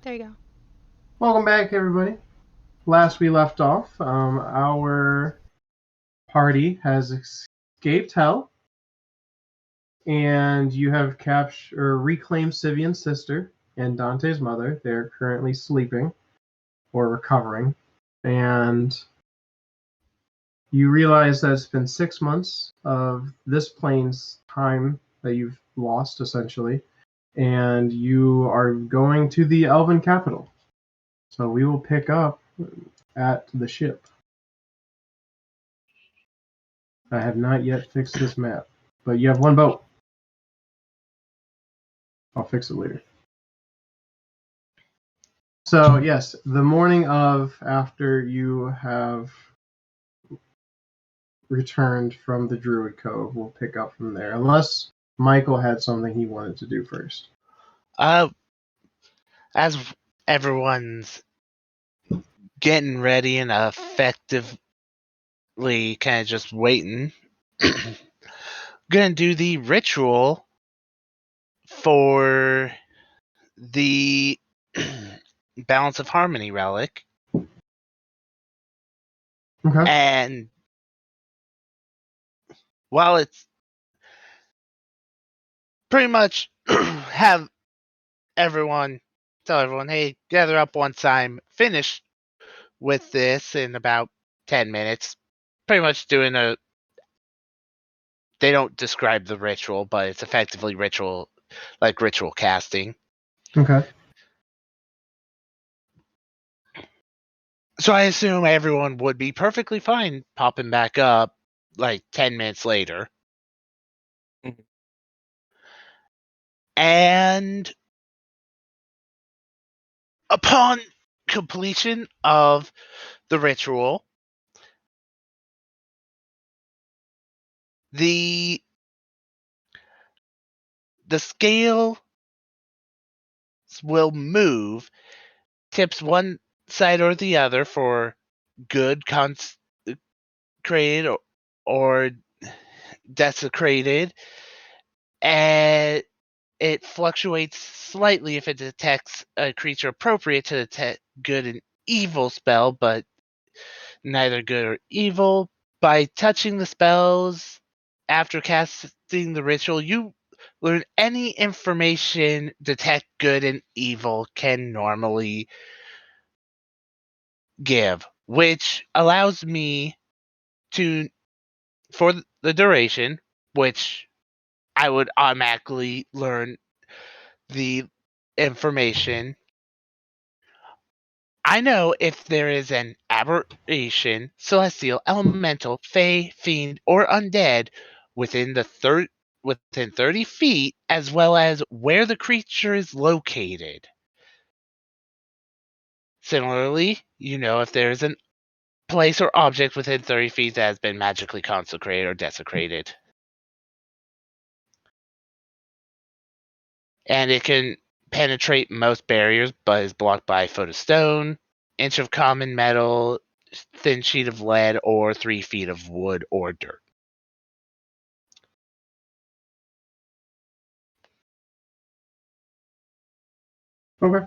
There you go. Welcome back, everybody. Last we left off, our party has escaped hell, and you have captured or reclaimed Sivian's sister and Dante's mother. They're currently sleeping or recovering, and you realize that it's been 6 months of this plane's time that you've lost, essentially, and you are going to the Elven capital. So we will pick up at the ship. I have not yet fixed this map, but you have one boat. I'll fix it later. So yes, the morning of after you have returned from the Druid Cove, we'll pick up from there. Unless Michael had something he wanted to do first. As everyone's getting ready and effectively kind of just waiting, gonna do the ritual for the Balance of Harmony relic. Okay. And while it's pretty much have tell everyone, hey, gather up once I'm finished with this in about 10 minutes. Pretty much they don't describe the ritual, but it's effectively ritual casting. Okay. So I assume everyone would be perfectly fine popping back up like 10 minutes later. And upon completion of the ritual, the scale will move, tips one side or the other for good consecrated or desecrated, and it fluctuates slightly if it detects a creature appropriate to detect good and evil spell, but neither good or evil. By touching the spells after casting the ritual, you learn any information detect good and evil can normally give, which allows me to, for the duration, which I would automatically learn the information. I know if there is an aberration, celestial, elemental, fey, fiend, or undead within within 30 feet, as well as where the creature is located. Similarly, you know if there is a place or object within 30 feet that has been magically consecrated or desecrated. And it can penetrate most barriers, but is blocked by a foot of stone, inch of common metal, thin sheet of lead, or 3 feet of wood or dirt. Okay.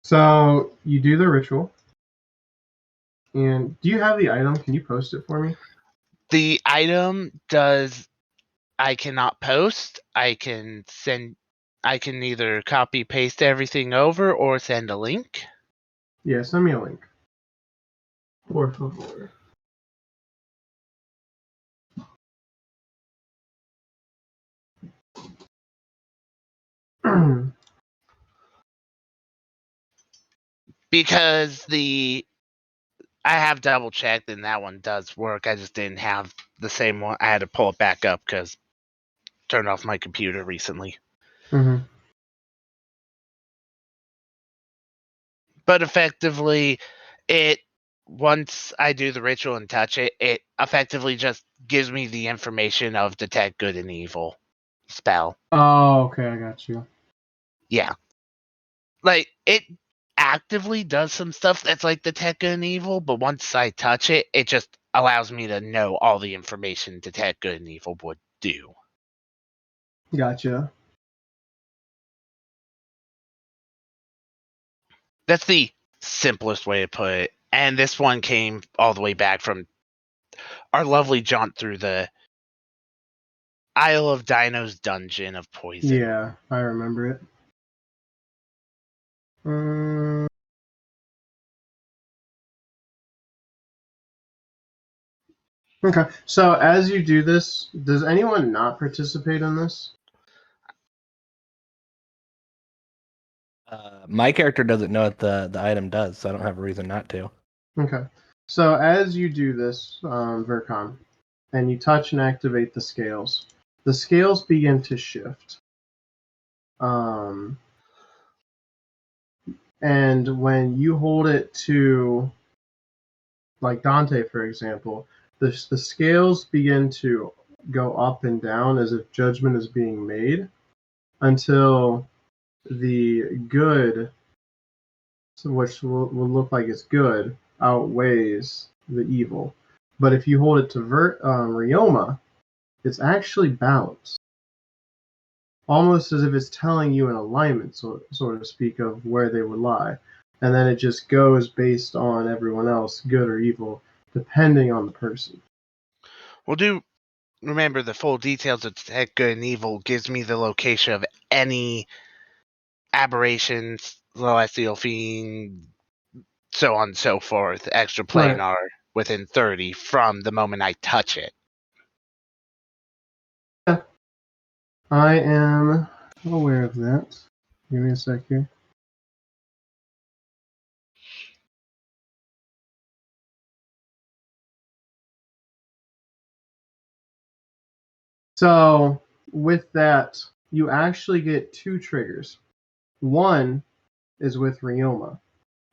So you do the ritual. And do you have the item? Can you post it for me? The item I cannot post. I can either copy paste everything over or send a link. Yeah, send me a link. Por favor. Because I have double checked and that one does work. I just didn't have the same one. I had to pull it back up because turned off my computer recently. Mm-hmm. But effectively, once I do the ritual and touch it, it effectively just gives me the information of detect good and evil spell. Oh, okay, I got you. Yeah. Like, it actively does some stuff that's like detect good and evil, but once I touch it, it just allows me to know all the information Detect Good and Evil would do. Gotcha. That's the simplest way to put it. And this one came all the way back from our lovely jaunt through the Isle of Dino's Dungeon of Poison. Yeah, I remember it. Okay, so as you do this, does anyone not participate in this? My character doesn't know what the item does, so I don't have a reason not to. Okay, so as you do this, Vercon, and you touch and activate the scales begin to shift. And when you hold it to, like Dante, for example, the scales begin to go up and down as if judgment is being made until the good, which will look like it's good, outweighs the evil. But if you hold it to Ryoma, it's actually balanced. Almost as if it's telling you an alignment, so to speak, of where they would lie. And then it just goes based on everyone else, good or evil, depending on the person. We'll do remember the full details of Detect Good and Evil gives me the location of any aberrations, celestial fiend, so on and so forth, extra planar within 30 from the moment I touch it. Yeah. I am aware of that. Give me a sec here. So with that, you actually get two triggers. One is with Ryoma,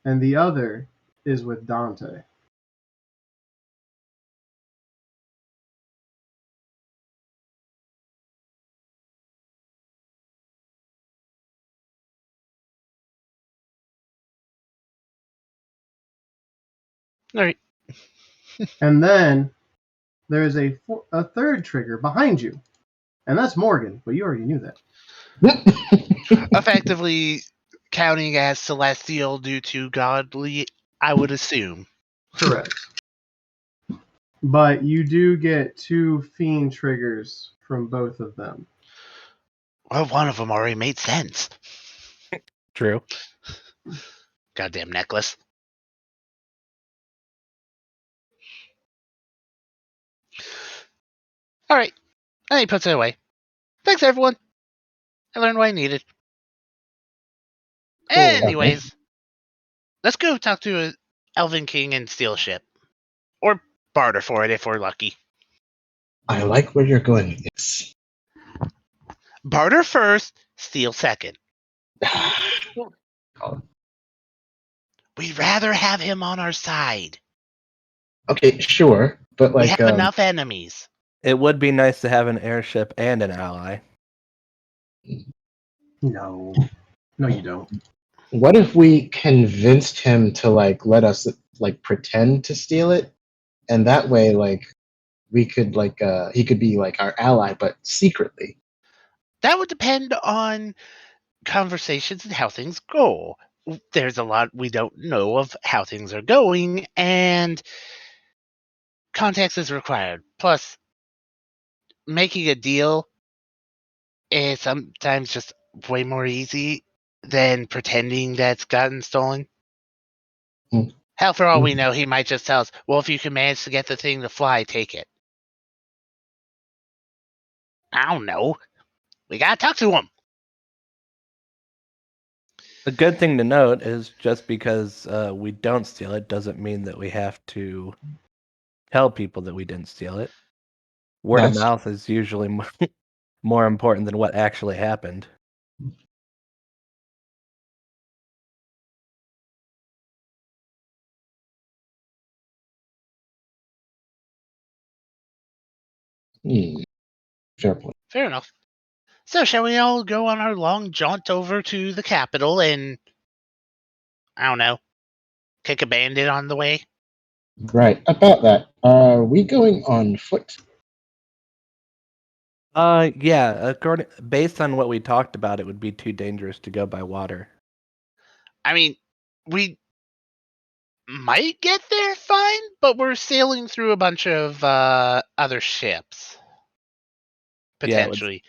and the other is with Dante. All right. And then there is a third trigger behind you, and that's Morgan, but you already knew that. Effectively counting as celestial due to godly, I would assume. Correct. But you do get two fiend triggers from both of them. Well, one of them already made sense. True. Goddamn necklace. All right. And he puts it away. Thanks, everyone. I learned what I needed. Cool. Anyways, let's go talk to an Elven King and steal a ship. Or barter for it if we're lucky. I like where you're going with this. Barter first, steal second. We'd rather have him on our side. Okay, sure, but We like, have enough enemies. It would be nice to have an airship and an ally. No, you don't. what if we convinced him to like let us like pretend to steal it, and that way, like, we could like he could be like our ally, but secretly. That would depend on conversations and how things go. There's a lot we don't know of how things are going, and context is required. Plus, making a deal is sometimes just way more easy than pretending that's gotten stolen. Hmm. Hell, for all we know, he might just tell us, well, if you can manage to get the thing to fly, take it. I don't know. We gotta talk to him. The good thing to note is just because we don't steal it doesn't mean that we have to tell people that we didn't steal it. Word of That's mouth is usually more important than what actually happened. fair point. Fair enough. So, shall we all go on our long jaunt over to the capital and, I don't know, kick a bandit on the way? Right. About that, are we going on foot? Yeah. Based on what we talked about, it would be too dangerous to go by water. I mean, we might get there fine, but we're sailing through a bunch of other ships. Yeah, it would- Potentially.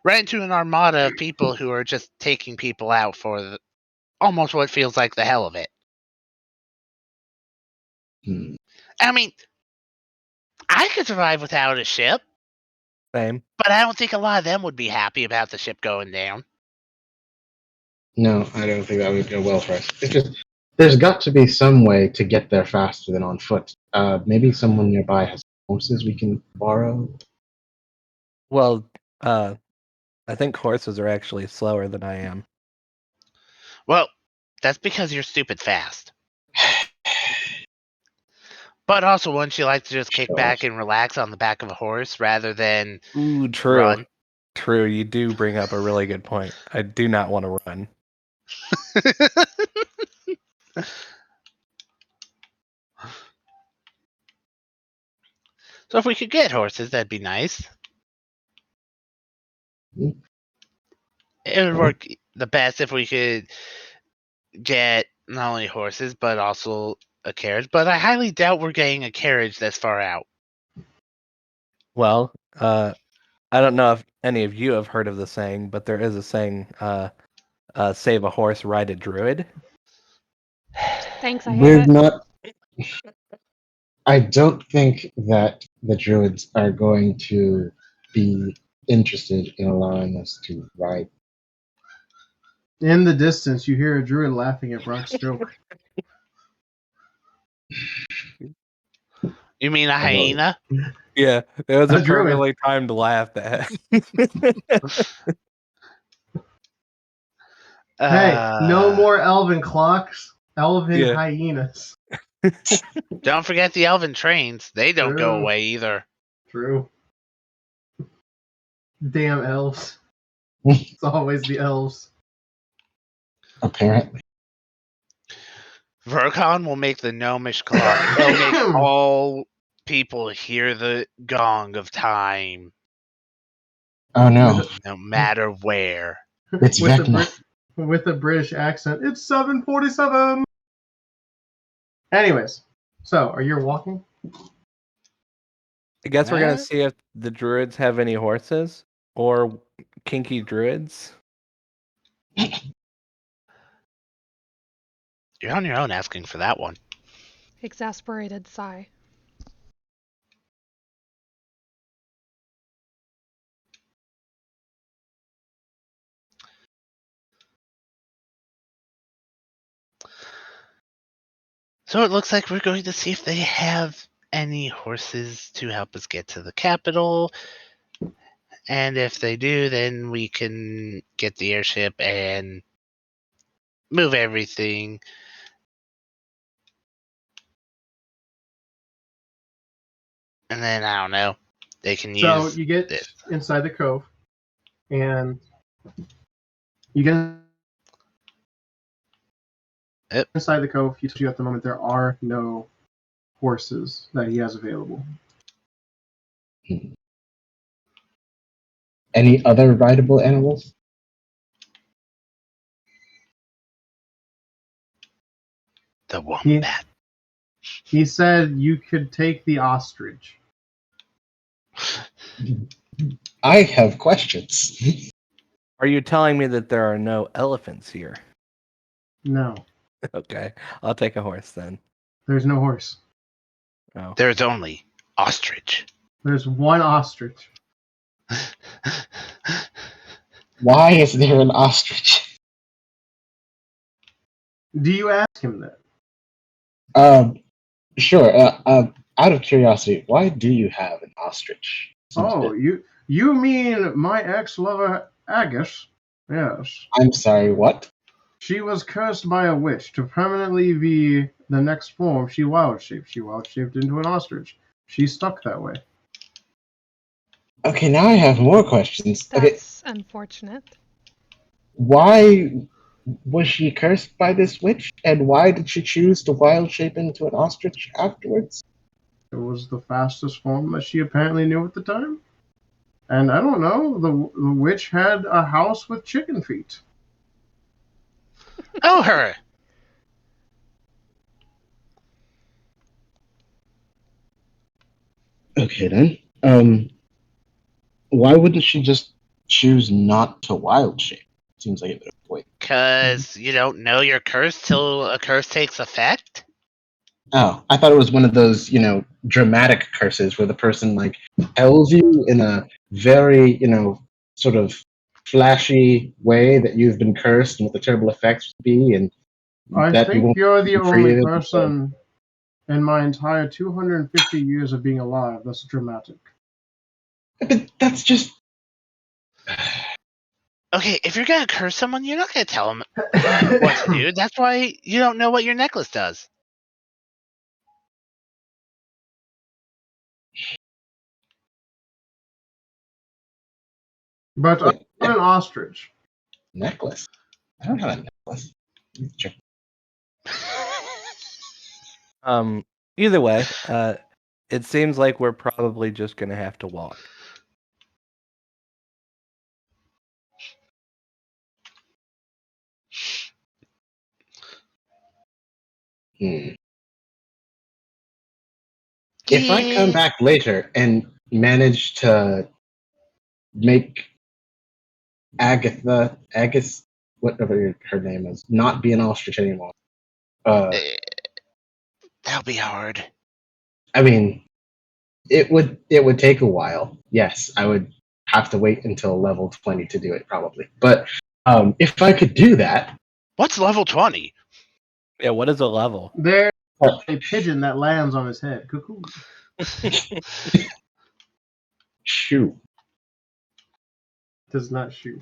Right into an armada of people who are just taking people out for almost what feels like the hell of it. Hmm. I mean, I could survive without a ship, Same. but I don't think a lot of them would be happy about the ship going down. No, I don't think that would go well for us. It's just there's got to be some way to get there faster than on foot. Maybe someone nearby has horses we can borrow. Well, I think horses are actually slower than I am. Well, that's because you're stupid fast. But also, wouldn't you like to just kick Sure. back and relax on the back of a horse rather than Ooh, true. run? True. You do bring up a really good point. I do not want to run. So if we could get horses, that'd be nice. Mm. It would work the best if we could get not only horses but also a carriage. But I highly doubt we're getting a carriage this far out. Well, I don't know if any of you have heard of the saying, but there is a saying, save a horse, ride a druid. Thanks, I hate We're it. not. I don't think that the druids are going to be interested in allowing us to ride. In the distance, you hear a druid laughing at Brock's joke. You mean a hyena? Yeah, it was A a druid. perfectly timed laugh at. Hey, no more elven clocks, elven Yeah. hyenas. Don't forget the elven trains. They don't go True. away either. True. Damn elves. It's always the elves. Apparently. Vercon will make the gnomish clock. It'll make all people hear the gong of time, Oh no, no matter where. it's with Vecna. with a British accent. It's 7:47. Anyways, so are you walking? I guess we're gonna What? see if the druids have any horses or kinky druids. You're on your own asking for that one. Exasperated sigh. So it looks like we're going to see if they have any horses to help us get to the capital. And if they do, then we can get the airship and move everything. And then, I don't know, they can So use you get this. inside the cove, and you get Yep. inside the cove. He tells you at the moment there are no horses that he has available. Any other rideable animals? The wombat. He said you could take the ostrich. I have questions. Are you telling me that there are no elephants here? No, Okay, I'll take a horse then. there's no horse. Oh, There's only ostrich. There's one ostrich. Why is there an ostrich? Do you ask him that? Sure. Out of curiosity, why do you have an ostrich? Seems a Oh, bit- you mean my ex-lover Agus? Yes. I'm sorry. What? She was cursed by a witch to permanently be the next form she wild shaped. She wild shaped into an ostrich. She's stuck that way. Okay, now I have more questions. Okay, That's unfortunate. why Was she cursed by this witch? And why did she choose to wild shape into an ostrich afterwards? It was the fastest form that she apparently knew at the time. And I don't know, the witch had a house with chicken feet. Oh, her. Okay then. Why wouldn't she just choose not to wild shape? Seems like a bit of a point. Because you don't know your curse till a curse takes effect? Oh, I thought it was one of those, dramatic curses where the person like tells you in a very, sort of flashy way that you've been cursed and what the terrible effects would be, and I that you think won't you're the be free only of it. person in my entire 250 years of being alive that's dramatic. But that's just Okay, if you're gonna curse someone, you're not gonna tell them what to do. That's why you don't know what your necklace does. But I'm not an ostrich. necklace. I don't have a necklace. Check. Either way, it seems like we're probably just gonna have to walk. Hmm. If I come back later and manage to make Agus, whatever her name is, not be an ostrich anymore. That'll be hard. I mean, it would take a while. Yes, I would have to wait until level 20 to do it probably. But if I could do that, What's level 20? Yeah, what is a level? There's uh, a pigeon that lands on his head. Cuckoo. shoot. Does not shoot.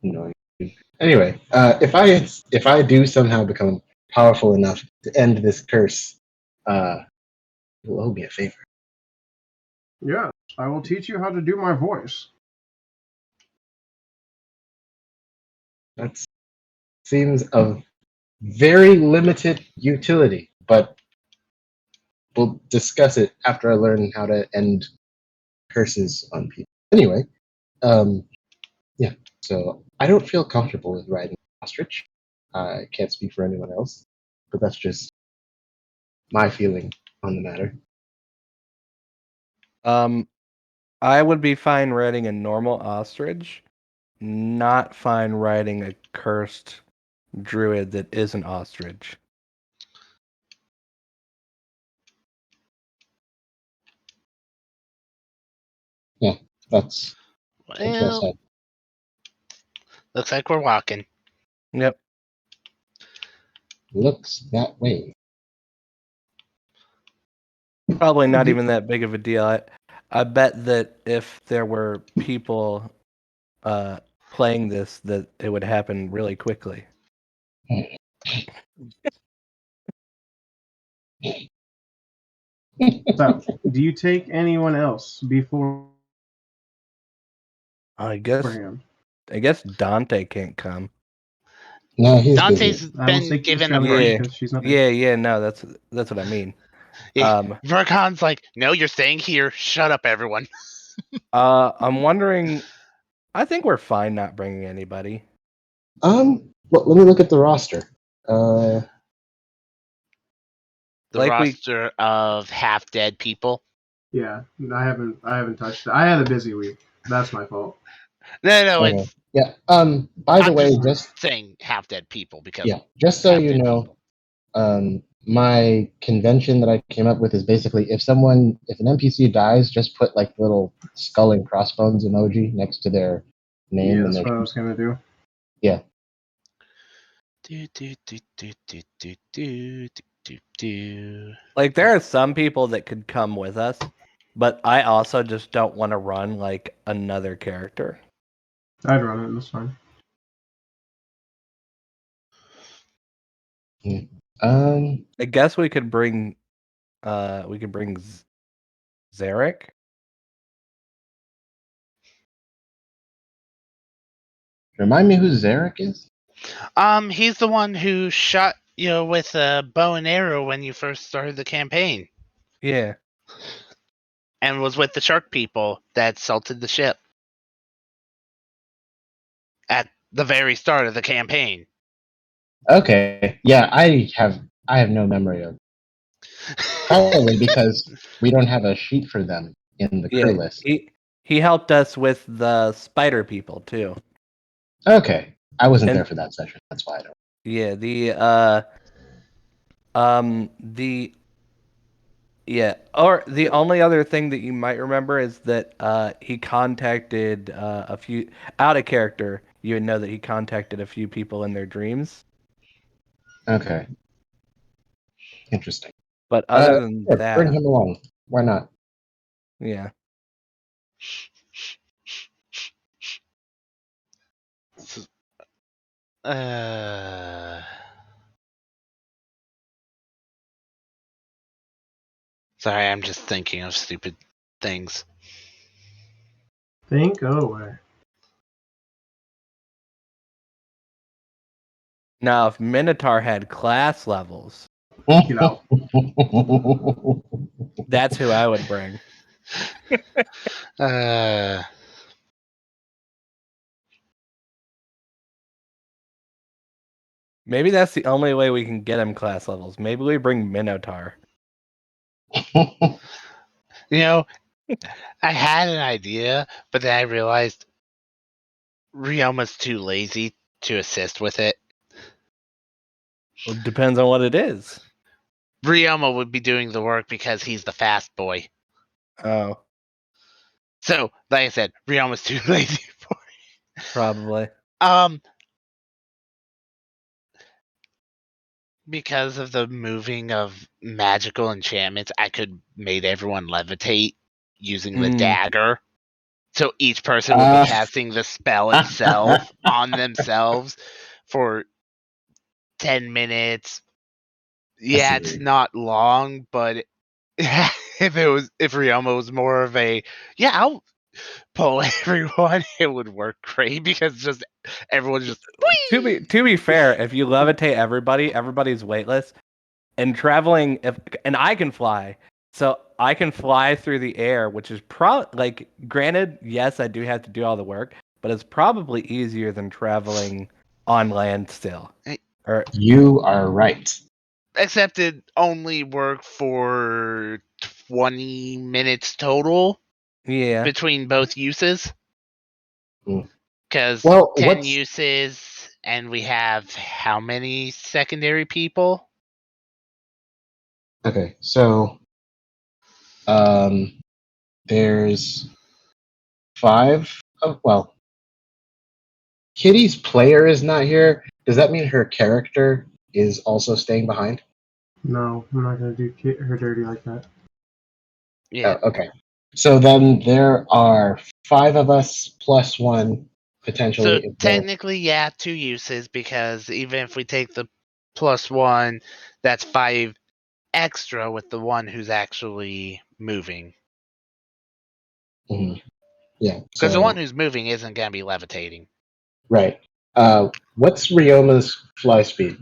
Annoying. Anyway, if I do somehow become powerful enough to end this curse, you'll owe me a favor. Yes, I will teach you how to do my voice. That seems of very limited utility, but we'll discuss it after I learn how to end curses on people. Anyway, yeah. So I don't feel comfortable with riding ostrich. I can't speak for anyone else, but that's just my feeling on the matter. I would be fine riding a normal ostrich, not fine riding a cursed druid that is an ostrich. Yeah, that's what I Well, said. looks like we're walking. Yep. Looks that way. Probably not even that big of a deal. I bet that if there were people playing this, that it would happen really quickly. So, do you take anyone else beforehand? I guess Dante can't come. No, he's Dante's busy. I will been say given a Christiana break. because she's not there. Yeah. No, that's what I mean. Verkon's like, no, you're staying here. Shut up, everyone. I'm wondering. I think we're fine not bringing anybody. Well, let me look at the roster. The Like roster of half-dead people. Yeah, I haven't touched it. I had a busy week. That's my fault. No, Okay. it's. Yeah. By the I'm way, just saying half-dead people because. yeah, just so you half-dead know, people. my convention that I came up with is basically if an NPC dies, just put like little skull and crossbones emoji next to their name Yeah, and that's their what I was gonna do. yeah. Like there are some people that could come with us, but I also just don't want to run like another character. I'd run it. That's fine. I guess we could bring Zarek. Remind me who Zarek is? He's the one who shot you with a bow and arrow when you first started the campaign, Yeah. and was with the shark people that salted the ship at the very start of the campaign. Okay. Yeah, I have no memory of. Probably because we don't have a sheet for them in the crew Yeah. list. He helped us with the spider people too. Okay. I wasn't And- there for that session. That's why I don't. Yeah, or the only other thing that you might remember is that he contacted a few out of character. You would know that he contacted a few people in their dreams. Okay. Interesting. But other than Sure, that, bring him along. Why not? yeah. Sorry, I'm just thinking of stupid things. Think away. Now, if Minotaur had class levels, Get out. that's who I would bring. Maybe that's the only way we can get him class levels. Maybe we bring Minotaur. You know, I had an idea, but then I realized Ryoma's too lazy to assist with it. Well, it depends on what it is. Ryoma would be doing the work because he's the fast boy. Oh, So, like I said, Ryoma's too lazy for probably. it. Because of the moving of magical enchantments, I could made everyone levitate using the dagger. So each person would be casting the spell itself on themselves for 10 minutes. Yeah, it's not long, but if Ryoma was more of a I'll pull everyone, it would work great because just everyone's just To be fair, if you levitate everybody, everybody's weightless. And traveling, and I can fly, so I can fly through the air, which is like, granted, yes, I do have to do all the work, but it's probably easier than traveling on land still. Or You are right. except it only worked for 20 minutes total yeah, between both uses. Mm. Because Well, 10 uses, and we have how many secondary people? Okay, so there's 5 of Kitty's player is not here. Does that mean her character is also staying behind? No, I'm not gonna do her dirty like that. Yeah. Oh, okay. So then there are 5 of us plus 1 potentially. So technically, 2 uses, because even if we take the plus 1, that's 5 extra with the one who's actually moving. Mhm. Yeah. Because the one who's moving isn't going to be levitating. Right. What's Ryoma's fly speed?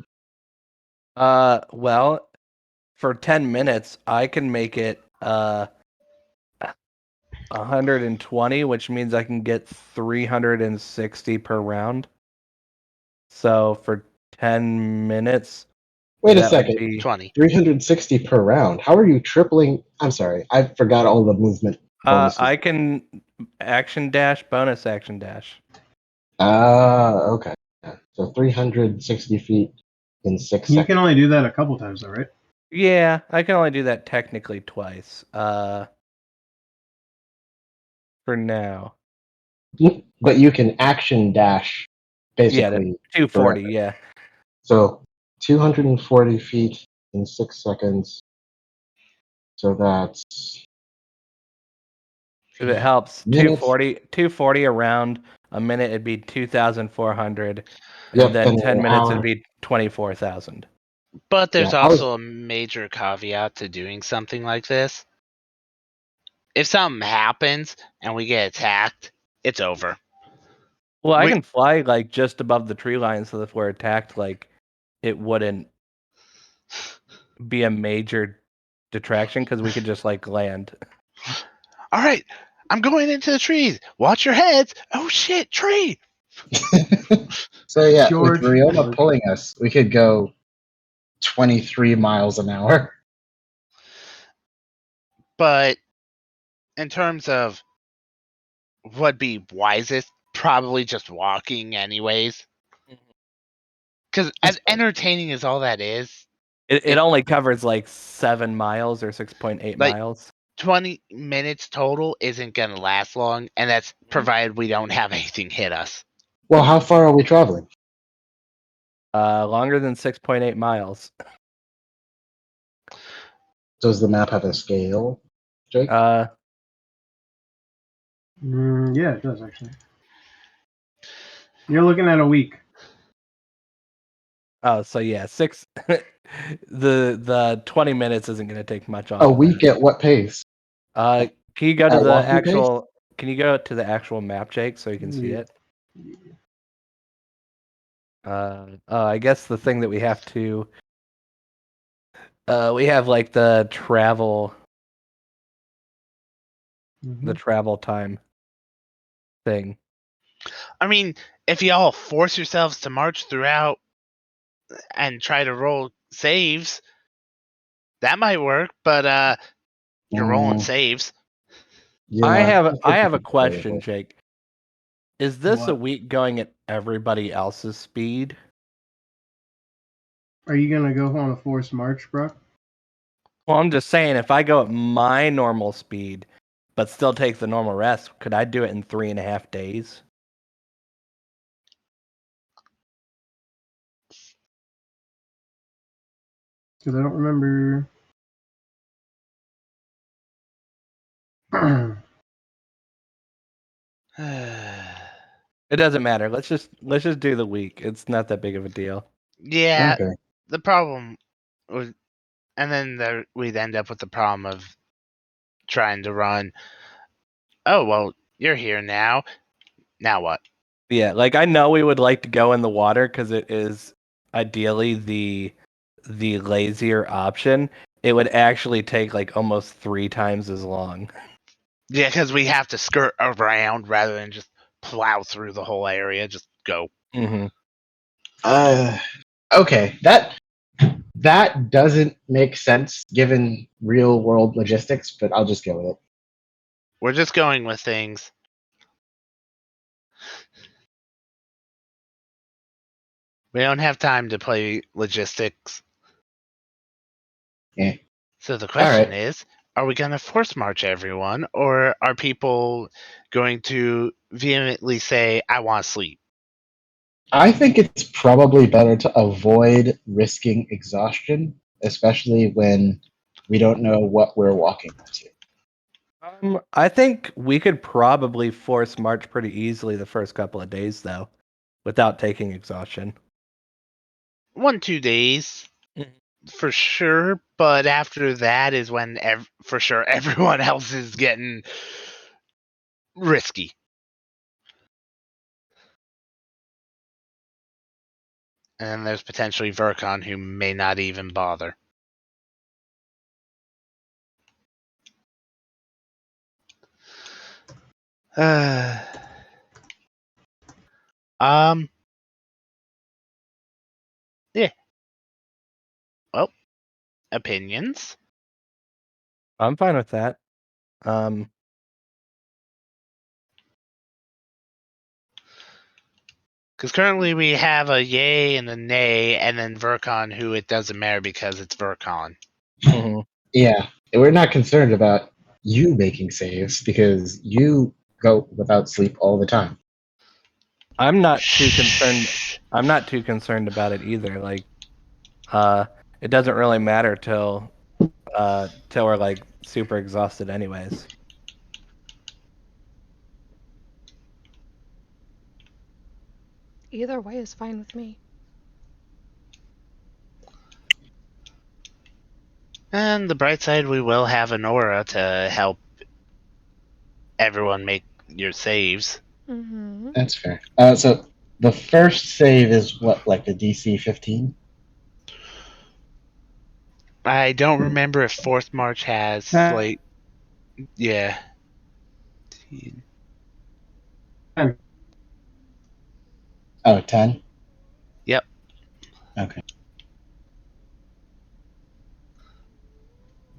well, for 10 minutes, I can make it 120, which means I can get 360 per round. So for 10 minutes, Wait a that would second. be 20. 360 per round. How are you tripling? I'm sorry. I forgot all the movement bonuses. I can action dash, bonus action dash. Okay. So 360 feet in 6 You seconds. can only do that a couple times, though, right? Yeah, I can only do that technically twice. For now. But you can action dash basically. Yeah, 240, forever. yeah. So 240 feet in 6 seconds. So that's. If it helps, Minutes. 240 around a minute, it'd be 2,400. Yep, And then and 10 an minutes, hour. it'd be 24,000. But there's Yeah, I was- also a major caveat to doing something like this. If something happens and we get attacked, it's over. Well, I We- can fly like just above the tree line, so if we're attacked, like it wouldn't be a major detraction because we could just like land. All right, I'm going into the trees. Watch your heads. Oh shit, tree! So yeah, George, with Rioma pulling us, we could go 23 miles an hour. But in terms of what'd be wisest, probably just walking anyways. Because as entertaining as all that is, It only covers like 7 miles or 6.8 Like- miles. 20 minutes total isn't going to last long, and that's provided we don't have anything hit us. Well, how far are we traveling? Longer than 6.8 miles. Does the map have a scale, Jake? Uh, Yeah, it does actually. You're looking at a week. oh, so yeah, 6. The 20 minutes isn't going to take much off. A of week at what pace? that. Can you go to At the walking actual? Can you go to the actual map, Jake, so you can see Yeah. it? I guess the thing that we have to. We have like the travel time thing. I mean, if y'all force yourselves to march throughout and try to roll saves, that might work, but you're rolling saves. Yeah, I have think a it's question, variable. Jake. Is this a What? week going at everybody else's speed? Are you gonna go on a forced march, Brock? Well, I'm just saying, if I go at my normal speed, but still take the normal rest, could I do it in 3.5 days? Because I don't remember. It doesn't matter. Let's just do the week. It's not that big of a deal. Yeah, Okay. the problem was, and then we'd end up with the problem of trying to run. Oh, well, you're here now. Now what? Yeah, like I know we would like to go in the water because it is ideally the lazier option. It would actually take like almost 3 times as long. Yeah, because we have to skirt around rather than just plow through the whole area. Just go. Mm-hmm. Okay, that doesn't make sense given real world logistics, but I'll just go with it. We're just going with things. We don't have time to play logistics. Yeah. So the question right. is, are we going to force march everyone, or are people going to vehemently say, I want to sleep? I think it's probably better to avoid risking exhaustion, especially when we don't know what we're walking into. I think we could probably force March pretty easily the first couple of days, though, without taking exhaustion. 1-2 days, for sure. But after that is when, for sure, everyone else is getting risky. And then there's potentially Vercon, who may not even bother. Yeah. Well, opinions. I'm fine with that. Because currently we have a yay and a nay, and then Vercon, who it doesn't matter because it's Vercon. Mhm. Yeah, we're not concerned about you making saves because you go without sleep all the time. I'm not too concerned. I'm not too concerned about it either. Like, it doesn't really matter till we're like super exhausted, anyways. Either way is fine with me. And the bright side, we will have an aura to help everyone make your saves. Mm-hmm. That's fair. So the first save is what, like the DC 15? I don't remember if Fourth March has like yeah. Oh, 10? Yep. Okay.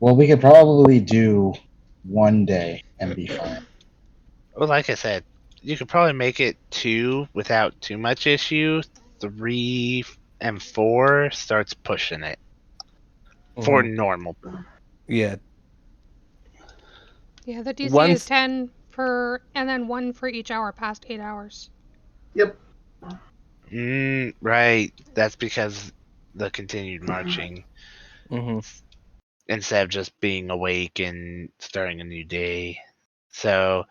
Well, we could probably do one day and be fine. Well, like I said, you could probably make it 2 without too much issue. 3 and 4 starts pushing it for normal. Yeah. Yeah, the DC is Once 10 for, and then 1 for each hour past 8 hours. Yep. Right. That's because the continued marching instead of just being awake and starting a new day. So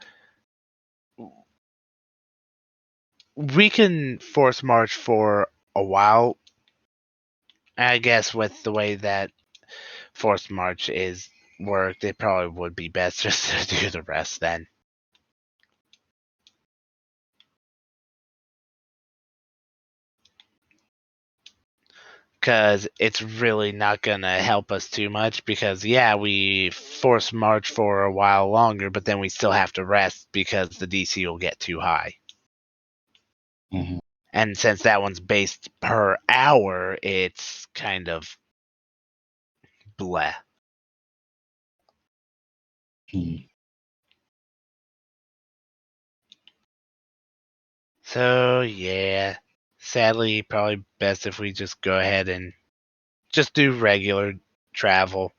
we can force march for a while. I guess with the way that forced march is worked, it probably would be best just to do the rest then. Because it's really not going to help us too much because, yeah, we force march for a while longer, but then we still have to rest because the DC will get too high. Mm-hmm. And since that one's based per hour, it's kind of bleh. So, yeah, sadly, probably best if we just go ahead and just do regular travel.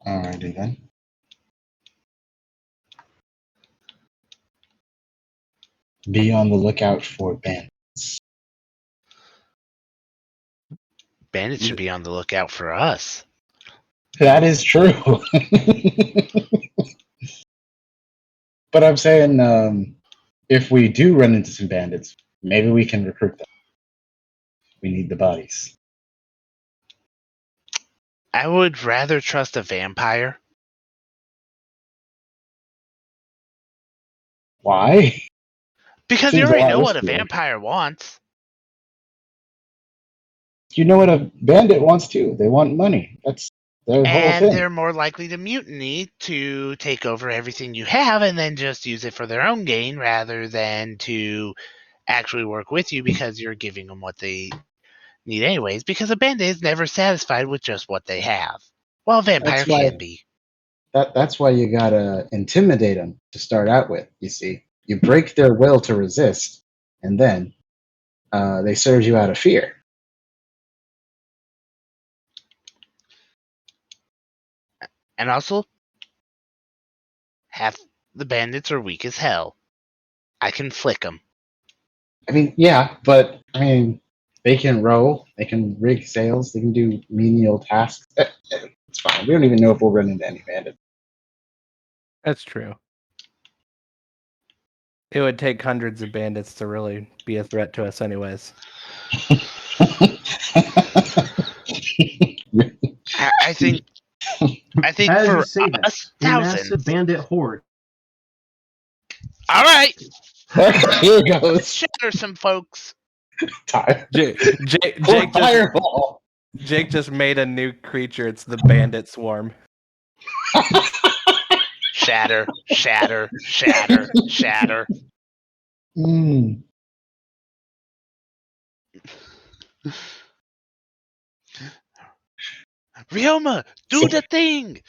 Alrighty then. Be on the lookout for bandits. Bandits should be on the lookout for us. That is true. But I'm saying, if we do run into some bandits, maybe we can recruit them. We need the bodies. I would rather trust a vampire. Why? Because you Seems a already lot know what a riskier. vampire wants. You know what a bandit wants too. They want money. That's their whole And thing. they're more likely to mutiny to take over everything you have and then just use it for their own gain rather than to actually work with you because you're giving them what they need anyways. Because a bandit is never satisfied with just what they have. Well, a vampire That's why. can be. That's why you gotta intimidate them to start out with. You see, you break their will to resist, and then they serve you out of fear. And also, half the bandits are weak as hell. I can flick them. I mean, yeah, but I mean, they can row, they can rig sails, they can do menial tasks. It's fine. We don't even know if we'll run into any bandits. That's true. It would take hundreds of bandits to really be a threat to us, anyways. I think As for you say that, us, a massive thousands. bandit horde. All right, Here let's goes. shatter some folks. Time. Jake just made a new creature. It's the bandit swarm. Shatter, shatter, shatter, shatter. Mm. Ryoma, do the thing.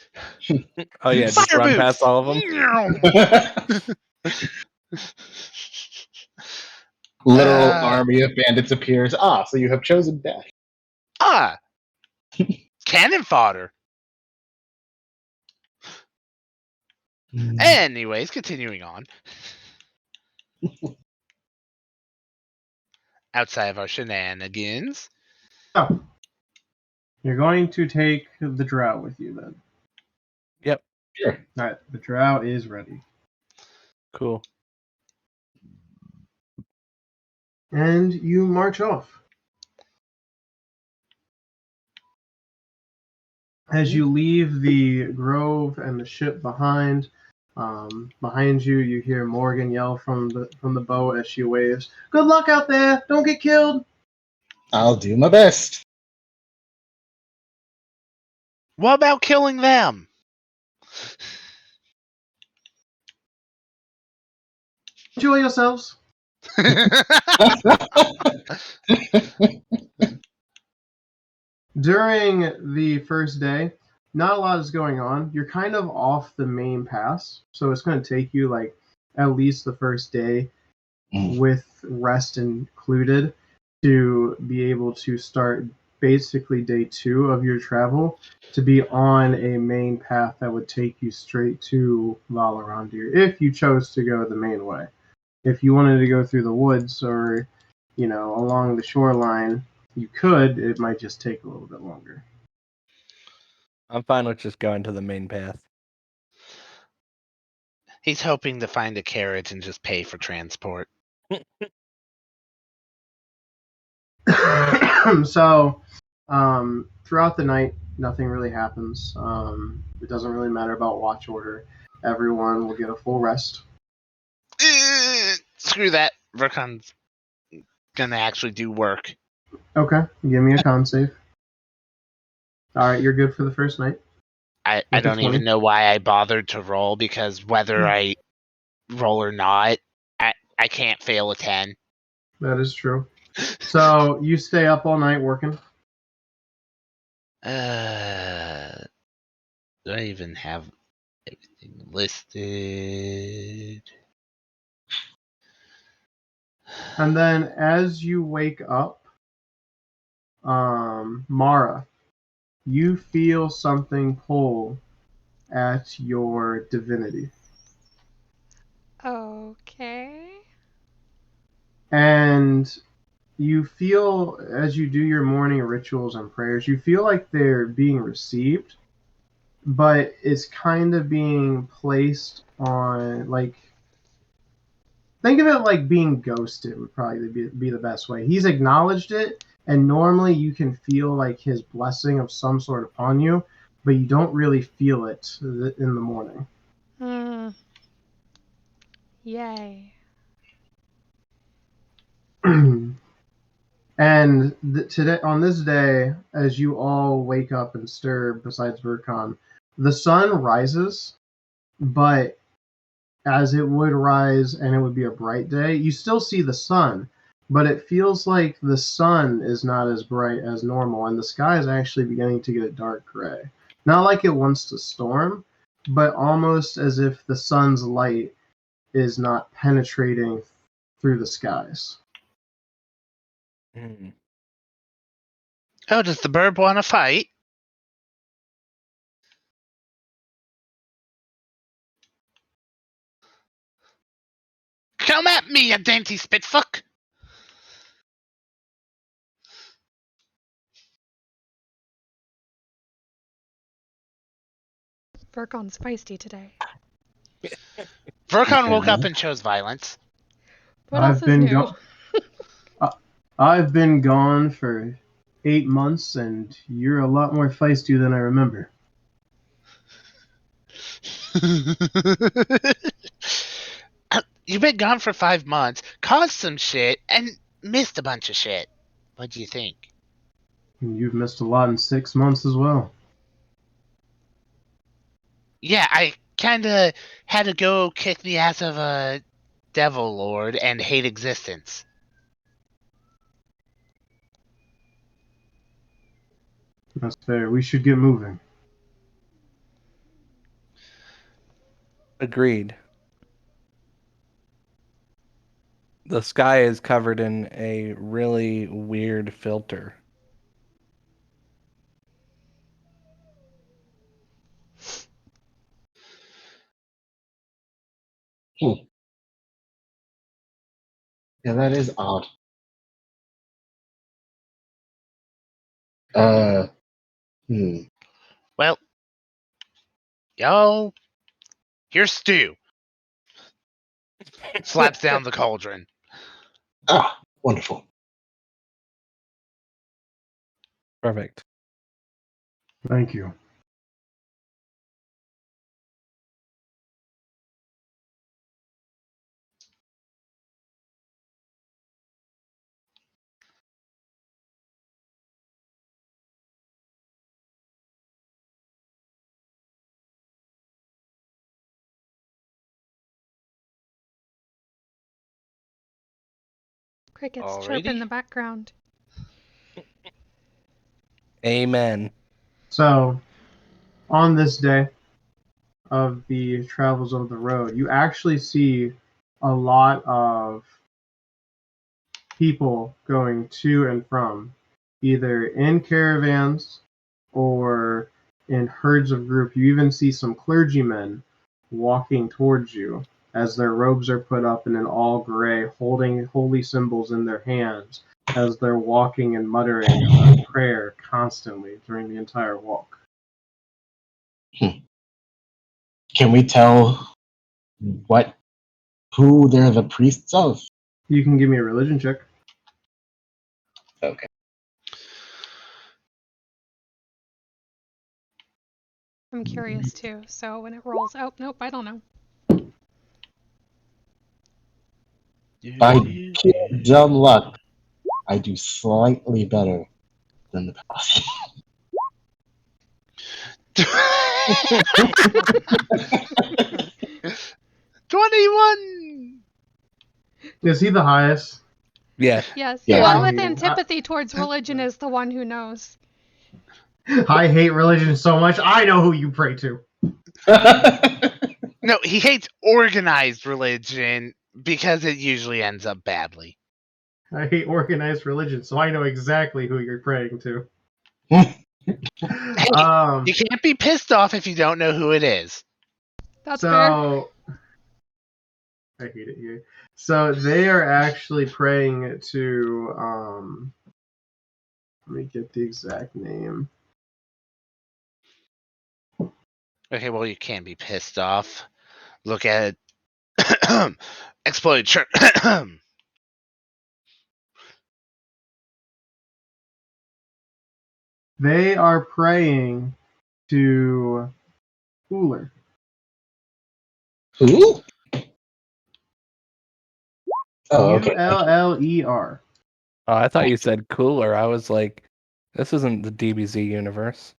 Oh yeah, just Fire run boots. past all of them. Literal army of bandits appears. So you have chosen death. Cannon fodder. Anyways, continuing on. Outside of our shenanigans. Oh, you're going to take the drow with you then. Yep. Sure. All right, the drow is ready. Cool. And you march off. As you leave the grove and the ship behind, behind you, you hear Morgan yell from the boat as she waves, "Good luck out there! Don't get killed!" I'll do my best. What about killing them? Enjoy yourselves. During the first day, not a lot is going on. You're kind of off the main pass, so it's going to take you like at least the first day with rest included to be able to start basically day 2 of your travel to be on a main path that would take you straight to Valarandir if you chose to go the main way. If you wanted to go through the woods or, along the shoreline, you could. It might just take a little bit longer. I'm fine with just going to the main path. He's hoping to find a carriage and just pay for transport. So, throughout the night, nothing really happens. It doesn't really matter about watch order. Everyone will get a full rest. Screw that. Verkon's gonna actually do work. Okay, give me a con save. All right, you're good for the first night. I With a don't 20. even know why I bothered to roll, because whether I roll or not, I can't fail a 10. That is true. So you stay up all night working. Do I even have everything listed? And then as you wake up, Mara, you feel something pull at your divinity. Okay. And you feel, as you do your morning rituals and prayers, you feel like they're being received, but it's kind of being placed on, like, think of it like being ghosted would probably be the best way. He's acknowledged it, and normally you can feel like his blessing of some sort upon you, but you don't really feel it in the morning. Yay. And today, on this day, as you all wake up and stir, besides Vercon, the sun rises, but as it would rise and it would be a bright day, you still see the sun, but it feels like the sun is not as bright as normal, and the sky is actually beginning to get dark gray. Not like it wants to storm, but almost as if the sun's light is not penetrating through the skies. Oh, does the bird want to fight? Come at me, you dainty spitfuck! Verkon's feisty today. Verkon woke up and chose violence. What else is new? I've been gone for 8 months, and you're a lot more feisty than I remember. You've been gone for 5 months, caused some shit, and missed a bunch of shit. What do you think? And you've missed a lot in 6 months as well. Yeah, I kinda had to go kick the ass of a devil lord and hate existence. That's fair. We should get moving. Agreed. The sky is covered in a really weird filter. Yeah, that is odd. Well, y'all, here's stew. Slaps down the cauldron. Ah, wonderful. Perfect. Thank you. Crickets chirp in Alrighty. the background. Amen. So, on this day of the travels of the road, you actually see a lot of people going to and from, either in caravans or in herds of group. You even see some clergymen walking towards you as their robes are put up and in all gray, holding holy symbols in their hands as they're walking and muttering a prayer constantly during the entire walk. Can we tell who they're the priests of? You can give me a religion check. Okay. I'm curious too, so when it rolls out, nope, I don't know. By pure dumb luck, I do slightly better than the past. 21. Is he the highest? Yeah. Yes, Yeah. the one I with mean, antipathy towards religion is the one who knows. I hate religion so much. I know who you pray to. No, he hates organized religion because it usually ends up badly. I hate organized religion, so I know exactly who you're praying to. You can't be pissed off if you don't know who it is. That's fair. So I hate it here. So they are actually praying to let me get the exact name. Okay, well, you can't be pissed off. Look at exploded church. They are praying to Uller. Who? Oh, okay. Uller. Oh, I thought you said cooler. I was like, this isn't the DBZ universe.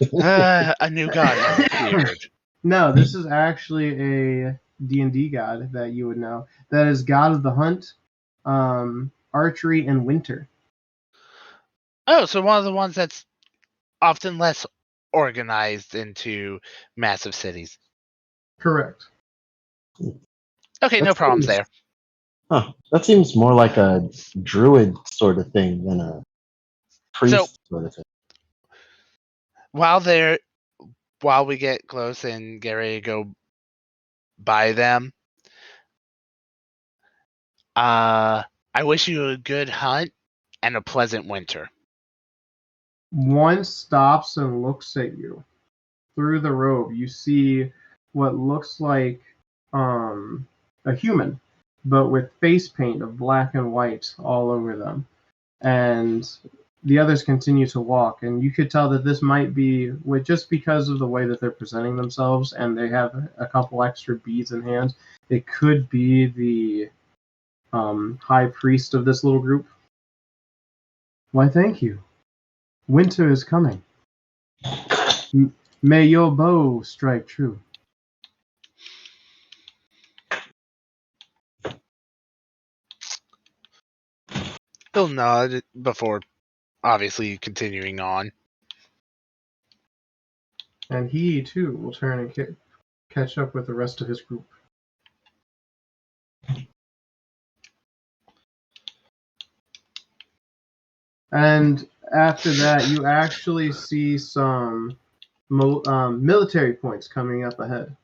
A new god has appeared. No, this is actually a D&D god that you would know. That is god of the hunt, archery, and winter. Oh, so one of the ones that's often less organized into massive cities. Correct. Okay, no That problems seems- there. Huh. That seems more like a druid sort of thing than a priest sort of thing. While we get close and get ready to go by them, I wish you a good hunt and a pleasant winter. One stops and looks at you. Through the robe, you see what looks like a human, but with face paint of black and white all over them. And the others continue to walk, and you could tell that this might be just because of the way that they're presenting themselves, and they have a couple extra beads in hand. It could be the high priest of this little group. Why, thank you. Winter is coming. May your bow strike true. He'll nod before obviously continuing on. And he, too, will turn and catch up with the rest of his group. And after that, you actually see some military points coming up ahead.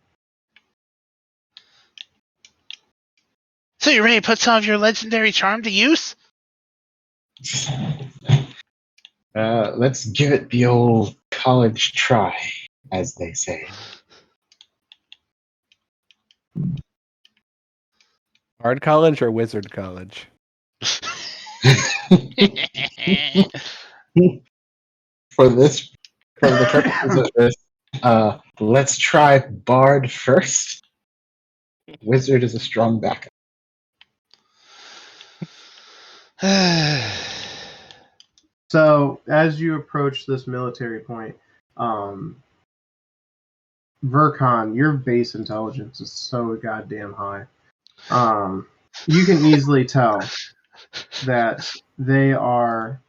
So you ready to put some of your legendary charm to use? Let's give it the old college try, as they say. Hard college or wizard college? For the purposes of this, let's try Bard first. Wizard is a strong backup. So, as you approach this military point, Vercon, your base intelligence is so goddamn high. you can easily tell that they are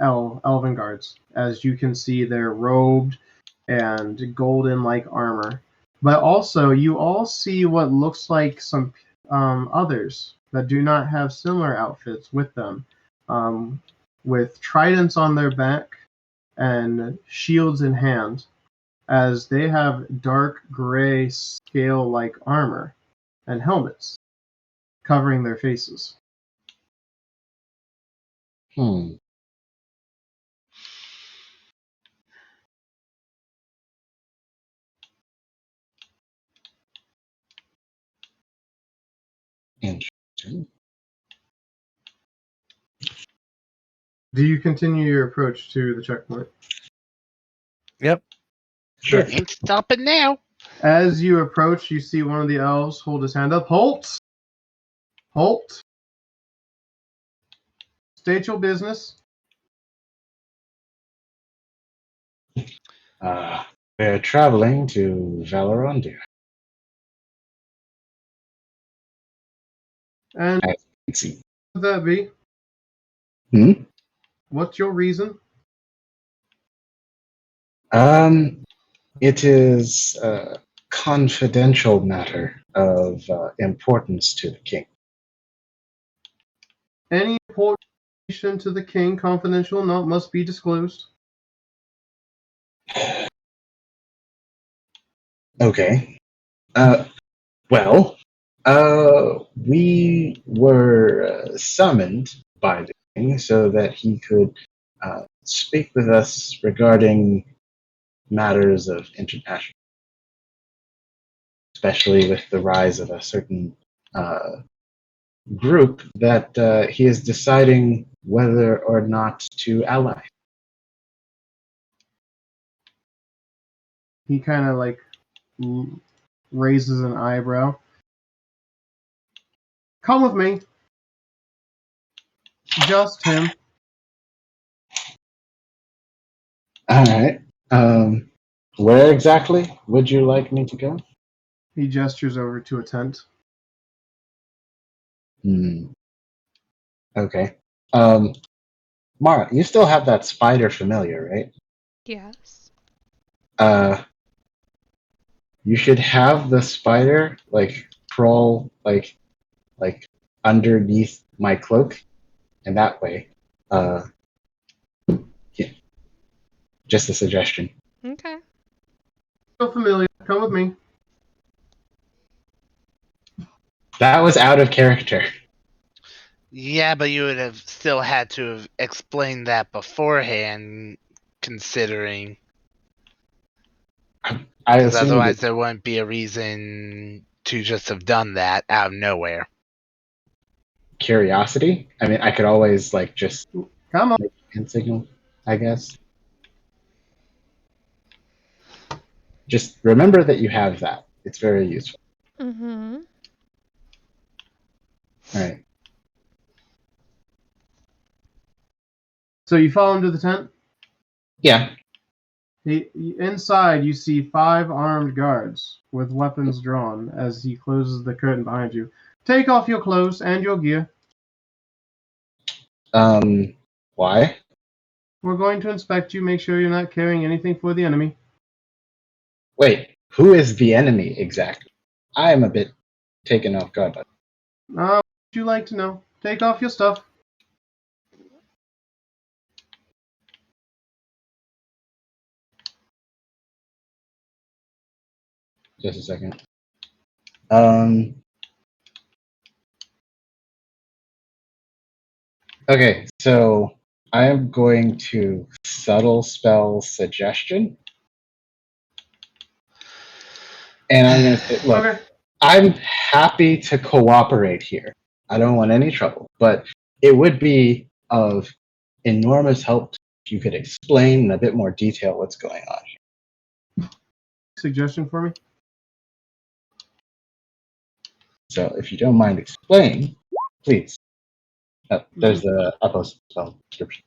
elven guards, as you can see they're robed and golden like armor. But also, you all see what looks like some others that do not have similar outfits with them, with tridents on their back and shields in hand, as they have dark gray scale like armor and helmets covering their faces. Hmm. Interesting. Do you continue your approach to the checkpoint? Yep. Sure. Ain't stopping now. As you approach, you see one of the elves hold his hand up. Halt! Halt! State your business. We're traveling to Valorondia. And As you can see. what would that be? Hmm? What's your reason? It is a confidential matter of importance to the king. Any information to the king, confidential, not must be disclosed. Okay. Well, we were summoned by the king so that he could speak with us regarding matters of international, especially with the rise of a certain group that he is deciding whether or not to ally. He kind of like raises an eyebrow. Come with me. Just him. All right. Where exactly would you like me to go? He gestures over to a tent. Hmm. Okay. Mara, you still have that spider familiar, right? Yes. You should have the spider like crawl like underneath my cloak, and that way, uh, yeah, just a suggestion. Okay. Still familiar. Come with me. That was out of character. Yeah, but you would have still had to have explained that beforehand, considering. I Because assumed otherwise, it, there wouldn't be a reason to just have done that out of nowhere. curiosity. I mean, I could always like just Come on. make a hand signal, I guess. Just remember that you have that. It's very useful. Mm-hmm. All right. So you follow him to the tent? Yeah. Inside, you see 5 armed guards with weapons drawn as he closes the curtain behind you. Take off your clothes and your gear. Why? We're going to inspect you, make sure you're not carrying anything for the enemy. Wait, who is the enemy exactly? I am a bit taken off guard by What would you like to know? Take off your stuff. just a second. Um. Okay, so I am going to subtle spell suggestion, and I'm going to say, look, Okay. I'm happy to cooperate here. I don't want any trouble, but it would be of enormous help if you could explain in a bit more detail what's going on here. Suggestion for me? So if you don't mind explaining, please. There's the uppost spell description.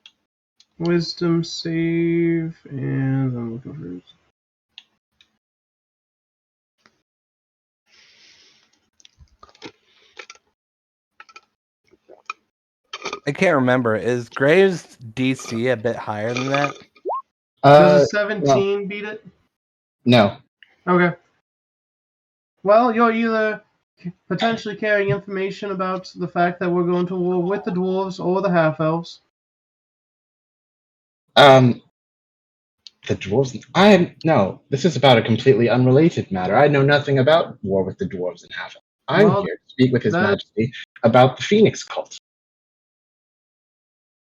Wisdom save, and I'm looking for his. I can't remember. Is Graves DC a bit higher than that? Does a No, 17 beat it? no. Okay. Well, you're either potentially carrying information about the fact that we're going to war with the dwarves or the half-elves. The dwarves. No. This is about a completely unrelated matter. I know nothing about war with the dwarves and half. I'm Well, here to speak with His that- Majesty about the Phoenix cult.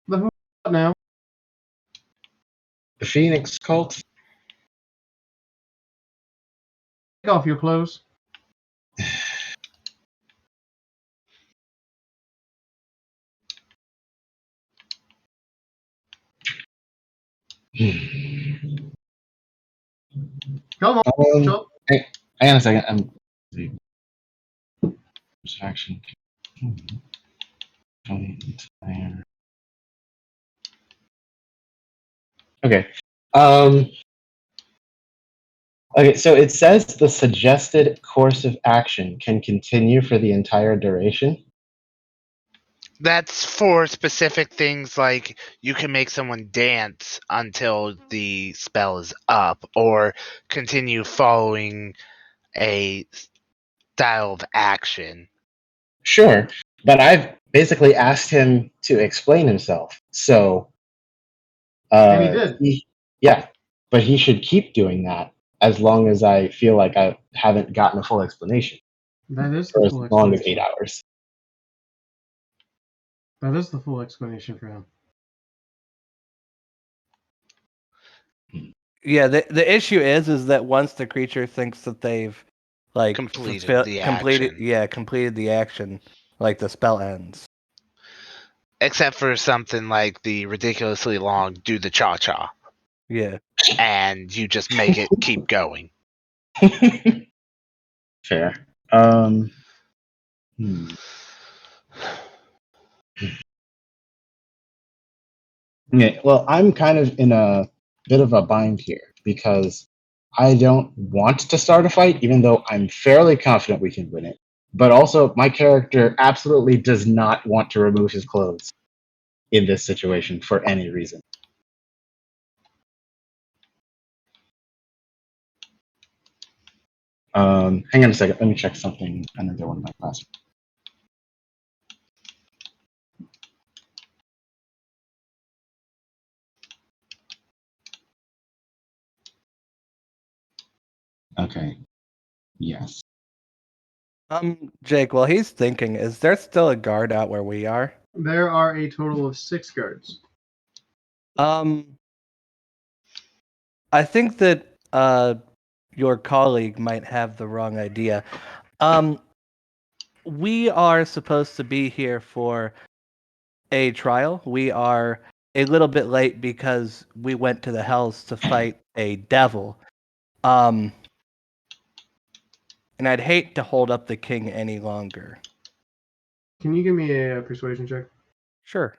The who now? The Phoenix cult. Take off your clothes. Come on, Chop. Hang on a second. Distraction. Okay. Okay, so it says the suggested course of action can continue for the entire duration. That's for specific things like you can make someone dance until the spell is up, or continue following a style of action. Sure, but I've basically asked him to explain himself. So, And he did. yeah, but he should keep doing that as long as I feel like I haven't gotten a full explanation That is for the as full long as explanation. 8 hours. That is the full explanation for him. Yeah, the issue is that once the creature thinks that they've like Completed the completed action. completed the action, like the spell ends. Except for something like the ridiculously long do the cha-cha. Yeah. And you just make it keep going. Fair. Yeah, well, I'm kind of in a bit of a bind here because I don't want to start a fight, even though I'm fairly confident we can win it. But also, my character absolutely does not want to remove his clothes in this situation for any reason. Hang on a second. Let me check something. Another one of my classes. Okay. Yes. Jake, while he's thinking, is there still a guard out where we are? There are a total of 6 guards. I think that your colleague might have the wrong idea. We are supposed to be here for a trial. We are a little bit late because we went to the Hells to fight a devil. And I'd hate to hold up the king any longer. Can you give me a persuasion check? Sure.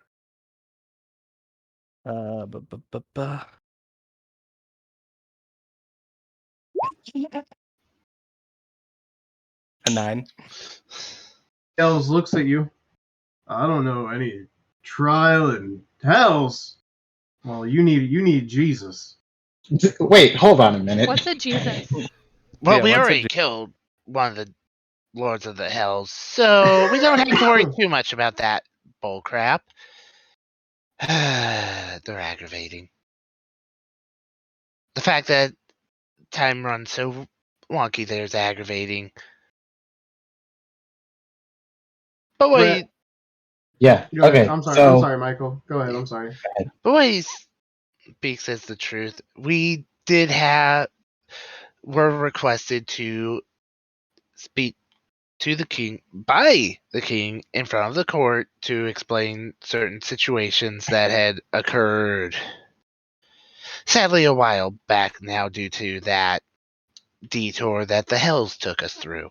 Uh, bu- bu- bu- bu- A 9. Els looks at you. I don't know any trial in hells. Well, you need Jesus. Wait, hold on a minute. What's a Jesus? Well, Yeah, we what's a already Ju- killed one of the Lords of the Hells, so we don't have to worry too much about that bull crap. They're aggravating. The fact that time runs so wonky there is aggravating. But what Brett, he, Yeah. go ahead. Okay. I'm sorry. So, I'm sorry, Michael. Go ahead. I'm sorry. but what he speaks is the truth. We were requested to speak to the king by the king in front of the court to explain certain situations that had occurred. Sadly, a while back now, due to that detour that the Hells took us through.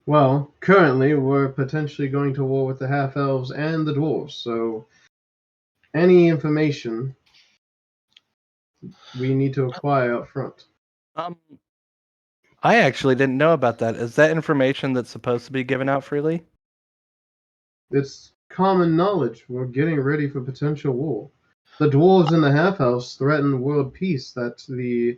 Well, currently we're potentially going to war with the half elves and the dwarves. So, any information we need to acquire up front. I actually didn't know about that. Is that information that's supposed to be given out freely? It's common knowledge. We're getting ready for potential war. The dwarves in the half-house threaten world peace that the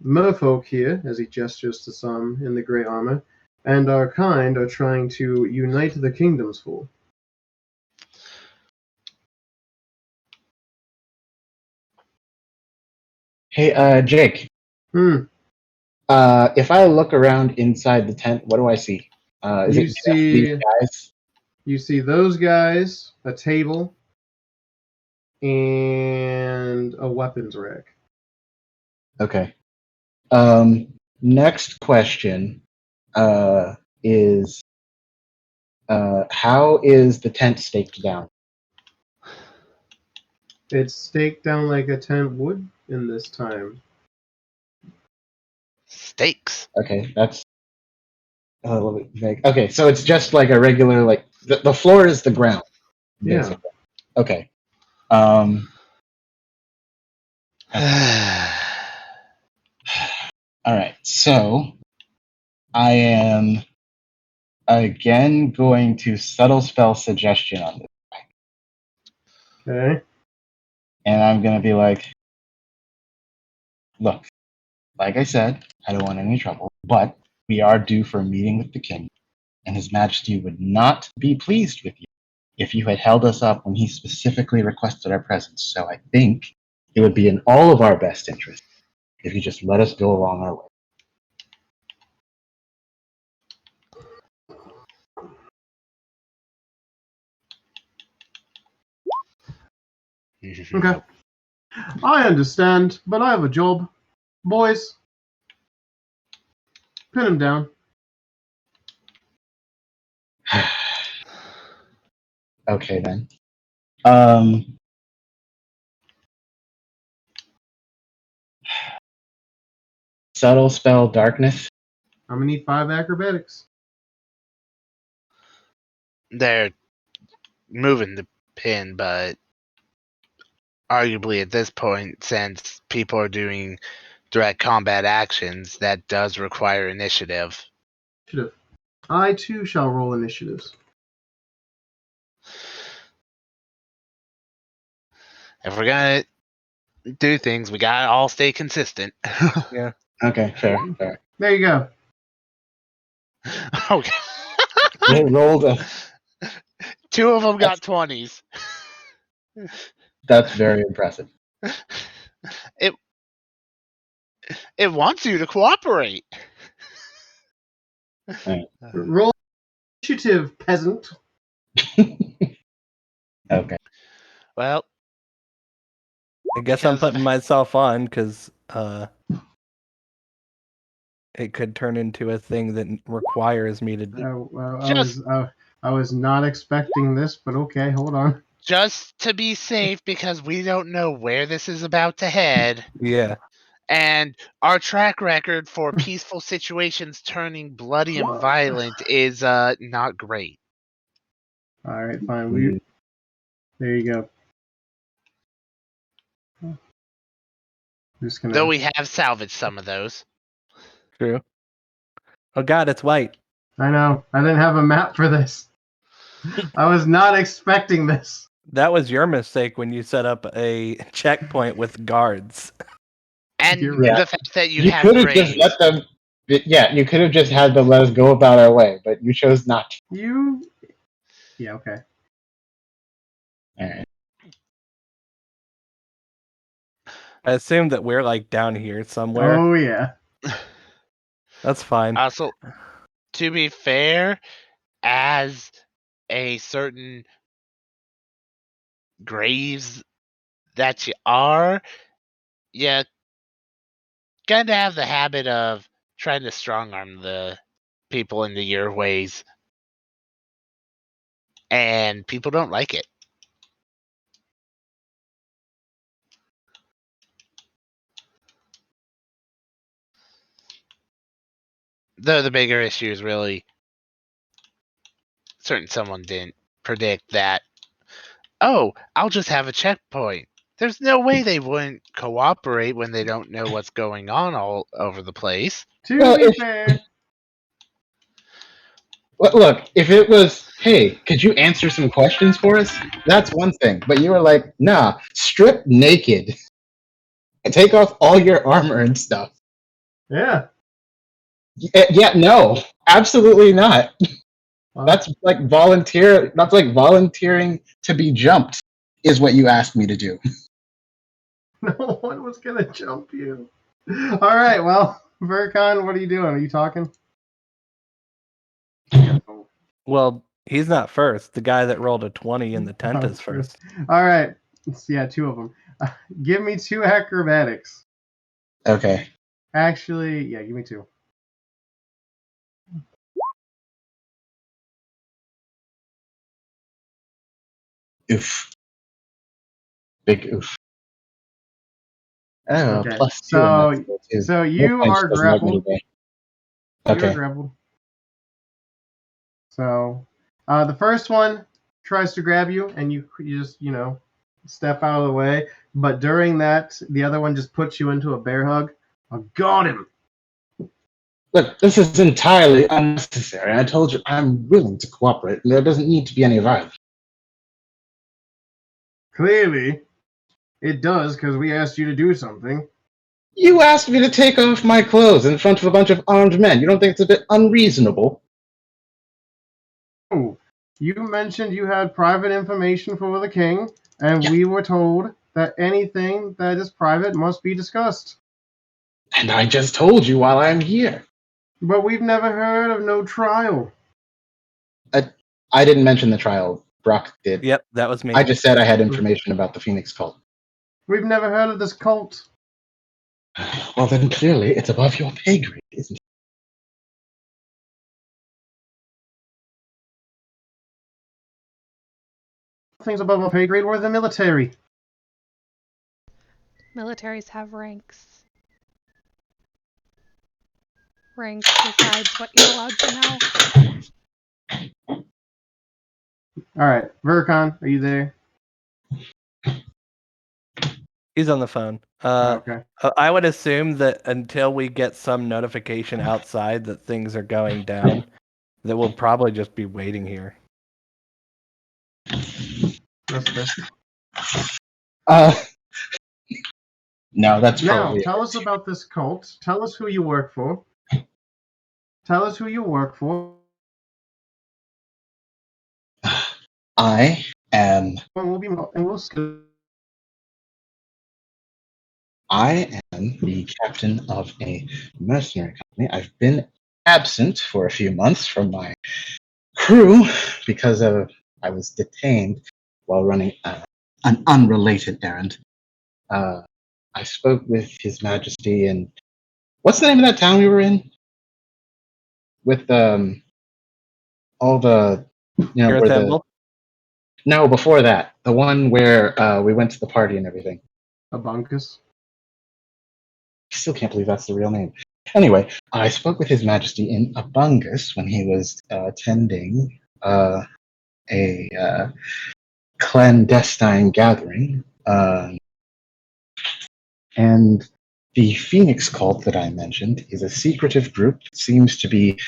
merfolk here, as he gestures to some in the grey armor, and our kind are trying to unite the kingdoms for. Hey, Jake. Hmm. If I look around inside the tent, what do I see? Is You it just these guys? You see those guys, a table, and a weapons rack. Okay. Next question is how is the tent staked down? It's staked down like a tent would in this time. Stakes. Okay, that's a little bit vague. Okay, so it's just like a regular, like the floor is the ground, basically. Yeah. Okay. All right, so I am again going to subtle spell suggestion on this, Okay. and I'm gonna be like, look, like I said, I don't want any trouble, but we are due for a meeting with the king, and His Majesty would not be pleased with you if you had held us up when he specifically requested our presence. So I think it would be in all of our best interest if you just let us go along our way. Okay. I understand, but I have a job. Boys, pin him down. Okay then. Subtle spell darkness. I'm gonna need 5 acrobatics. They're moving the pin, but arguably at this point, since people are doing direct combat actions, that does require initiative. Initiative. I too shall roll initiatives. If we're gonna do things, we gotta all stay consistent. Yeah. Okay, fair. There you go. Okay. They rolled a. 2 of them got 20s. That's very impressive. It wants you to cooperate. Roll initiative, peasant. Okay. Well, I guess I'm because putting myself on because it could turn into a thing that requires me to do. I was not expecting this, but okay, hold on. just to be safe, because we don't know where this is about to head, Yeah. and our track record for peaceful situations turning bloody and violent is not great. All right, fine. There you go. Just gonna. Though we have salvaged some of those. True. Oh God, it's white. I know. I didn't have a map for this. I was not expecting this. That was your mistake when you set up a checkpoint with guards. And You're right. the fact that you You have could have just graves. let them. Yeah, you could have just had them let us go about our way, but you chose not to. Yeah, okay. All right. I assume that we're like down here somewhere. Oh yeah. That's fine. Also, to be fair, as a certain graves that you are, you kind of have the habit of trying to strong arm the people into your ways. And people don't like it. Though the bigger issue is really certain someone didn't predict that, oh, I'll just have a checkpoint. There's no way they wouldn't cooperate when they don't know what's going on all over the place. To Well, be fair. Look, if it was hey, could you answer some questions for us? That's one thing. But you were like, nah, strip naked and take off all your armor and stuff. Yeah. Yeah, no, absolutely not. Well, That's like volunteering to be jumped is what you asked me to do. no one was gonna jump you. All right. Well, Vercon, what are you doing? Are you talking? Well, he's not first. The guy that rolled a 20 in the tent Oh, is true. first. All right. Yeah, two of them. Give me 2 acrobatics. Okay. Actually, yeah, give me 2. Oof. Big oof. Oh, Okay. plus 2 in that skill too. So No you punch are doesn't like me grappled. today. You're Okay. grappled. So the first one tries to grab you, and you just step out of the way. But during that, the other one just puts you into a bear hug. I got him. Look, this is entirely unnecessary. I told you I'm willing to cooperate. There doesn't need to be any violence. Clearly, it does because we asked you to do something. You asked me to take off my clothes in front of a bunch of armed men. You don't think it's a bit unreasonable? Oh, you mentioned you had private information for the king, and Yeah. we were told that anything that is private must be discussed. And I just told you while I'm here. But we've never heard of no trial. I didn't mention the trial. Brock did. Yep, that was me. I just said I had information about the Phoenix cult. We've never heard of this cult. Well, then clearly it's above your pay grade, isn't it? Things above our pay grade. We're the military. Militaries have ranks. Rank decides what you're allowed to know. All right, Vercon, are you there? He's on the phone. Okay. I would assume that until we get some notification outside that things are going down, that we'll probably just be waiting here. That's fair. No, that's Now, probably tell us about this cult. Tell us who you work for. Tell us who you work for. I am I am the captain of a mercenary company. I've been absent for a few months from my crew because I was detained while running an unrelated errand. I spoke with His Majesty and what's the name of that town we were in? With all the where Gareth the Emble? no before that the one where we went to the party and everything. Abunkus. I still can't believe that's the real name. Anyway, I spoke with His Majesty in Abungus when he was attending a clandestine gathering. And the Phoenix cult that I mentioned is a secretive group that seems to be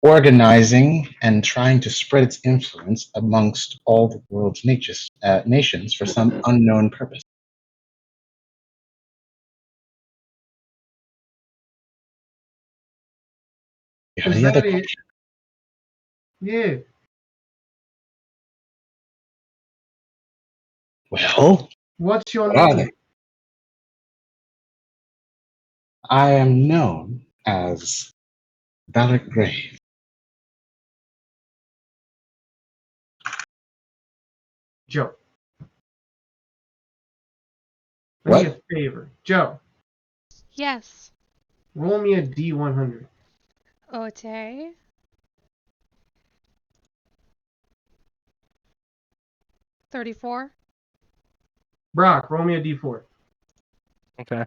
organizing and trying to spread its influence amongst all the world's nations for some unknown purpose. Do you have Is any other that it? questions? Yeah. Well, What's your what are name? they? I am known as Balak Grave. Joe. Do me a What? favor. Joe, Yes. roll me a D100. Okay. $34. Brock, roll me a D4. Okay.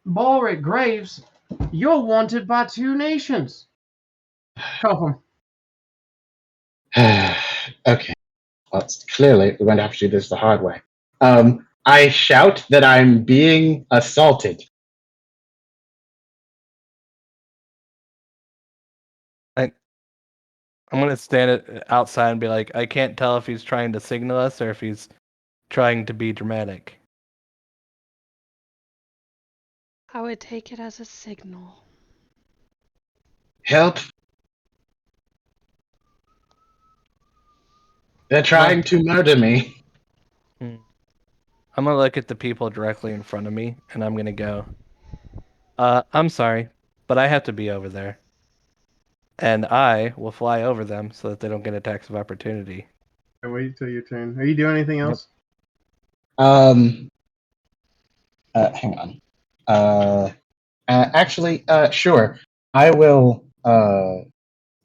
Balric Graves, you're wanted by 2 nations. Cuff him. Okay. Well, clearly we're going to have to do this the hard way. I shout that I'm being assaulted. I'm gonna stand outside and be like, I can't tell if he's trying to signal us or if he's trying to be dramatic. I would take it as a signal. Help! They're trying to murder me. I'm gonna look at the people directly in front of me, and I'm gonna go. I'm sorry, but I have to be over there, and I will fly over them so that they don't get attacks of opportunity. Wait till your turn. Are you doing anything else? Hang on. Actually, sure. I will.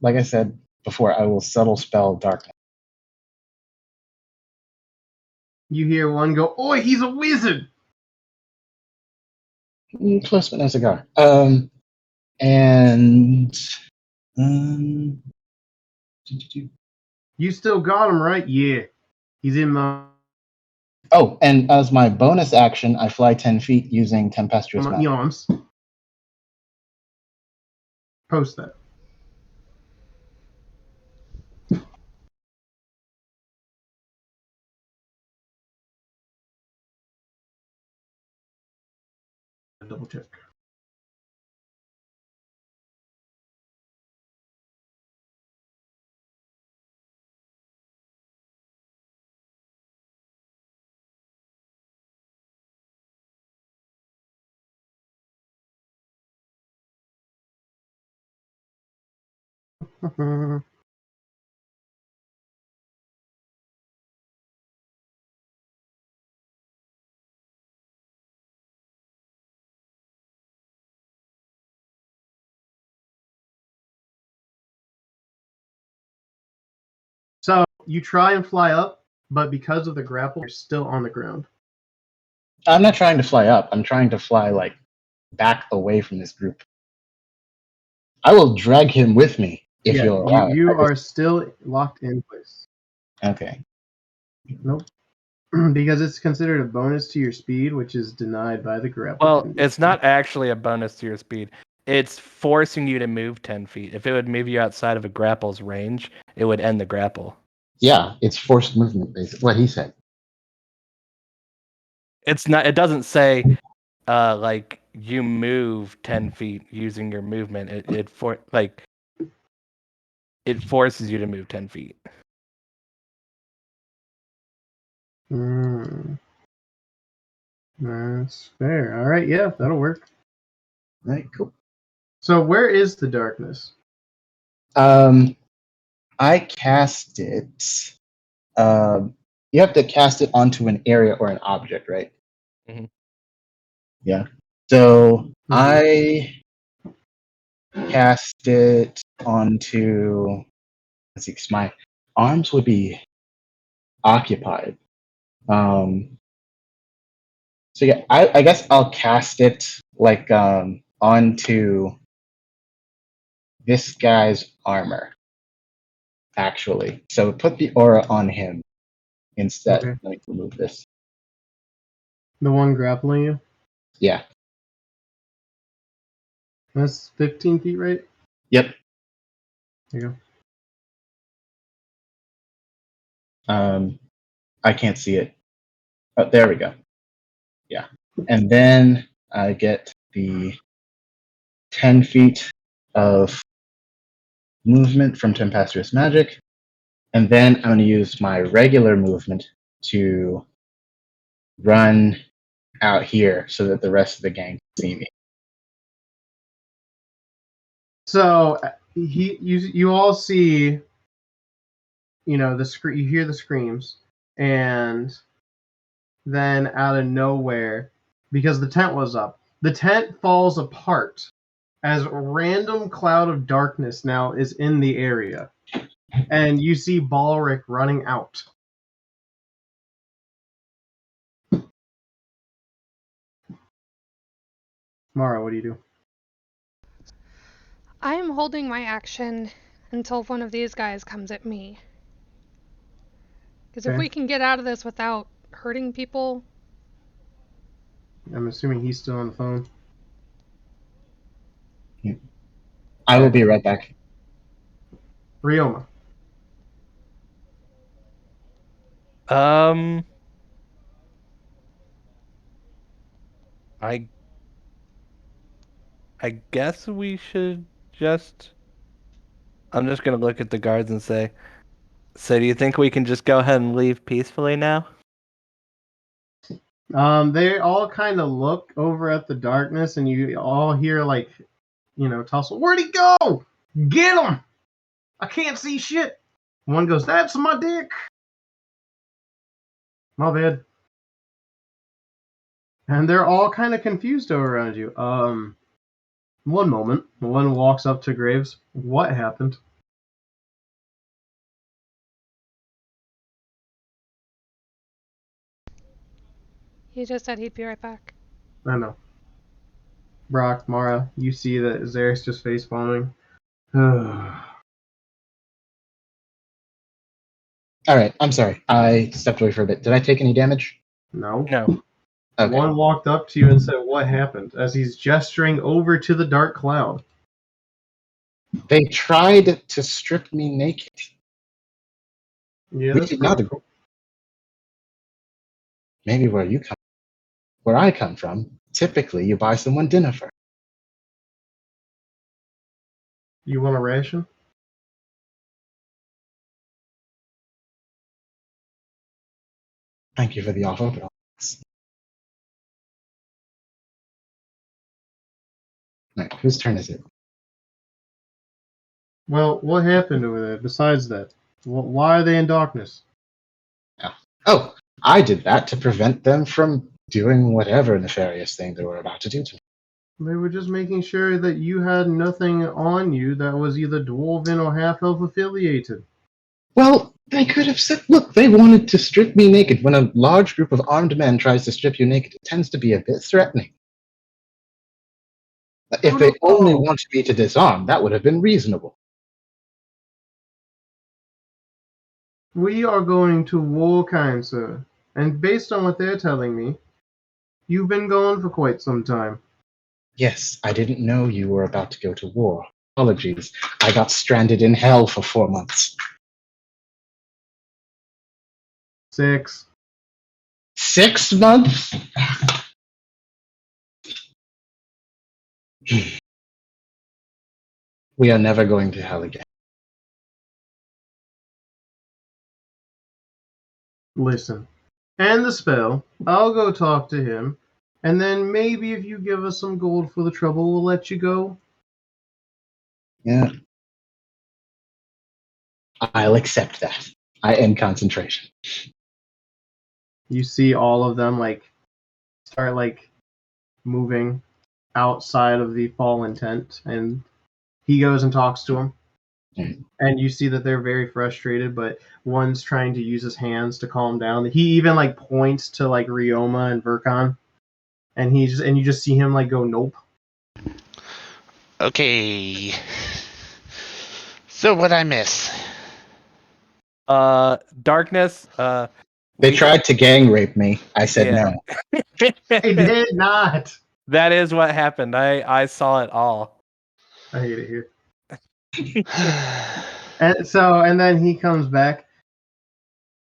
Like I said before, I will subtle spell darkness. You hear one go, "Oi, he's a wizard!" Close but no cigar. And um, You still got him, right? Yeah. He's in my oh, and as my bonus action, I fly 10 feet using tempestuous magic. arms. Post that. Double check. So you try and fly up, but because of the grapple, you're still on the ground. I'm not trying to fly up. I'm trying to fly like back away from this group. I will drag him with me if you'll allow you it. are still locked in place. Okay. Nope. Because it's considered a bonus to your speed, which is denied by the grapple. Well, it's not actually a bonus to your speed. It's forcing you to move 10 feet. If it would move you outside of a grapple's range, it would end the grapple. Yeah, it's forced movement, basically. What he said. It's not. It doesn't say like you move 10 feet using your movement. It forces you to move 10 feet. That's fair. All right, yeah, that'll work. All right, cool. So where is the darkness? I cast it. You have to cast it onto an area or an object, right? Mhm. Yeah. So Mhm. I cast it onto. Let's see, 'cause my arms would be occupied. So yeah, I guess I'll cast it like onto this guy's armor. Actually, so put the aura on him instead. Okay. Let me remove this. The one grappling you? Yeah. That's 15 feet, right? Yep. There you I can't see it. Oh, there we go. Yeah. And then I get the 10 feet of movement from Tempestuous Magic. And then I'm going to use my regular movement to run out here so that the rest of the gang can see me. So you all see, you hear the screams, and then out of nowhere, because the tent was up, the tent falls apart as a random cloud of darkness now is in the area, and you see Balric running out. Mara, what do you do? I am holding my action until one of these guys comes at me. Because if Okay. we can get out of this without hurting people. I'm assuming he's still on the phone. I will be right back. Ryoma. Um, I I guess we should just. I'm just gonna look at the guards and say, so do you think we can just go ahead and leave peacefully now? They all kind of look over at the darkness, and you all hear like, tussle. Where'd he go? Get him! I can't see shit. One goes, "That's my dick." My bad. And they're all kind of confused around you. One moment. One walks up to Graves. What happened? He just said he'd be right back. I know. Brock, Mara, you see that Zare's just face palming. All right, I'm sorry. I stepped away for a bit. Did I take any damage? No. No. Okay. One walked up to you and said, "What happened?" as he's gesturing over to the dark cloud. They tried to strip me naked. Yeah, We that's did not pretty agree. Maybe where I come from, typically you buy someone dinner first. You want a ration? Thank you for the offer, but right, whose turn is it? Well, what happened over there besides that? Why are they in darkness? Oh, I did that to prevent them from doing whatever nefarious thing they were about to do to me. They were just making sure that you had nothing on you that was either dwarven or half-elf affiliated. Well, they could have said, look, they wanted to strip me naked. When a large group of armed men tries to strip you naked, it tends to be a bit threatening. If they only wanted me to disarm, that would have been reasonable. We are going to war, kind sir. And based on what they're telling me, you've been gone for quite some time. Yes, I didn't know you were about to go to war. Apologies. I got stranded in hell for 4 months. 6. 6 months? We are never going to hell again. Listen. And the spell. I'll go talk to him. And then maybe if you give us some gold for the trouble, we'll let you go. Yeah. I'll accept that. I end concentration. You see all of them start moving outside of the fallen tent, and he goes and talks to him. Mm. And you see that they're very frustrated, but one's trying to use his hands to calm down. He even points to Ryoma and Verkon, and you just see him go nope. Okay. So what I miss? Darkness. They tried to gang rape me. I said Yeah. no. They did not. That is what happened. I saw it all. I hate it here. And then he comes back.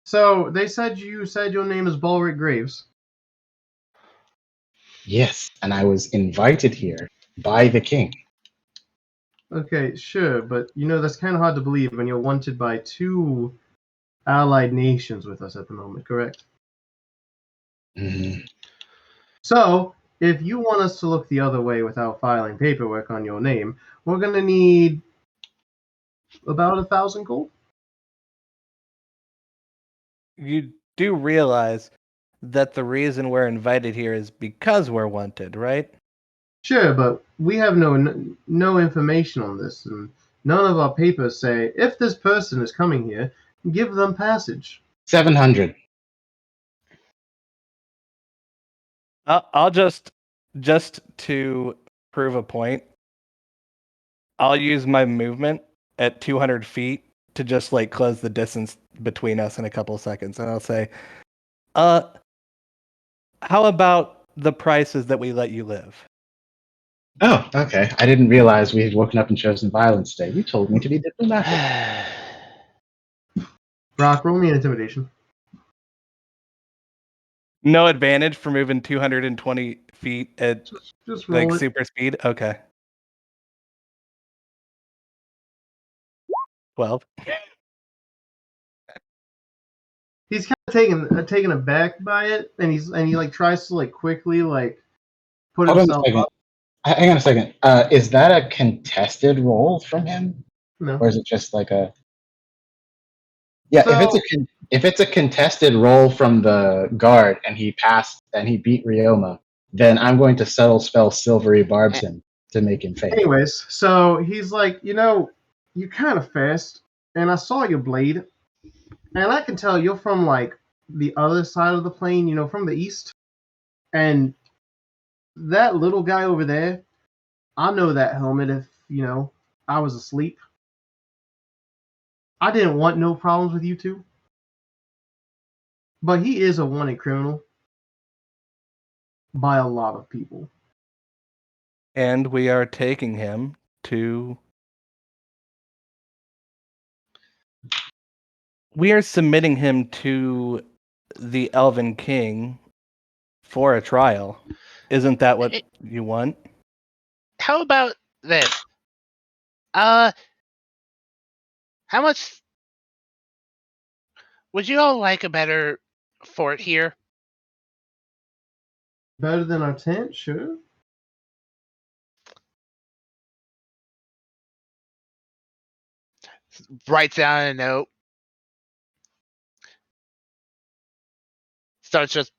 So they said you said your name is Balric Graves. Yes, and I was invited here by the king. Okay, sure, but that's kind of hard to believe when you're wanted by 2 allied nations with us at the moment, correct? Mm. So, if you want us to look the other way without filing paperwork on your name, we're going to need about 1,000 gold. You do realize that the reason we're invited here is because we're wanted, right? Sure, but we have no information on this, and none of our papers say if this person is coming here, give them passage. 700. I'll just to prove a point, I'll use my movement at 200 feet to just close the distance between us in a couple of seconds, and I'll say, how about the prices that we let you live? Oh, okay. I didn't realize we had woken up and chosen violence today. You told me to be diplomatic. Brock, roll me an intimidation. No advantage for moving 220 feet at Just like roll it. super speed. Okay. 12. He's kind of taken aback by it, and he like tries to like quickly like put Hold on a himself second. up. Hang on a second. Is that a contested roll from him, No. or is it just like a? Yeah, So- if it's a contested roll from the guard and he passed and he beat Ryoma, then I'm going to subtle spell Silvery Barbs him to make him fail. Anyways, so he's like, you're kind of fast, and I saw your blade, and I can tell you're from like the other side of the plane, from the east, and that little guy over there, I know that helmet if I was asleep. I didn't want no problems with you two, but he is a wanted criminal by a lot of people. And we are taking him to. We are submitting him to the Elven King for a trial. Isn't that what you want? How about this? How much would you all like a better fort here? Better than our tent, sure. Writes down a note. Starts just.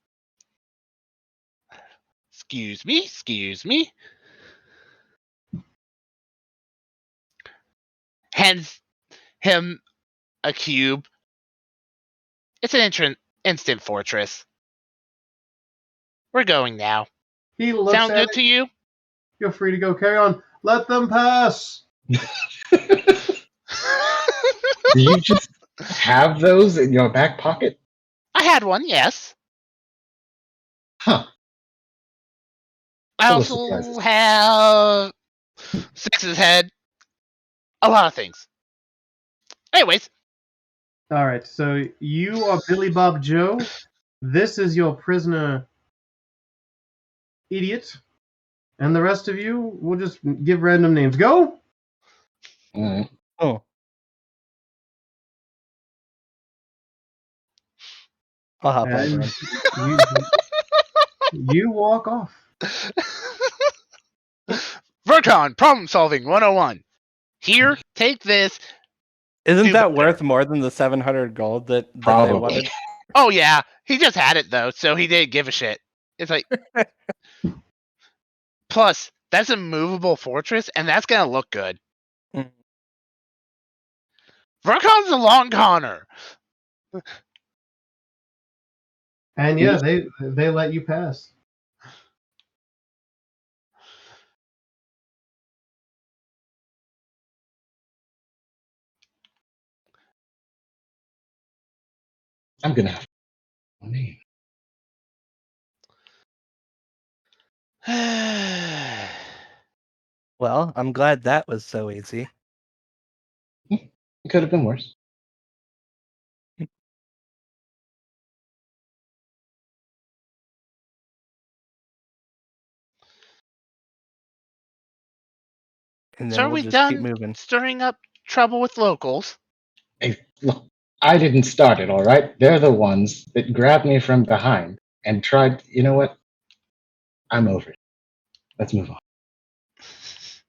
Excuse me. Hands him a cube. It's an instant fortress. We're going now. He looks Sound at good it. to you? You're free to go. Carry on. Let them pass. Do you just have those in your back pocket? I had one, yes. Huh. I Full of also surprises. have Six's head. A lot of things. Anyways, All right. So you are Billy Bob Joe. This is your prisoner, idiot. And the rest of you, we'll just give random names. Go. All right. Oh. I'll hop over And him. you walk off. Vercon, problem solving 101. Here, take this. Isn't Do that better. worth more than the 700 gold that they Probably. wanted? Oh yeah, he just had it though, so he didn't give a shit. It's like, plus that's a movable fortress, and that's gonna look good. Mm. Vercon's a long goner. And yeah, they let you pass. I'm gonna have a name. Well, I'm glad that was so easy. It could have been worse. And So then are we'll we just keep done moving. stirring up trouble with locals? Hey, look, I didn't start it, all right? They're the ones that grabbed me from behind and tried. You know what? I'm over it. Let's move on.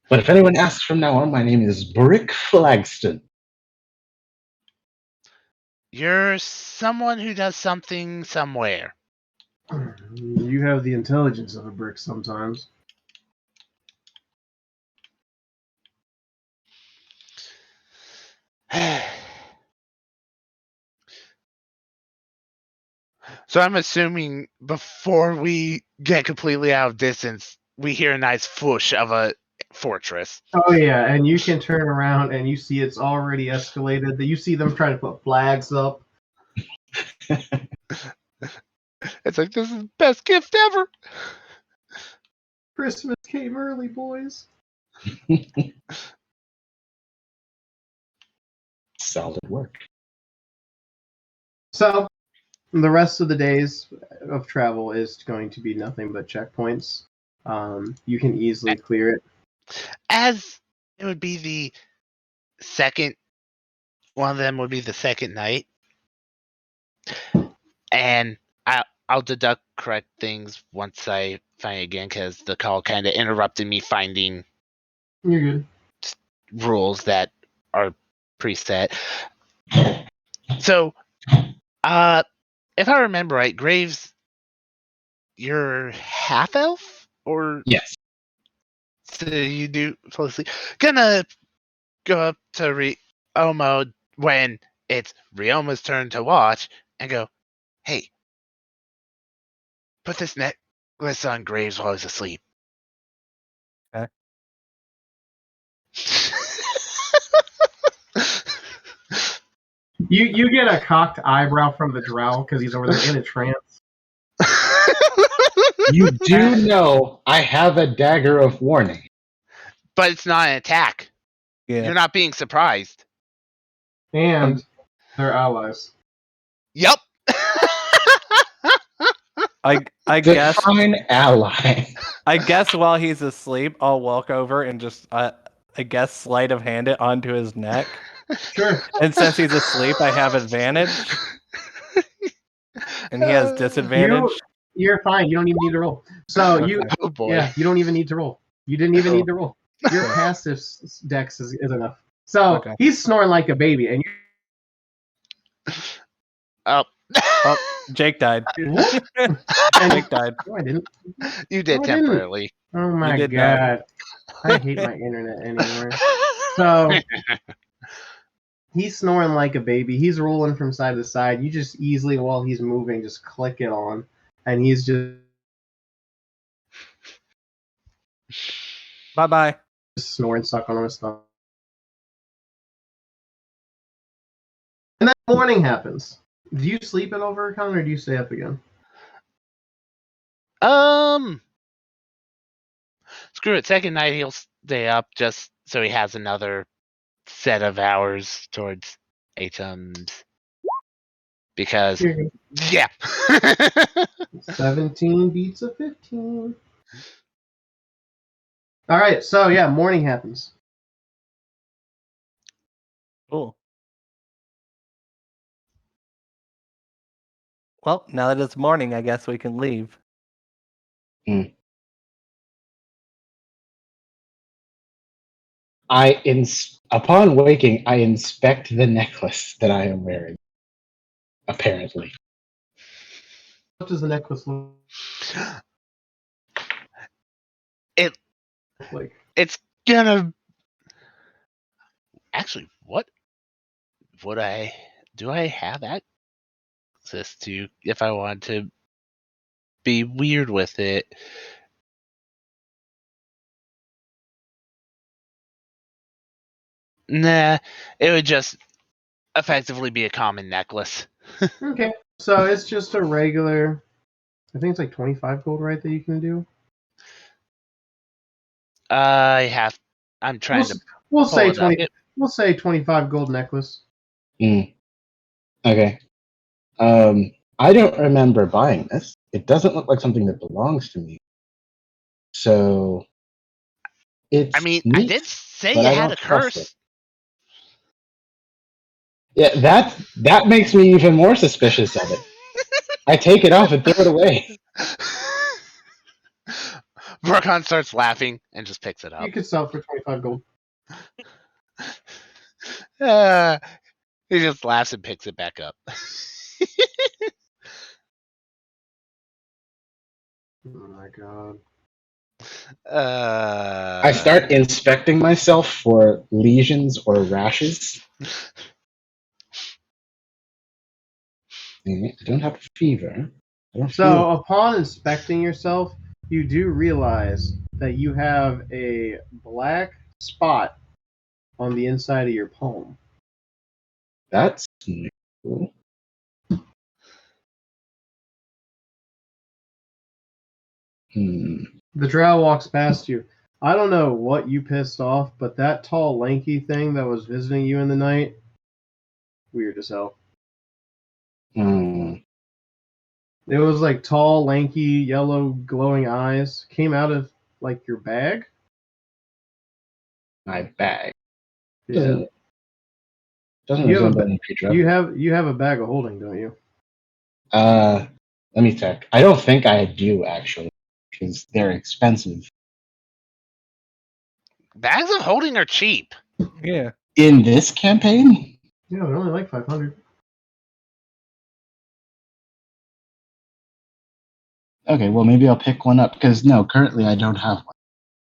But if anyone asks from now on, my name is Brick Flagston. You're someone who does something somewhere. You have the intelligence of a brick sometimes. So I'm assuming before we get completely out of distance, we hear a nice whoosh of a fortress. Oh yeah, and you can turn around and you see it's already escalated. You see them trying to put flags up. It's like, this is the best gift ever. Christmas came early, boys. Solid work. So The rest of the days of travel is going to be nothing but checkpoints. You can easily clear it. As it would be the second, one of them would be the second night, and I'll deduct correct things once I find it again, because the call kind of interrupted me finding You're good. rules that are preset. So, if I remember right, Graves, you're half elf, or Yes. so you do fall asleep. Gonna go up to Riomo when it's Rioma's turn to watch and go, "Hey, put this necklace on Graves while he's asleep." Okay. You get a cocked eyebrow from the drow because he's over there in a trance. You do know I have a dagger of warning. But it's not an attack. Yeah. You're not being surprised. And they're allies. Yep. I guess Define ally. I guess while he's asleep, I'll walk over and just I guess sleight of hand it onto his neck. Sure. And since he's asleep, I have advantage, and he has disadvantage. You're fine. You don't even need to roll. So you, Okay. Oh boy. yeah, you don't even need to roll. You didn't even Cool. need to roll. Your Cool. passive dex is enough. So Okay. he's snoring like a baby, and Oh. Oh, Jake died. What? Jake died. No, I didn't. You did No, I didn't. temporarily. Oh my did die. god. I hate my internet anymore. So he's snoring like a baby. He's rolling from side to side. You just easily, while he's moving, just click it on, and he's just Bye. snoring, sucking on his thumb. And then morning happens. Do you sleep at Overcon or do you stay up again? Screw it. Second night he'll stay up just so he has another set of hours towards HMs. Because Here, yeah. 17 beats a 15. All right, so yeah, morning happens. Cool. Well, now that it's morning, I guess we can leave. Upon waking, I inspect the necklace that I am wearing. Apparently. What does the necklace look It like? it's gonna actually what would I do I have access to if I want to be weird with it? Nah, it would just effectively be a common necklace. Okay, so it's just a regular. I think it's like 25 gold, right? That you can do. I'm trying to We'll pull say it up. 20. We'll say 25 gold necklace. Okay. I don't remember buying this. It doesn't look like something that belongs to me. So it's I mean, neat, I did say but it I had don't a trust curse. it. Yeah, that makes me even more suspicious of it. I take it off and throw it away. Brookhon starts laughing and just picks it up. You could sell for 25 gold. He just laughs and picks it back up. Oh my god. I start inspecting myself for lesions or rashes. I don't have a fever. I don't So feel. upon inspecting yourself, you do realize that you have a black spot on the inside of your palm. That's cool. The drow walks past you. I don't know what you pissed off, but that tall, lanky thing that was visiting you in the night, weird as hell. It was like tall, lanky, yellow, glowing eyes. Came out of like your bag. My bag Yeah. doesn't You have a resemble ba- any creature. you have a bag of holding, don't you? Let me check. I don't think I do actually, because they're expensive. Bags of holding are cheap. Yeah. In this campaign, Yeah, they're only like 500. okay. Well, maybe I'll pick one up because no, currently I don't have one.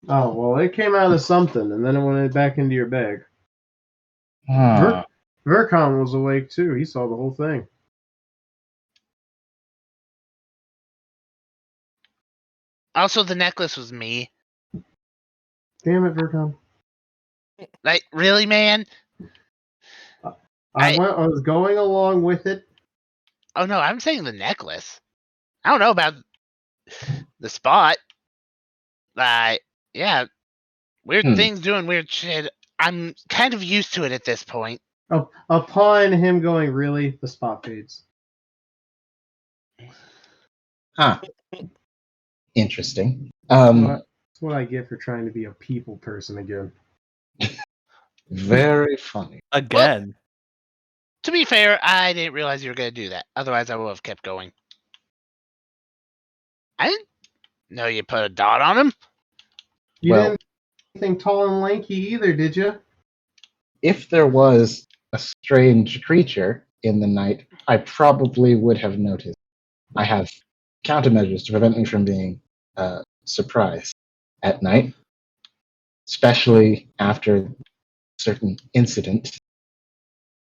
Oh well, it came out of something, and then it went back into your bag. Huh. Vercon was awake too. He saw the whole thing. Also, the necklace was me. Damn it, Vercon. Like, really, man? I was going along with it. Oh no, I'm saying the necklace. I don't know about the spot. Yeah, weird things doing weird shit. I'm kind of used to it at this point. Upon him going, really, the spot fades. Huh. Interesting. That's what I get for trying to be a people person again. Very funny. Again. To be fair, I didn't realize you were going to do that. Otherwise, I would have kept going. I didn't know you put a dot on him. You Well- didn't do anything tall and lanky either, did you? If there was a strange creature in the night, I probably would have noticed. I have countermeasures to prevent me from being surprised at night, especially after a certain incident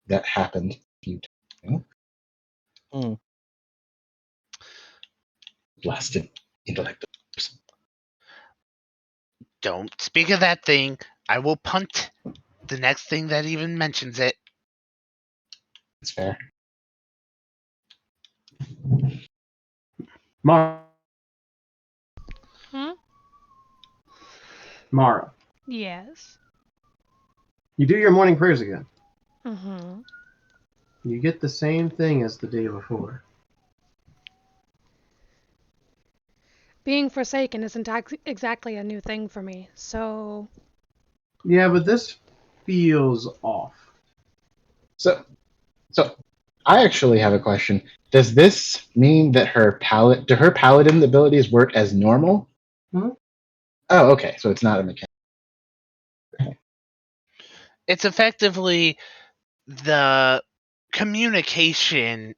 that happened a few times ago. Hmm. Blasted intellect. Don't speak of that thing. I will punt the next thing that even mentions it. That's fair. Mara. Hmm? Mara. Yes. You do your morning prayers again. Mm-hmm. You get the same thing as the day before. Being forsaken isn't exactly a new thing for me, so Yeah, but this feels off. So I actually have a question. Does this mean that do her paladin abilities work as normal? Hmm? Oh, okay. So it's not a mechanic. It's effectively the communication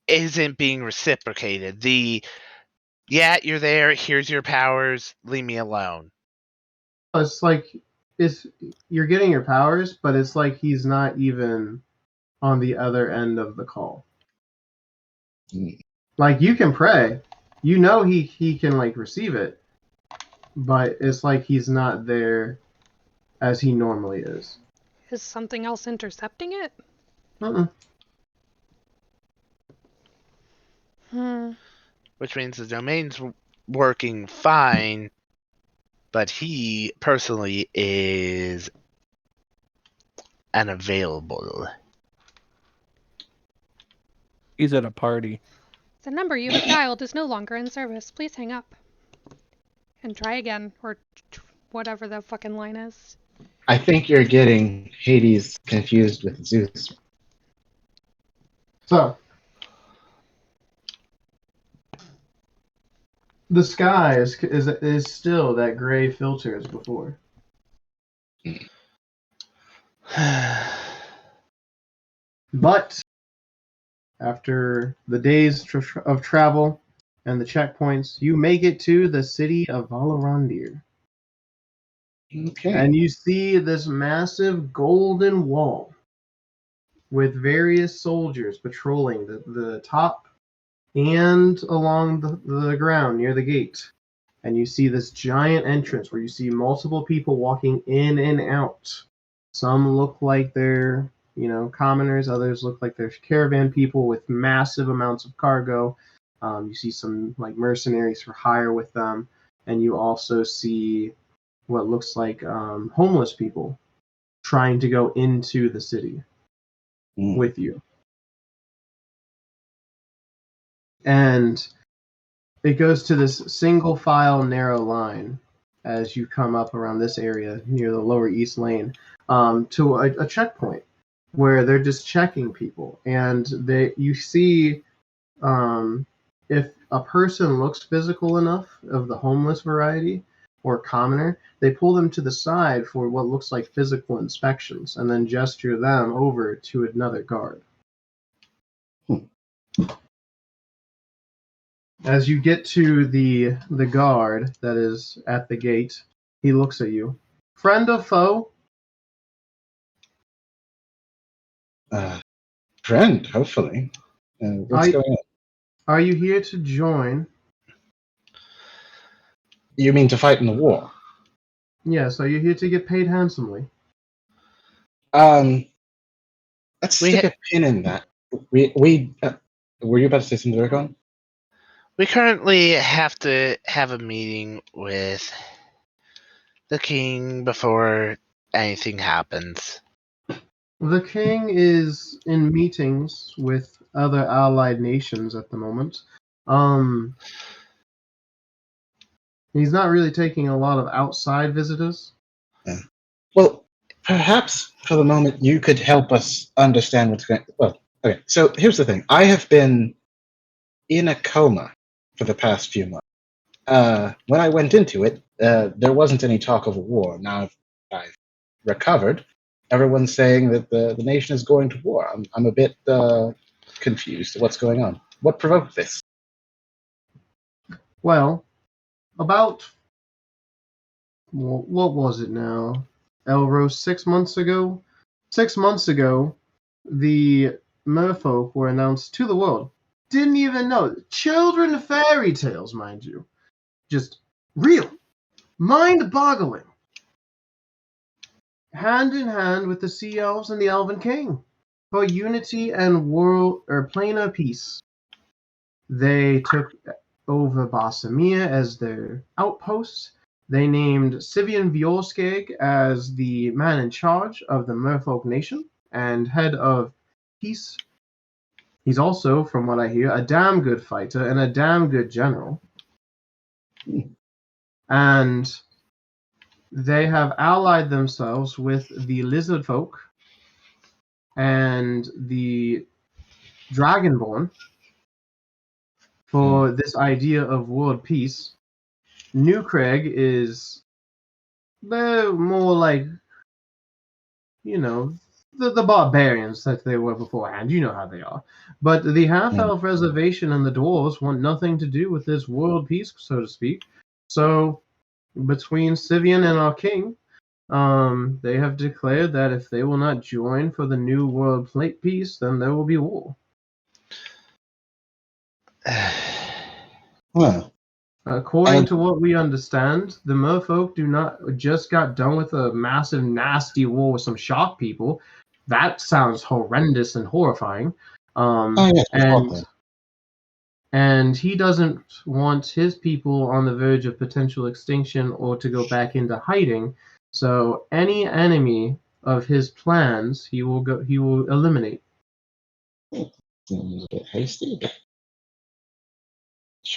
isn't being reciprocated. Yeah, you're there, here's your powers, leave me alone. It's like you're getting your powers, but it's like he's not even on the other end of the call. Mm. Like you can pray, you know he can like receive it, but it's like he's not there as he normally is. is something else intercepting it? Uh-uh. Which means the domain's working fine, but he personally is unavailable. He's at a party. The number you have dialed is no longer in service. Please hang up. And try again, or whatever the fucking line is. I think you're getting Hades confused with Zeus. So the sky is still that gray filter as before. But after the days of travel and the checkpoints, you make it to the city of Valarandir. Okay. And you see this massive golden wall with various soldiers patrolling the top and along the ground near the gate. And you see this giant entrance where you see multiple people walking in and out. Some look like they're, commoners. Others look like they're caravan people with massive amounts of cargo. You see some like mercenaries for hire with them, and you also see what looks like homeless people trying to go into the city with you. and it goes to this single file narrow line as you come up around this area near the lower east lane to a checkpoint where they're just checking people, and you see if a person looks physical enough of the homeless variety or commoner, they pull them to the side for what looks like physical inspections and then gesture them over to another guard. As you get to the guard that is at the gate, he looks at you. Friend or foe? Friend, hopefully. What's going on? Are you here to join? You mean to fight in the war? Yes, are you here to get paid handsomely? Let's stick a pin in that. Were you about to say something, Rickon? We currently have to have a meeting with the king before anything happens. The king is in meetings with other allied nations at the moment. He's not really taking a lot of outside visitors. Yeah. Well, perhaps for the moment you could help us understand what's going on. Well, okay, so here's the thing. I have been in a coma for the past few months. When I went into it, there wasn't any talk of a war. Now I've recovered. Everyone's saying that the nation is going to war. I'm a bit confused. What's going on? What provoked this? Well, about what was it now? Elrose 6 months ago? 6 months ago, the merfolk were announced to the world. Didn't even know. Children fairy tales, mind you. Just real. Mind-boggling. Hand in hand with the Sea Elves and the Elven King. For unity and world or planar peace. They took over Bossamia as their outpost. They named Sivian Violskeg as the man in charge of the Merfolk Nation and head of peace. He's also, from what I hear, a damn good fighter and a damn good general. And they have allied themselves with the Lizard Folk and the Dragonborn for this idea of world peace. New Craig is more like, the barbarians that they were beforehand. You know how they are. But the half-elf reservation and the dwarves want nothing to do with this world peace, so to speak. So between Sivian and our king, they have declared that if they will not join for the new world peace, then there will be war. Well, according to what we understand, the merfolk just got done with a massive, nasty war with some shark people. That sounds horrendous and horrifying. Yes, and he doesn't want his people on the verge of potential extinction or to go back into hiding. So any enemy of his plans, he will eliminate. Seems a bit hasty, but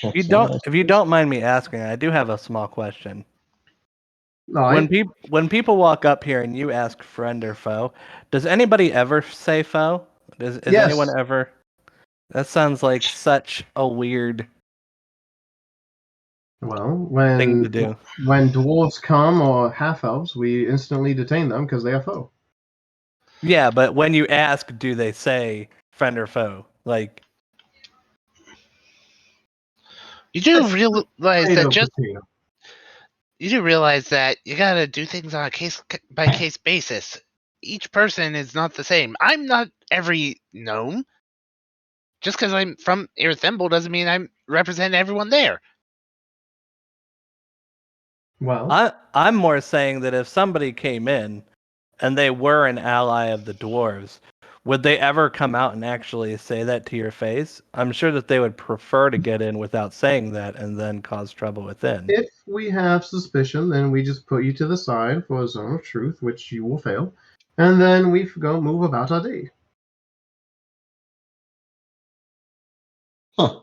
If you don't mind me asking, I do have a small question. No, When people walk up here and you ask friend or foe, does anybody ever say foe? Is Yes. anyone ever? That sounds like such a weird thing to do. when dwarves come or half elves, we instantly detain them because they are foe. Yeah, but when you ask, do they say friend or foe? Like, you do realize that potato. You do realize that you gotta do things on a case by case basis. Each person is not the same. I'm not every gnome. Just because I'm from Irthemble doesn't mean I represent everyone there. Well, I'm more saying that if somebody came in and they were an ally of the dwarves, would they ever come out and actually say that to your face? I'm sure that they would prefer to get in without saying that and then cause trouble within. if we have suspicion, then we just put you to the side for a zone of truth, which you will fail, and then we go move about our day. Huh.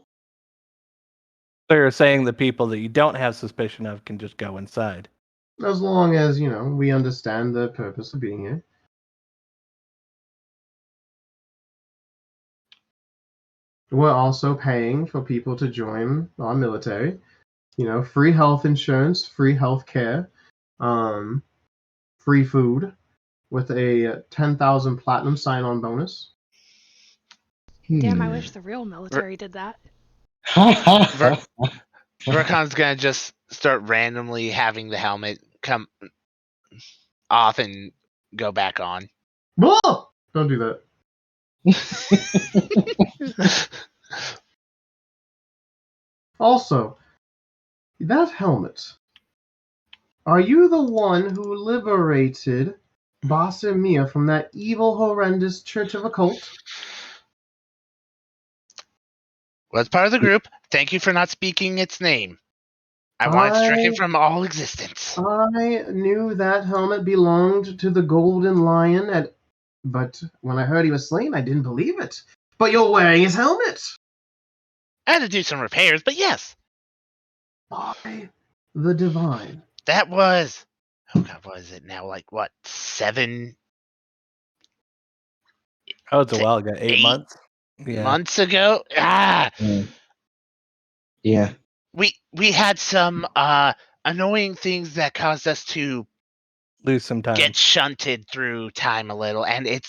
So you're saying the people that you don't have suspicion of can just go inside. As long as, we understand the purpose of being here. We're also paying for people to join our military. Free health insurance, free health care, free food with a 10,000 platinum sign-on bonus. Damn, I wish the real military did that. Verkon's gonna just start randomly having the helmet come off and go back on. Blah! Don't do that. Also, that helmet. Are you the one who liberated Basimir from that evil, horrendous Church of Occult? Was part of the group. Thank you for not speaking its name. I want it stricken from all existence. I knew that helmet belonged to the Golden Lion, but when I heard he was slain, I didn't believe it. But you're wearing his helmet! I had to do some repairs, but yes. By the Divine. That was... Oh god, what is it now? Like, what, 7... Oh, it's a while ago. 8 months? Yeah. Months ago? Ah! Yeah. We had some annoying things that caused us to Lose some time. get shunted through time a little, and it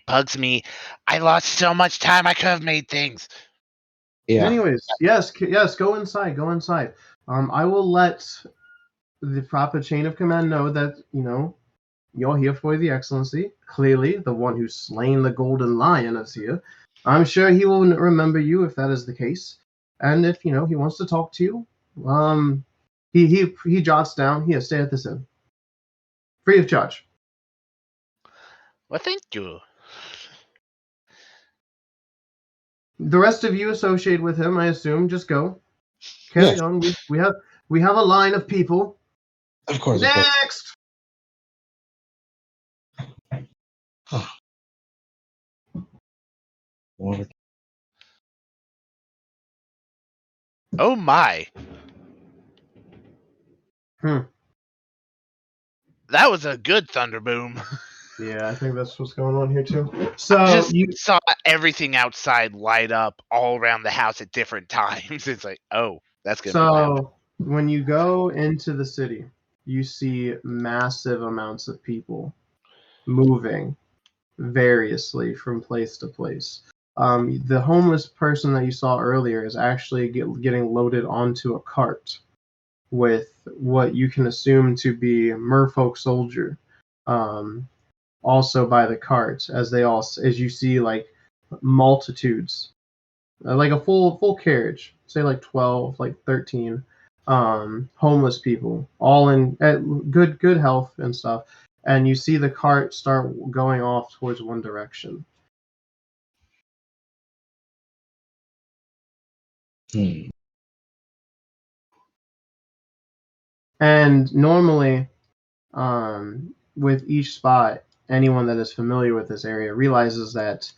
bugs me. I lost so much time. I could have made things. Yeah. Anyways, yes, go inside, I will let the proper chain of command know that, you're here for the Excellency. Clearly, the one who's slain the Golden Lion is here. I'm sure he will remember you if that is the case. And if, he wants to talk to you, he jots down, here, stay at this inn. Free of charge. Well, thank you. The rest of you associated with him, I assume, just go. Carry on. We have a line of people. Of course. Next! Of course. Oh my. That was a good thunder boom. Yeah, I think that's what's going on here too. So I just saw everything outside light up all around the house at different times. It's like, oh, that's gonna be loud. So when you go into the city, you see massive amounts of people moving variously from place to place. The homeless person that you saw earlier is actually getting loaded onto a cart with what you can assume to be merfolk soldier. Also by the cart, as you see like multitudes, like a full carriage, say like 12, like 13 homeless people, all in good health and stuff, and you see the cart start going off towards one direction. And normally, with each spot, anyone that is familiar with this area realizes that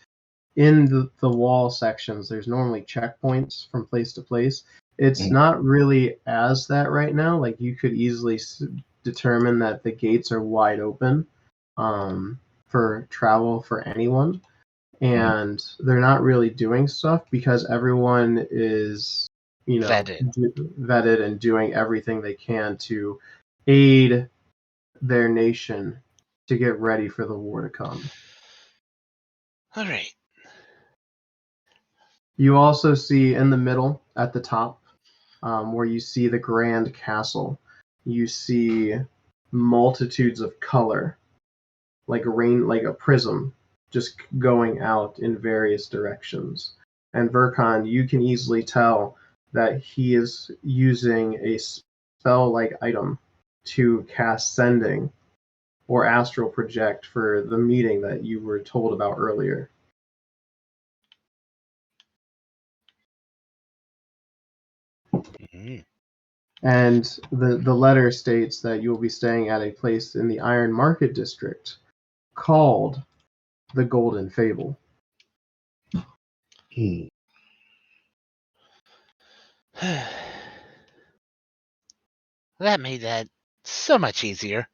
in the wall sections, there's normally checkpoints from place to place. It's not really as that right now. Like, you could easily determine that the gates are wide open for travel for anyone. And they're not really doing stuff because everyone is, vetted and doing everything they can to aid their nation to get ready for the war to come. All right. You also see in the middle at the top, where you see the Grand Castle, you see multitudes of color, like a prism, just going out in various directions. And Verkon, you can easily tell that he is using a spell-like item to cast Sending or Astral Project for the meeting that you were told about earlier. And the letter states that you will be staying at a place in the Iron Market District called the Golden Fable. That made that so much easier.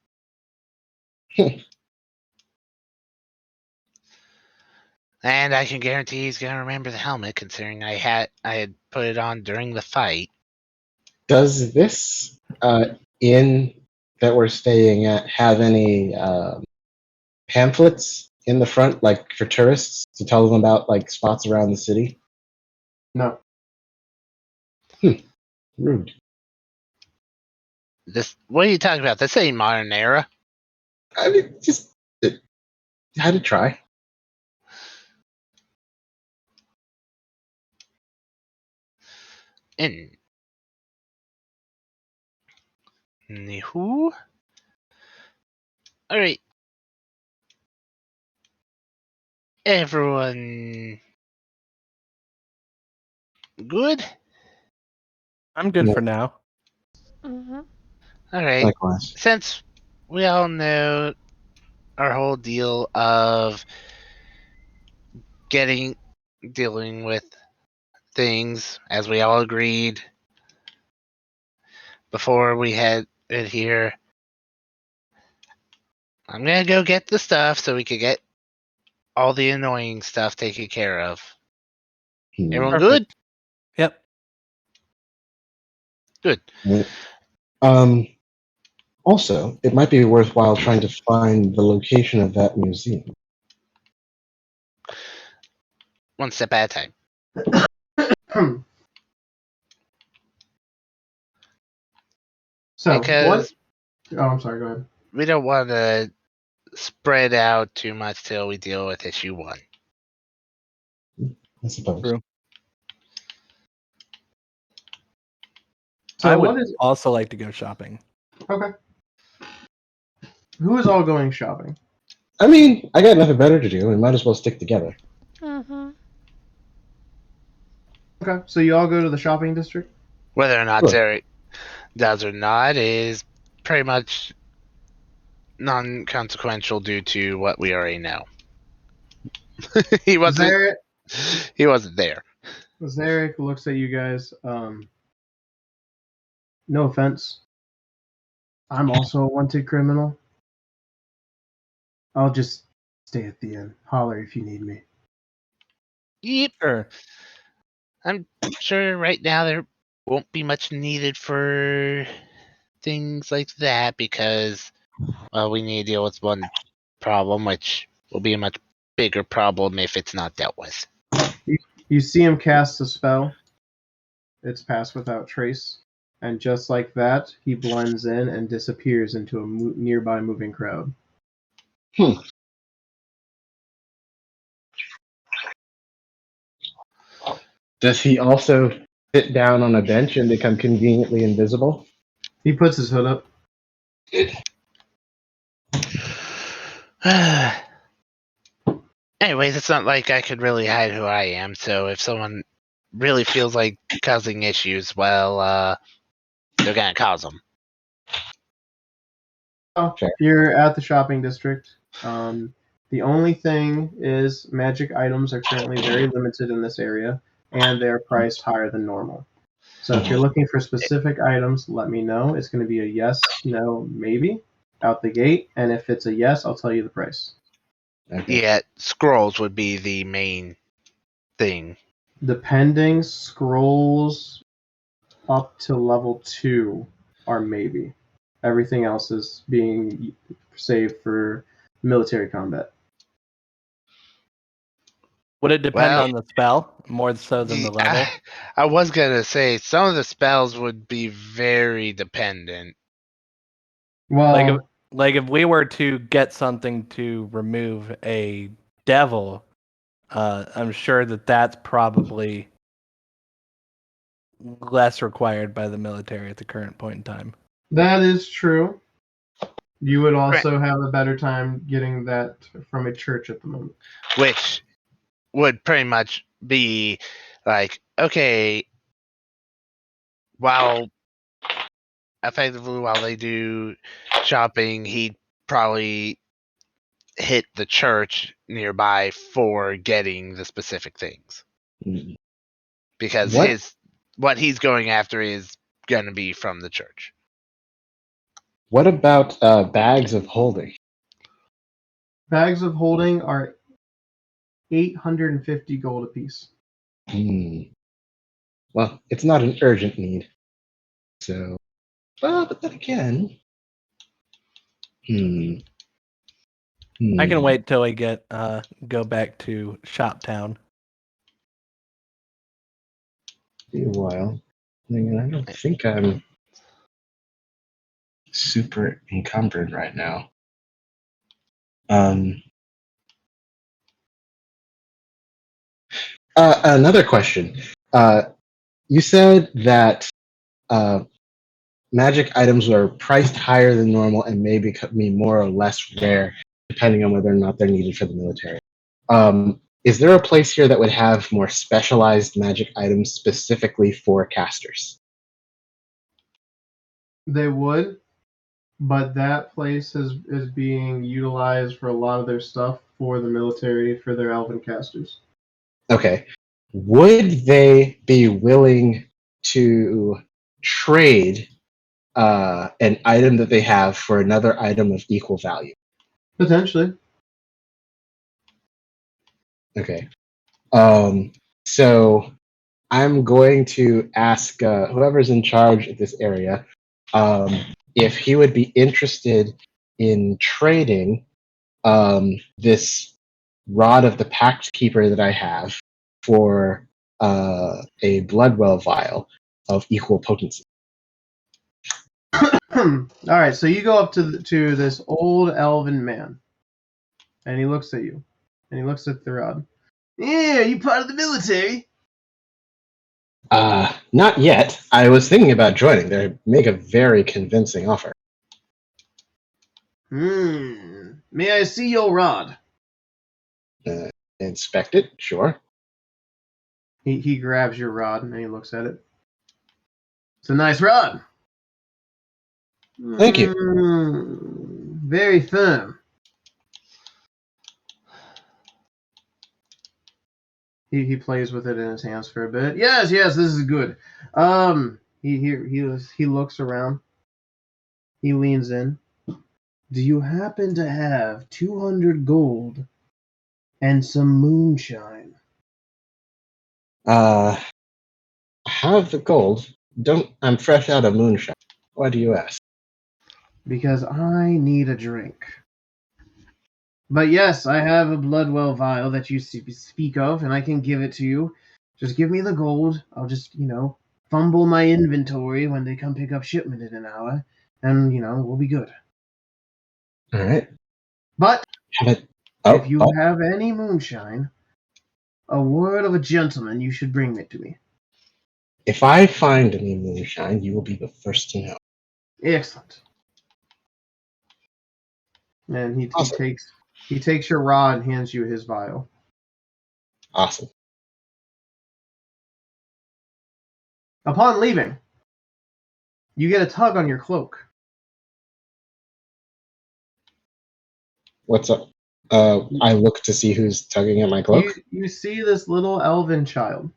And I can guarantee he's gonna remember the helmet, considering I had put it on during the fight. Does this inn that we're staying at have any pamphlets in the front, like for tourists, to tell them about like spots around the city? No. Rude. What are you talking about? This ain't modern era. I mean, just had to try. And who? All right, everyone, good. I'm good Yeah. for now. Mm-hmm. All right. Likewise. Since we all know our whole deal of dealing with things, as we all agreed before we had it here, I'm gonna go get the stuff so we could get all the annoying stuff taken care of. Everyone good? Yep. Good. Also, it might be worthwhile trying to find the location of that museum. One step at a time. So Because what? Oh, I'm sorry. Go ahead. we don't want to spread out too much till we deal with issue 1. I suppose. True. So I what would is also like to go shopping. okay? Who is all going shopping? I mean, I got nothing better to do. We might as well stick together. Mm-hmm. Okay, so you all go to the shopping district. Whether or not Sure. Derek does or not is pretty much non-consequential due to what we already know. he wasn't. Zarek, He wasn't there. Zarek looks at you guys. No offense. I'm also a wanted criminal. I'll just stay at the inn. Holler if you need me. Yep. Sure. I'm sure right now there won't be much needed for things like that because, well, we need to deal with one problem, which will be a much bigger problem if it's not dealt with. You see him cast a spell. It's passed without trace. And just like that, he blends in and disappears into a nearby moving crowd. Does he also sit down on a bench and become conveniently invisible? He puts his hood up. Anyways, it's not like I could really hide who I am, so if someone really feels like causing issues, well, they're gonna cause them. Oh, Sure. you're at the shopping district. The only thing is magic items are currently very limited in this area, and they're priced higher than normal. So if you're looking for specific items, let me know. It's going to be a yes, no, maybe out the gate. And if it's a yes, I'll tell you the price. Okay. Yeah, scrolls would be the main thing. Depending, scrolls up to level 2 are maybe. Everything else is being saved for military combat. Would it depend Well, on the spell more so than the level? I was gonna say some of the spells would be very dependent. Well, Like if we were to get something to remove a devil, I'm sure that that's probably less required by the military at the current point in time. that is true. You would also have a better time getting that from a church at the moment. Which would pretty much be like, okay, while they do shopping, he'd probably hit the church nearby for getting the specific things. Mm. Because What? what he's going after is going to be from the church. What about bags of holding? Bags of holding are 850 gold apiece. Well, it's not an urgent need. So, well, but then again, I can wait till we get go back to Shoptown. Be a while. I don't think I'm super encumbered right now. Another question. You said that magic items are priced higher than normal and may become more or less rare, depending on whether or not they're needed for the military. Is there a place here that would have more specialized magic items specifically for casters? They would, but that place is being utilized for a lot of their stuff for the military, for their elven casters. Okay. Would they be willing to trade an item that they have for another item of equal value? Potentially. Okay. So I'm going to ask whoever's in charge of this area if he would be interested in trading this Rod of the Pact Keeper that I have for a Bloodwell vial of equal potency. All right, so you go up to this old elven man, and he looks at you, and he looks at the rod. Yeah, you part of the military? Not yet. I was thinking about joining. They make a very convincing offer. May I see your rod? Inspect it, sure. He grabs your rod and he looks at it. It's a nice rod. Thank you. Very firm. He plays with it in his hands for a bit. Yes, this is good. He looks around. He leans in. Do you happen to have 200 gold and some moonshine? I have the gold. I'm fresh out of moonshine. Why do you ask? Because I need a drink. But yes, I have a Bloodwell vial that you speak of, and I can give it to you. Just give me the gold. I'll just, fumble my inventory when they come pick up shipment in an hour, and, we'll be good. All right. But if you Oh. have any moonshine, a word of a gentleman, you should bring it to me. If I find any moonshine, you will be the first to know. Excellent. And Awesome. he takes your rod and hands you his vial. Awesome. Upon leaving, you get a tug on your cloak. What's up? I look to see who's tugging at my cloak. You see this little elven child.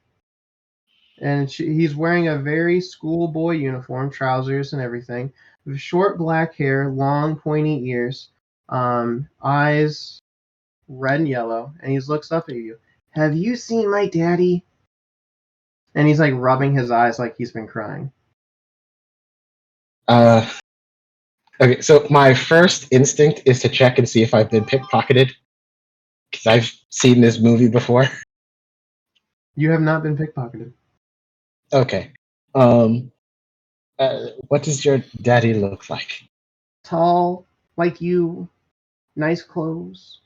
And he's wearing a very schoolboy uniform, trousers and everything, with short black hair, long pointy ears, eyes red and yellow, and he looks up at you. Have you seen my daddy? And he's like rubbing his eyes like he's been crying. Okay, so my first instinct is to check and see if I've been pickpocketed, because I've seen this movie before. You have not been pickpocketed. Okay. What does your daddy look like? Tall, like you, nice clothes.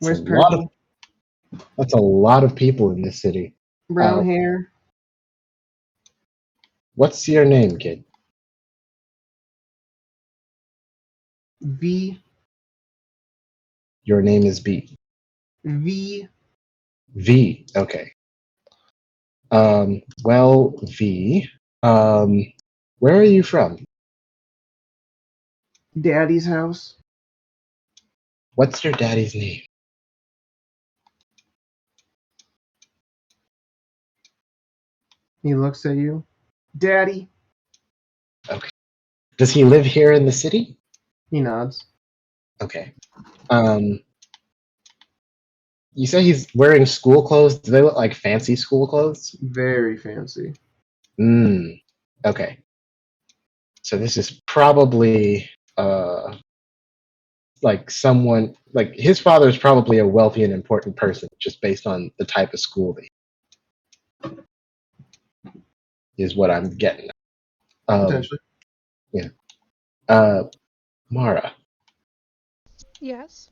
Wears purple. That's a lot of people in this city. Brown hair. What's your name, kid? V. Your name is B. V. V. Okay. Well, V. Where are you from? Daddy's house. What's your daddy's name? He looks at you. Daddy. Does he live here in the city? He nods. Okay. You say he's wearing school clothes. Do they look like fancy school clothes? Very fancy. Okay. So this is probably like someone like his father is probably a wealthy and important person, just based on the type of school is what I'm getting at. Potentially. Mara. Yes.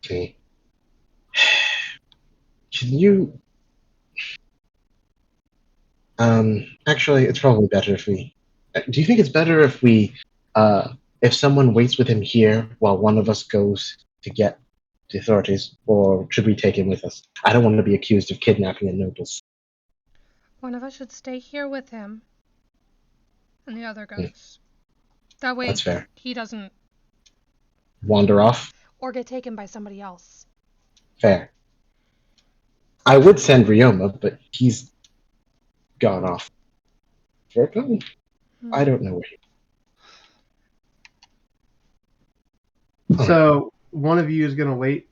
Okay. Can you actually it's probably better if we do you think it's better if someone waits with him here while one of us goes to get the authorities, or should we take him with us? I don't want to be accused of kidnapping a noble. One of us should stay here with him, and the other Hmm. goes. That way That's fair. he doesn't Wander off? or get taken by somebody else. Fair. I would send Ryoma, but he's gone off. Virgo? I don't know where he. So one of you is gonna wait.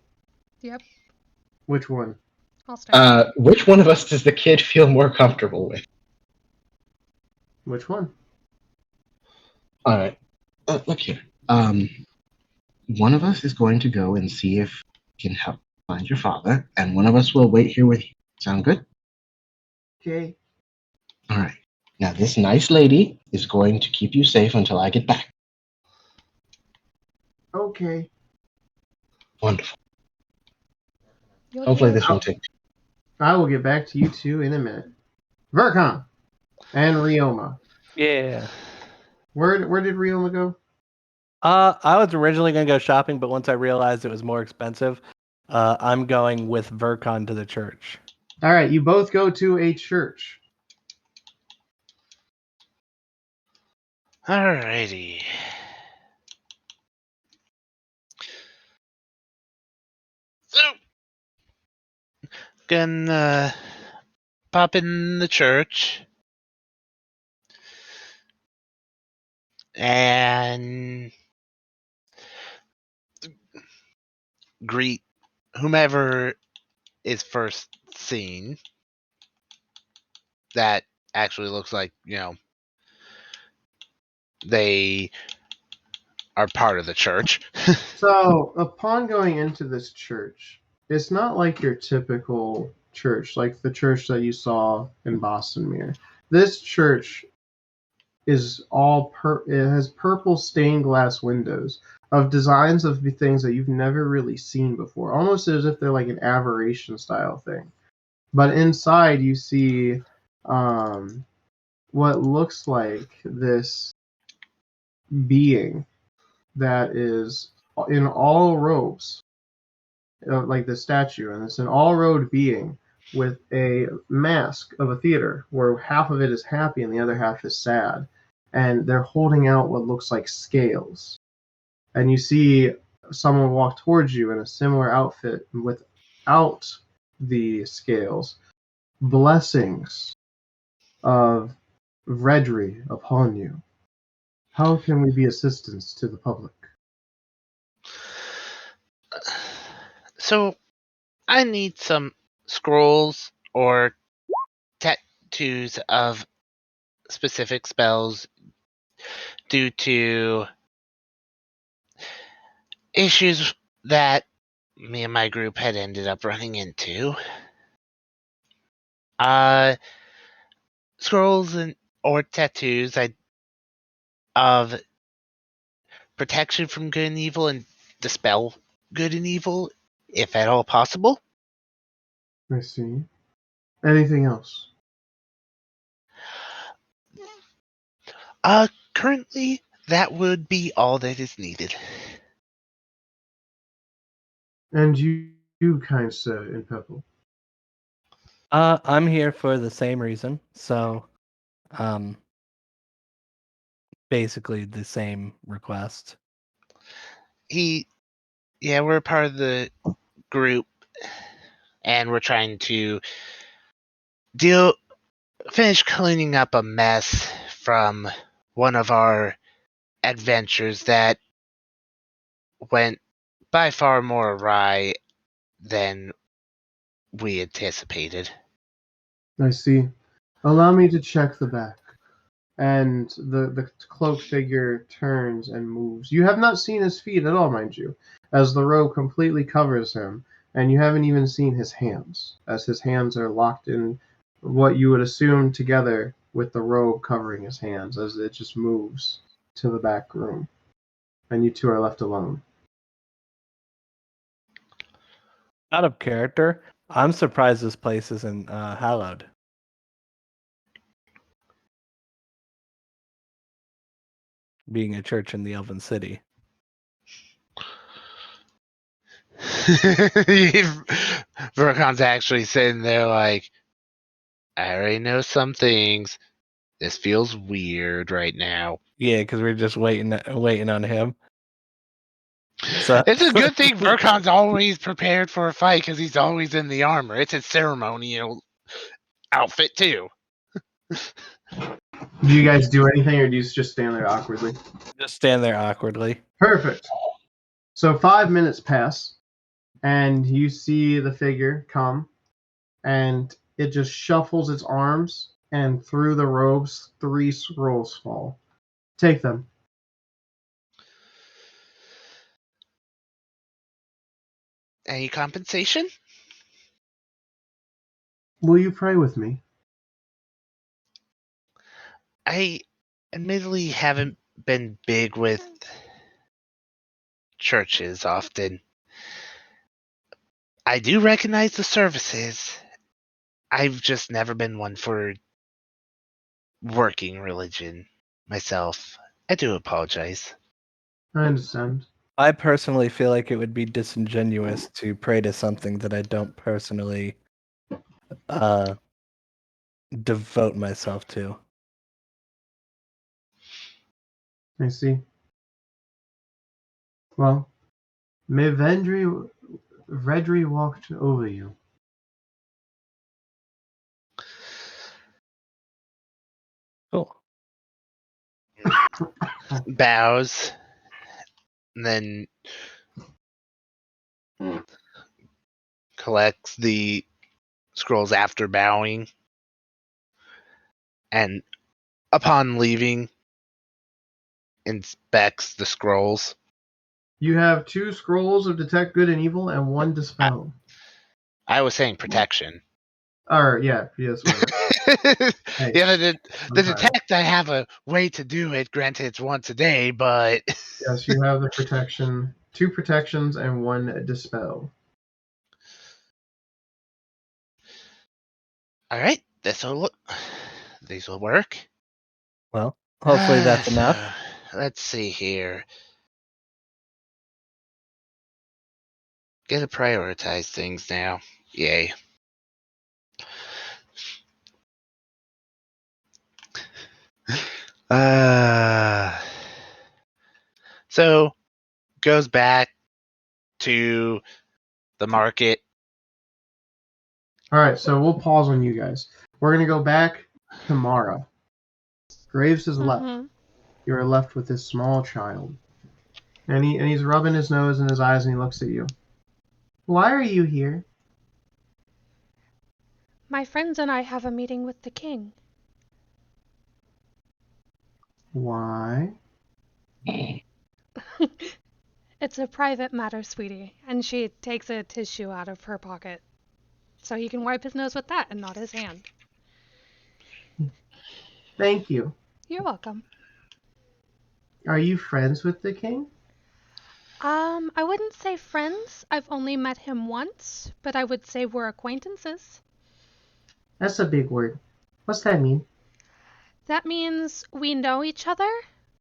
Yep, Which one? I'll stay. Which one of us does the kid feel more comfortable with? Which one? All right. Look here. One of us is going to go and see if we can help find your father, and one of us will wait here with you. Sound good? Okay. All right. Now, this nice lady is going to keep you safe until I get back. Okay. Wonderful. You'll Hopefully hear this won't take. I will get back to you two in a minute. Vercon and Ryoma. Yeah. Where did Ryoma go? I was originally gonna go shopping, but once I realized it was more expensive, I'm going with Vercon to the church. All right, you both go to a church. Alrighty. So, gonna pop in the church and greet whomever is first seen. That actually looks like, they are part of the church. So, upon going into this church, it's not like your typical church, like the church that you saw in Boston Mere. This church is it has purple stained glass windows of designs of the things that you've never really seen before, almost as if they're like an aberration style thing. But inside, you see what looks like this being that is in all robes, like the statue, and it's an all-robed being with a mask of a theater where half of it is happy and the other half is sad, and they're holding out what looks like scales. And you see someone walk towards you in a similar outfit without the scales. Blessings of Vredri upon you. How can we be assistance to the public? So, I need some scrolls or tattoos of specific spells due to issues that me and my group had ended up running into. Scrolls or tattoos of protection from good and evil and dispel good and evil, if at all possible. I see. Anything else? Currently, that would be all that is needed. And you kind sir in purple. I'm here for the same reason. So, basically the same request. We're part of the group, and we're trying to finish cleaning up a mess from one of our adventures that went by far more awry than we anticipated. I see. Allow me to check the back. And the cloaked figure turns and moves. You have not seen his feet at all, mind you, as the robe completely covers him, and you haven't even seen his hands, as his hands are locked in what you would assume together with the robe covering his hands, as it just moves to the back room. And you two are left alone. Out of character, I'm surprised this place isn't hallowed. Being a church in the Elven City. Vercon's actually sitting there like, I already know some things. This feels weird right now. Yeah, because we're just waiting on him. So It's a good thing Vercon's always prepared for a fight because he's always in the armor. It's his ceremonial outfit too. Do you guys do anything, or do you just stand there awkwardly? just stand there awkwardly. Perfect. So 5 minutes pass, and you see the figure come, and it just shuffles its arms, and through the robes, 3 scrolls fall. Take them. Any compensation? Will you pray with me? I admittedly haven't been big with churches often. I do recognize the services. I've just never been one for working religion myself. I do apologize. I understand. I personally feel like it would be disingenuous to pray to something that I don't personally devote myself to. I see. Well, may Vedri walked over you. Cool. Bows, and then collects the scrolls after bowing, and upon leaving, inspects the scrolls. You have 2 scrolls of Detect Good and Evil and 1 Dispel. I was saying protection. Or, yeah, yes. Hey, Yeah, the sorry. detect, I have a way to do it. Granted, it's once a day, but Yes, you have the protection, 2 protections and 1 Dispel. all right, these will work. Well, hopefully that's enough. Let's see here. Gotta prioritize things now. Yay. So goes back to the market. Alright, so we'll pause on you guys. We're going to go back to Mara. Graves is left. Mm-hmm. You are left with this small child. And he's rubbing his nose and his eyes and he looks at you. Why are you here? My friends and I have a meeting with the king. Why? It's a private matter, sweetie. And she takes a tissue out of her pocket. So he can wipe his nose with that and not his hand. Thank you. You're welcome. Are you friends with the king? I wouldn't say friends. I've only met him once, but I would say we're acquaintances. That's a big word. What's that mean? That means we know each other.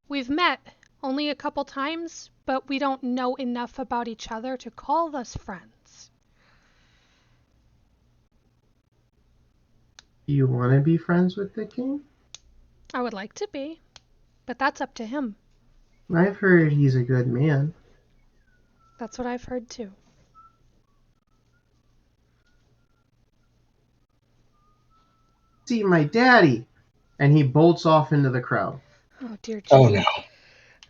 We've met only a couple times, but we don't know enough about each other to call us friends. Do you want to be friends with the king? I would like to be, but that's up to him. I've heard he's a good man. That's what I've heard too. see my daddy. And he bolts off into the crowd. Oh, dear Oh Jesus.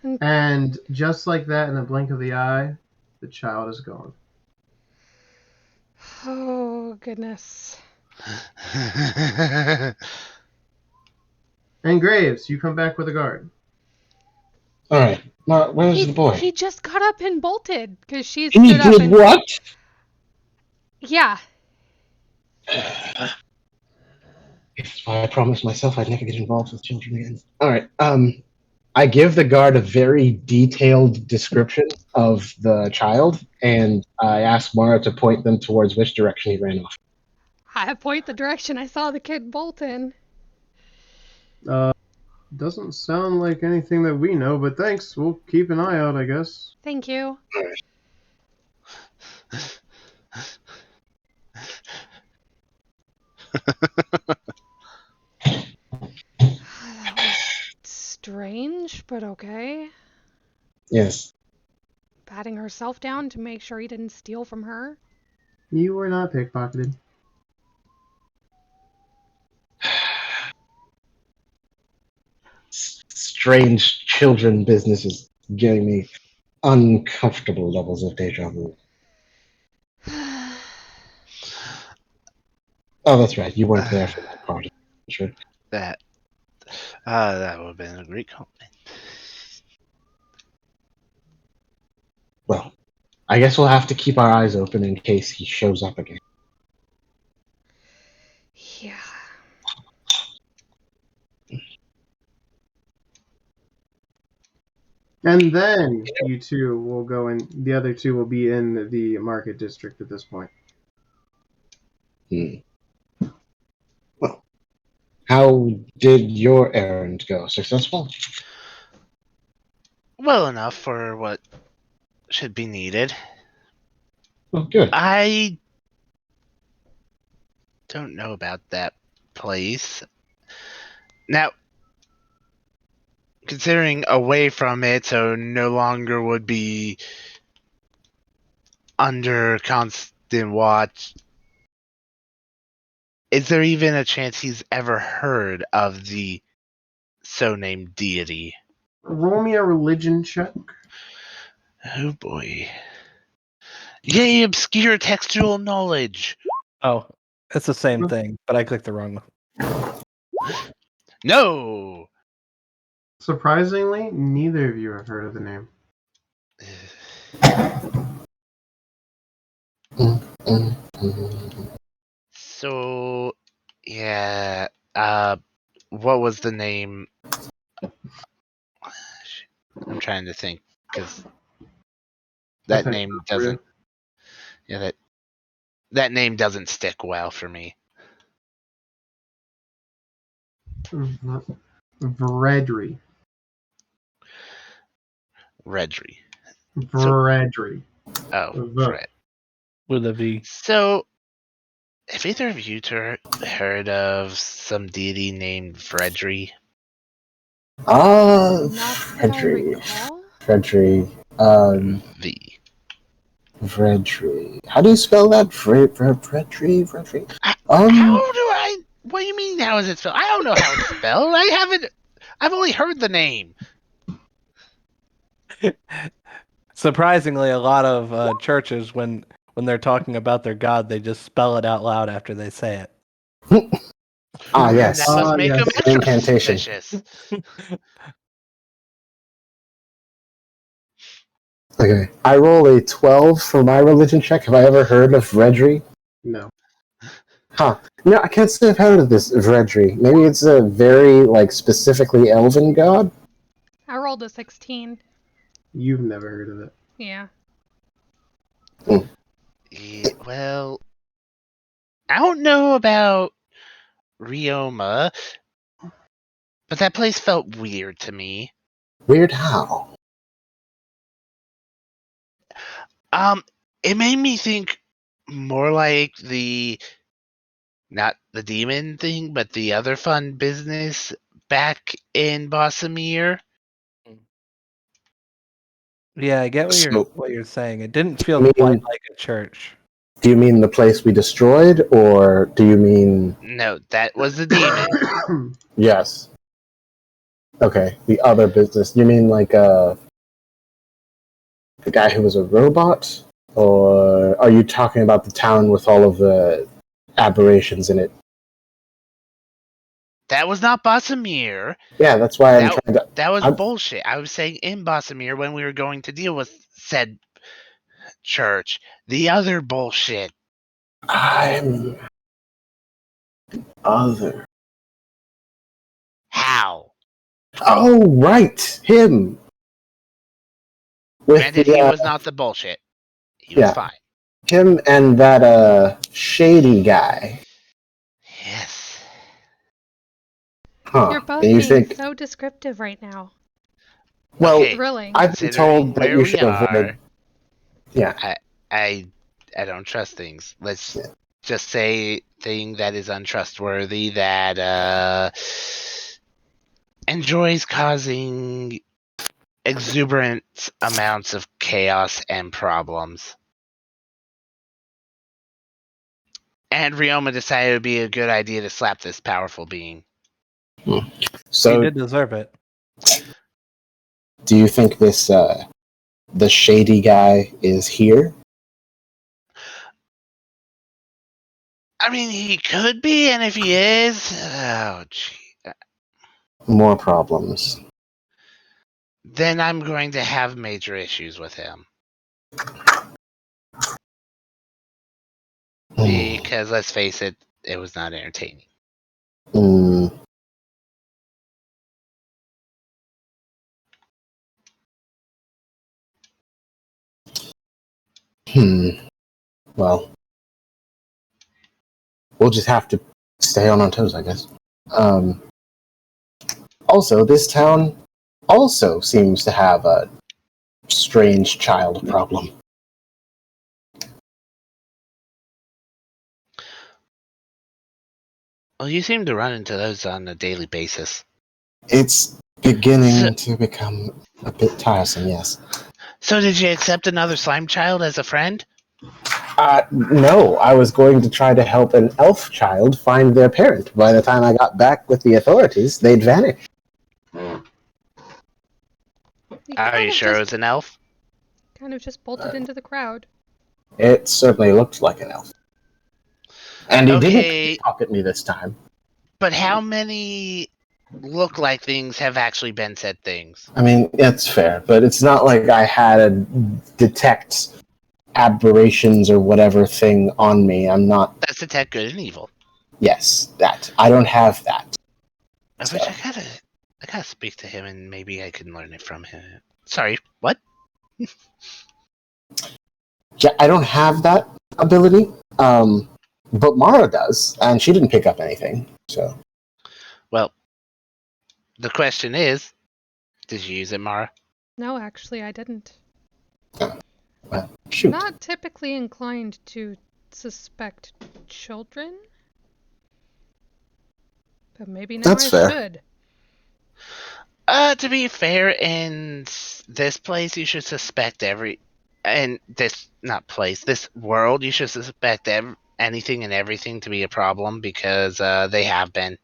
no. And just like that, in the blink of the eye, the child is gone. Oh, goodness. And Graves, you come back with a guard. All right. Now, where's the boy? He just got up and bolted because she He stood up did and. what? Yeah. It's why I promised myself I'd never get involved with children again. All right. I give the guard a very detailed description of the child, and I ask Mara to point them towards which direction he ran off. I point the direction I saw the kid bolt in. Doesn't sound like anything that we know, but thanks. We'll keep an eye out, I guess. Thank you. That was strange, but okay. Yes. Patting herself down to make sure he didn't steal from her. You were not pickpocketed. Strange children business is giving me uncomfortable levels of deja vu. Oh, that's right. You weren't there for that part. Sure. That would have been a great compliment. Well, I guess we'll have to keep our eyes open in case he shows up again. Yeah. And then you two will go in. The other two will be in the market district at this point. Well, how did your errand go? Successful? Well enough for what should be needed. Well, good. I don't know about that place. Now, considering away from it, so no longer would be under constant watch, is there even a chance he's ever heard of the so-named deity? Roll me a religion check. Oh boy. Yay, obscure textual knowledge! Oh, it's the same thing, but I clicked the wrong one. No! Surprisingly, neither of you have heard of the name. So, yeah, what was the name? I'm trying to think, because that name doesn't, that name doesn't stick well for me. Vredri. Redry. Vredri. Oh, Fred. With a V. So, have either of you heard of some deity named Fredry? Not that I Fredry. recall. Fredry. V. Fredry. How do you spell that? Fredry? What do you mean, how is it spelled? I don't know how it's spelled. I've only heard the name. Surprisingly, a lot of churches, when they're talking about their god, they just spell it out loud after they say it. Yes. That must make them extra Incantation. suspicious. Okay. I roll a 12 for my religion check. Have I ever heard of Fredry? No. Huh. No, I can't say I've heard of this Vredri. Maybe it's a very, specifically elven god? I rolled a 16. You've never heard of it. Yeah. Yeah, well, I don't know about Rioma, but that place felt weird to me. Weird how? It made me think more like not the demon thing, but the other fun business back in Bossamere. Yeah, I get So- what you're saying. It didn't feel I mean- quite like a church. Do you mean the place we destroyed, or do you mean... No, that was the demon. Yes. Okay, the other business. You mean like the guy who was a robot? Or are you talking about the town with all of the aberrations in it? That was not Bossamir. Yeah, that's why I'm trying to... That was I'm- bullshit. I was saying in Bossamir when we were going to deal with said church. The other bullshit. I'm... Other... How? Oh, right! Him! With Granted, the, he was not the bullshit. He was yeah. fine. Him and that, shady guy. Yes. Huh. You're both And you being think... so descriptive right now. Well, Okay, Thrilling. I've been considering told that where you we should avoid... are, Yeah. I don't trust things. Let's just say thing that is untrustworthy that enjoys causing exuberant amounts of chaos and problems. And Ryoma decided it would be a good idea to slap this powerful being. He So, did deserve it. do you think this, the shady guy is here? I mean, he could be, and if he is, oh gee, More problems. then I'm going to have major issues with him. Because let's face it, it was not entertaining. Hmm. Well, we'll just have to stay on our toes, I guess. Also, this town also seems to have a strange child problem. Well, you seem to run into those on a daily basis. It's beginning to become a bit tiresome, yes. So did you accept another slime child as a friend? No, I was going to try to help an elf child find their parent. By the time I got back with the authorities, they'd vanished. Are you sure it was an elf? Kind of just bolted into the crowd. It certainly looked like an elf. And he Okay. didn't talk at me this time. But how many look-like things have actually been said things? I mean, that's fair, but it's not like I had a detect aberrations or whatever thing on me. I'm not... That's detect good and evil. Yes, that. I don't have that. Which I gotta speak to him and maybe I can learn it from him. Sorry, what? Yeah, I don't have that ability. But Mara does, and she didn't pick up anything, so... Well, the question is, did you use it, Mara? No, actually, I didn't. Well, shoot. Not typically inclined to suspect children. But maybe now That's I fair. should. To be fair, in this place, you should suspect this world, you should suspect anything and everything to be a problem because they have been.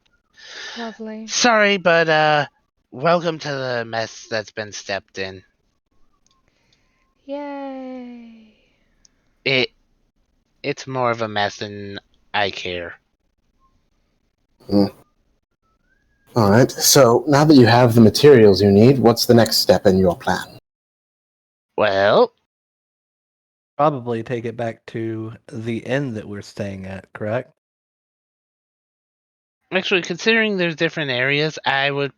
Lovely. Sorry, but welcome to the mess that's been stepped in. Yay. It's more of a mess than I care. Alright, so now that you have the materials you need, what's the next step in your plan? Well, Probably take it back to the inn that we're staying at, correct? actually, considering there's different areas, I would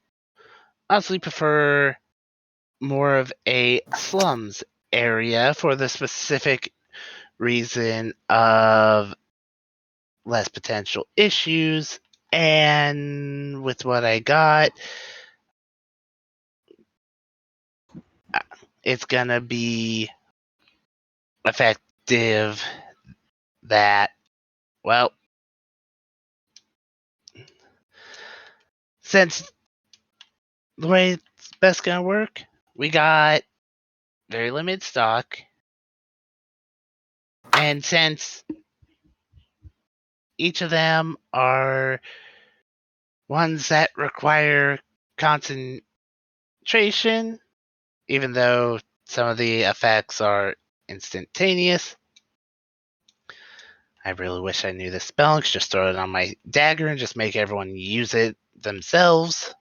honestly prefer more of a slums area for the specific reason of less potential issues. And with what I got, it's gonna be effective that, well, since the way it's best gonna work, we got very limited stock And since each of them are ones that require concentration, even though some of the effects are instantaneous. I really wish I knew this spell. I could just throw it on my dagger and just make everyone use it themselves.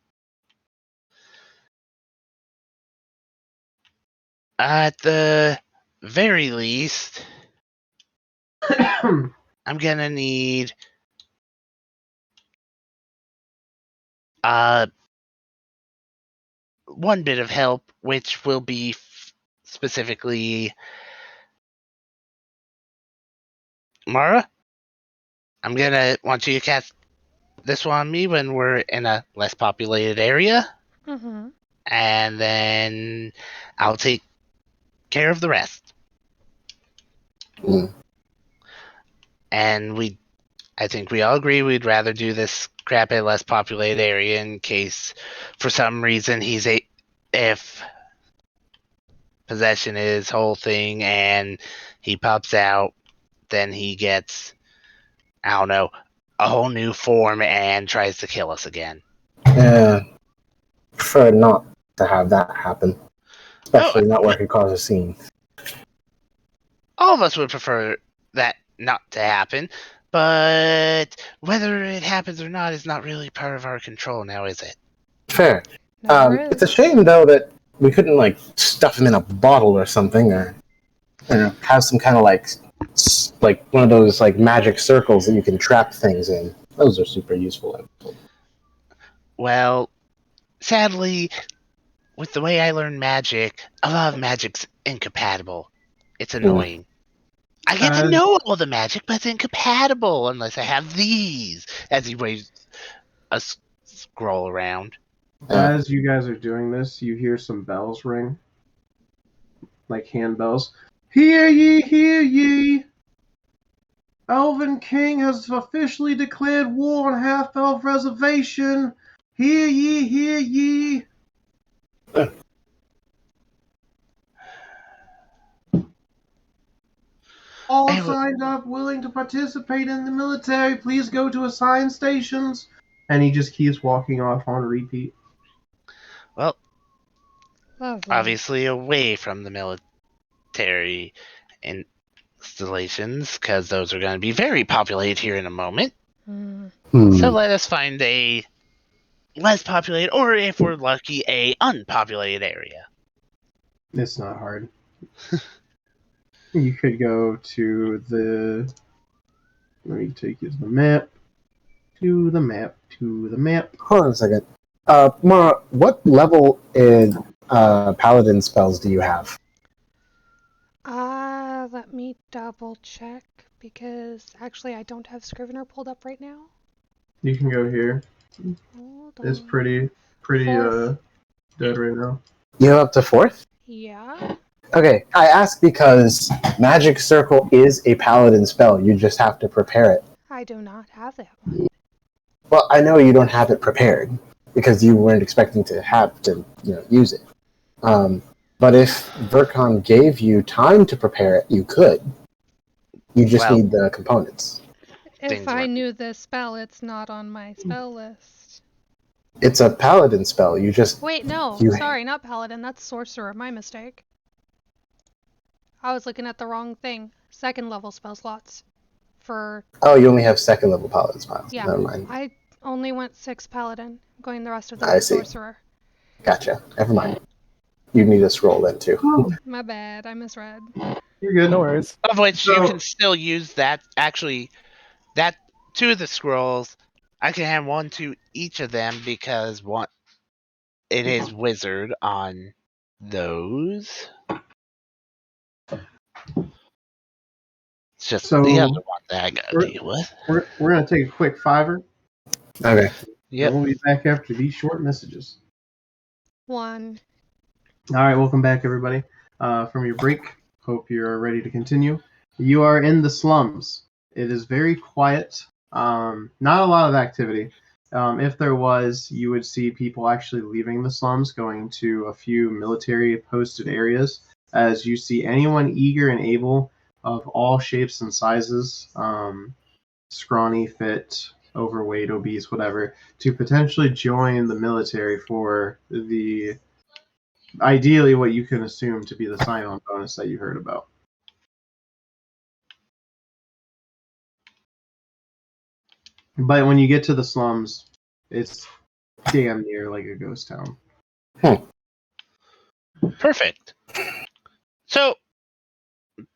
At the very least, I'm gonna need one bit of help, which will be specifically Mara. I'm gonna want you to cast this one on me when we're in a less populated area, Mm-hmm. and then I'll take care of the rest. Mm. And I think we all agree we'd rather do this crap in a less populated area in case, for some reason, if possession is whole thing and he pops out, then he gets, I don't know, a whole new form and tries to kill us again. Yeah, prefer not to have that happen, especially not where it could cause a scene. All of us would prefer that not to happen, but whether it happens or not is not really part of our control now, is it? Fair. Never It's a is. shame though that we couldn't like stuff him in a bottle or something, or have some kind of like one of those like magic circles that you can trap things in. Those are super useful. Well, sadly, with the way I learned magic, a lot of magic's incompatible. It's annoying. I get to know all the magic, but it's incompatible unless I have these. As he waves a scroll around. As you guys are doing this, you hear some bells ring, like hand bells. Hear ye, hear ye! Elven King has officially declared war on Half-Elf Reservation. Hear ye, hear ye! All signed up, willing to participate in the military, please go to assigned stations. And he just keeps walking off on repeat. Well, Lovely. obviously away from the military installations, because those are going to be very populated here in a moment. So let us find a less populated, or if we're lucky, a unpopulated area. It's not hard. You could go to the... Let me take you to the map. To the map. To the map. Hold on a second. Mara, what level in paladin spells do you have? Let me double check, because actually I don't have Scrivener pulled up right now. You can go here. Hold It's on. pretty dead right now. You have up to 4th? Yeah. Okay, I ask because Magic Circle is a paladin spell. You just have to prepare it. I do not have that one. Well, I know you don't have it prepared because you weren't expecting to have to, use it. But if Vercon gave you time to prepare it, you could. You just need the components. If I knew this spell, it's not on my spell list. It's a paladin spell. You just... Wait, no. Sorry, not paladin. That's sorcerer. My mistake. I was looking at the wrong thing. 2nd level spell slots. Oh, you only have 2nd level paladin spells. Yeah. Never mind. I only went 6 paladin. I'm going the rest of the way sorcerer. Gotcha. Never mind. You need a scroll then too. My bad. I misread. You're good. No worries. Of which you can still use that. Actually, that 2 of the scrolls, I can hand 1 to each of them because it is wizard on those. It's just the other one that I gotta deal with. We're gonna take a quick 5er. Okay. Yep. We'll be back after these short messages. 1. All right, welcome back, everybody, from your break. Hope you're ready to continue. You are in the slums. It is very quiet. Not a lot of activity. If there was, you would see people actually leaving the slums, going to a few military posted areas. As you see anyone eager and able of all shapes and sizes, scrawny, fit, overweight, obese, whatever, to potentially join the military for the ideally what you can assume to be the sign-on bonus that you heard about. But when you get to the slums, it's damn near like a ghost town. Perfect. So,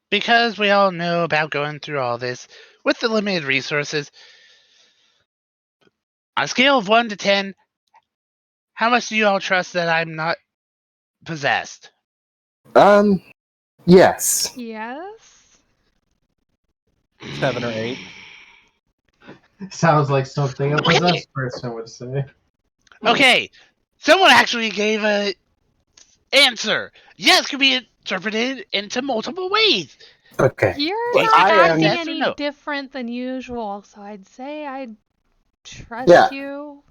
because we all know about going through all this with the limited resources, on a scale of 1 to 10, how much do you all trust that I'm not possessed? Yes. Yes. 7 or 8. Sounds like something a possessed person would say. Okay, someone actually gave a answer. Yes, can be interpreted into multiple ways. Okay. You're Well, not I am- acting yes or any no? different than usual, so I'd say I'd trust Yeah. you.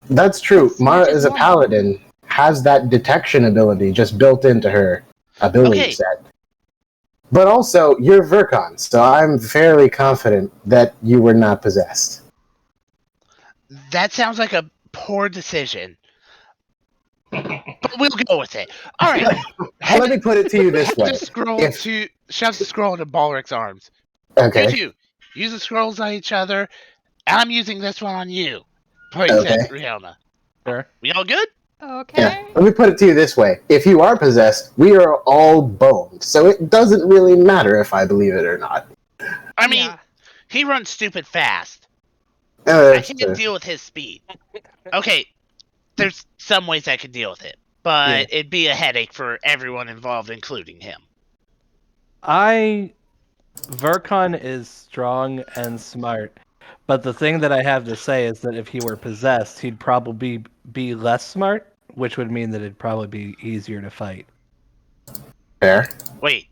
That's true. As much Mara as is a normal. paladin, has that detection ability just built into her ability Okay. set. But also, you're Verkon, so I'm fairly confident that you were not possessed. That sounds like a poor decision. But we'll go with it. All right. Let me put it to you this way. Shoves the scroll into Balric's arms. Okay. You two, use the scrolls on each other, and I'm using this one on you. Points Okay. at Rihanna. Sure. We all good? Okay. Yeah. Let me put it to you this way. If you are possessed, we are all boned, so it doesn't really matter if I believe it or not. I mean, Yeah. he runs stupid fast. I That's can't deal with his speed. Okay, there's some ways I could deal with it, but it'd be a headache for everyone involved, including him. Verkon is strong and smart, but the thing that I have to say is that if he were possessed, he'd probably be less smart, which would mean that it'd probably be easier to fight. fair. Wait,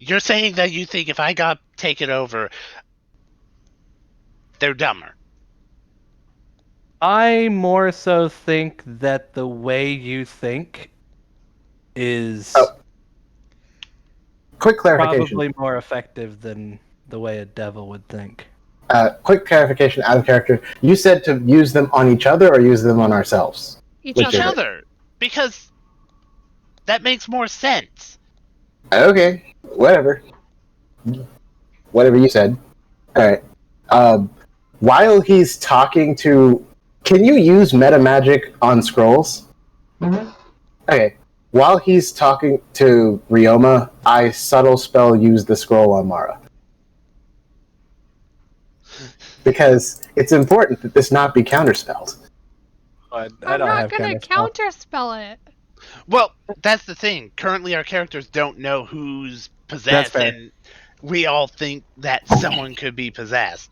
you're saying that you think if I got taken over, they're dumber? I more so think that the way you think is Quick clarification. probably more effective than the way a devil would think. Quick clarification out of character. You said to use them on each other or use them on ourselves? Each Which Each is it? other, because that makes more sense. Okay, whatever. Whatever you said. Alright. While he's talking to... Can you use meta magic on scrolls? Mm-hmm. Okay. While he's talking to Ryoma, I subtle spell use the scroll on Mara. Because it's important that this not be counterspelled. But I I'm don't not have gonna counterspell. counterspell it. Well, that's the thing. Currently, our characters don't know who's That's possessed, fair. and we all think that someone could be possessed.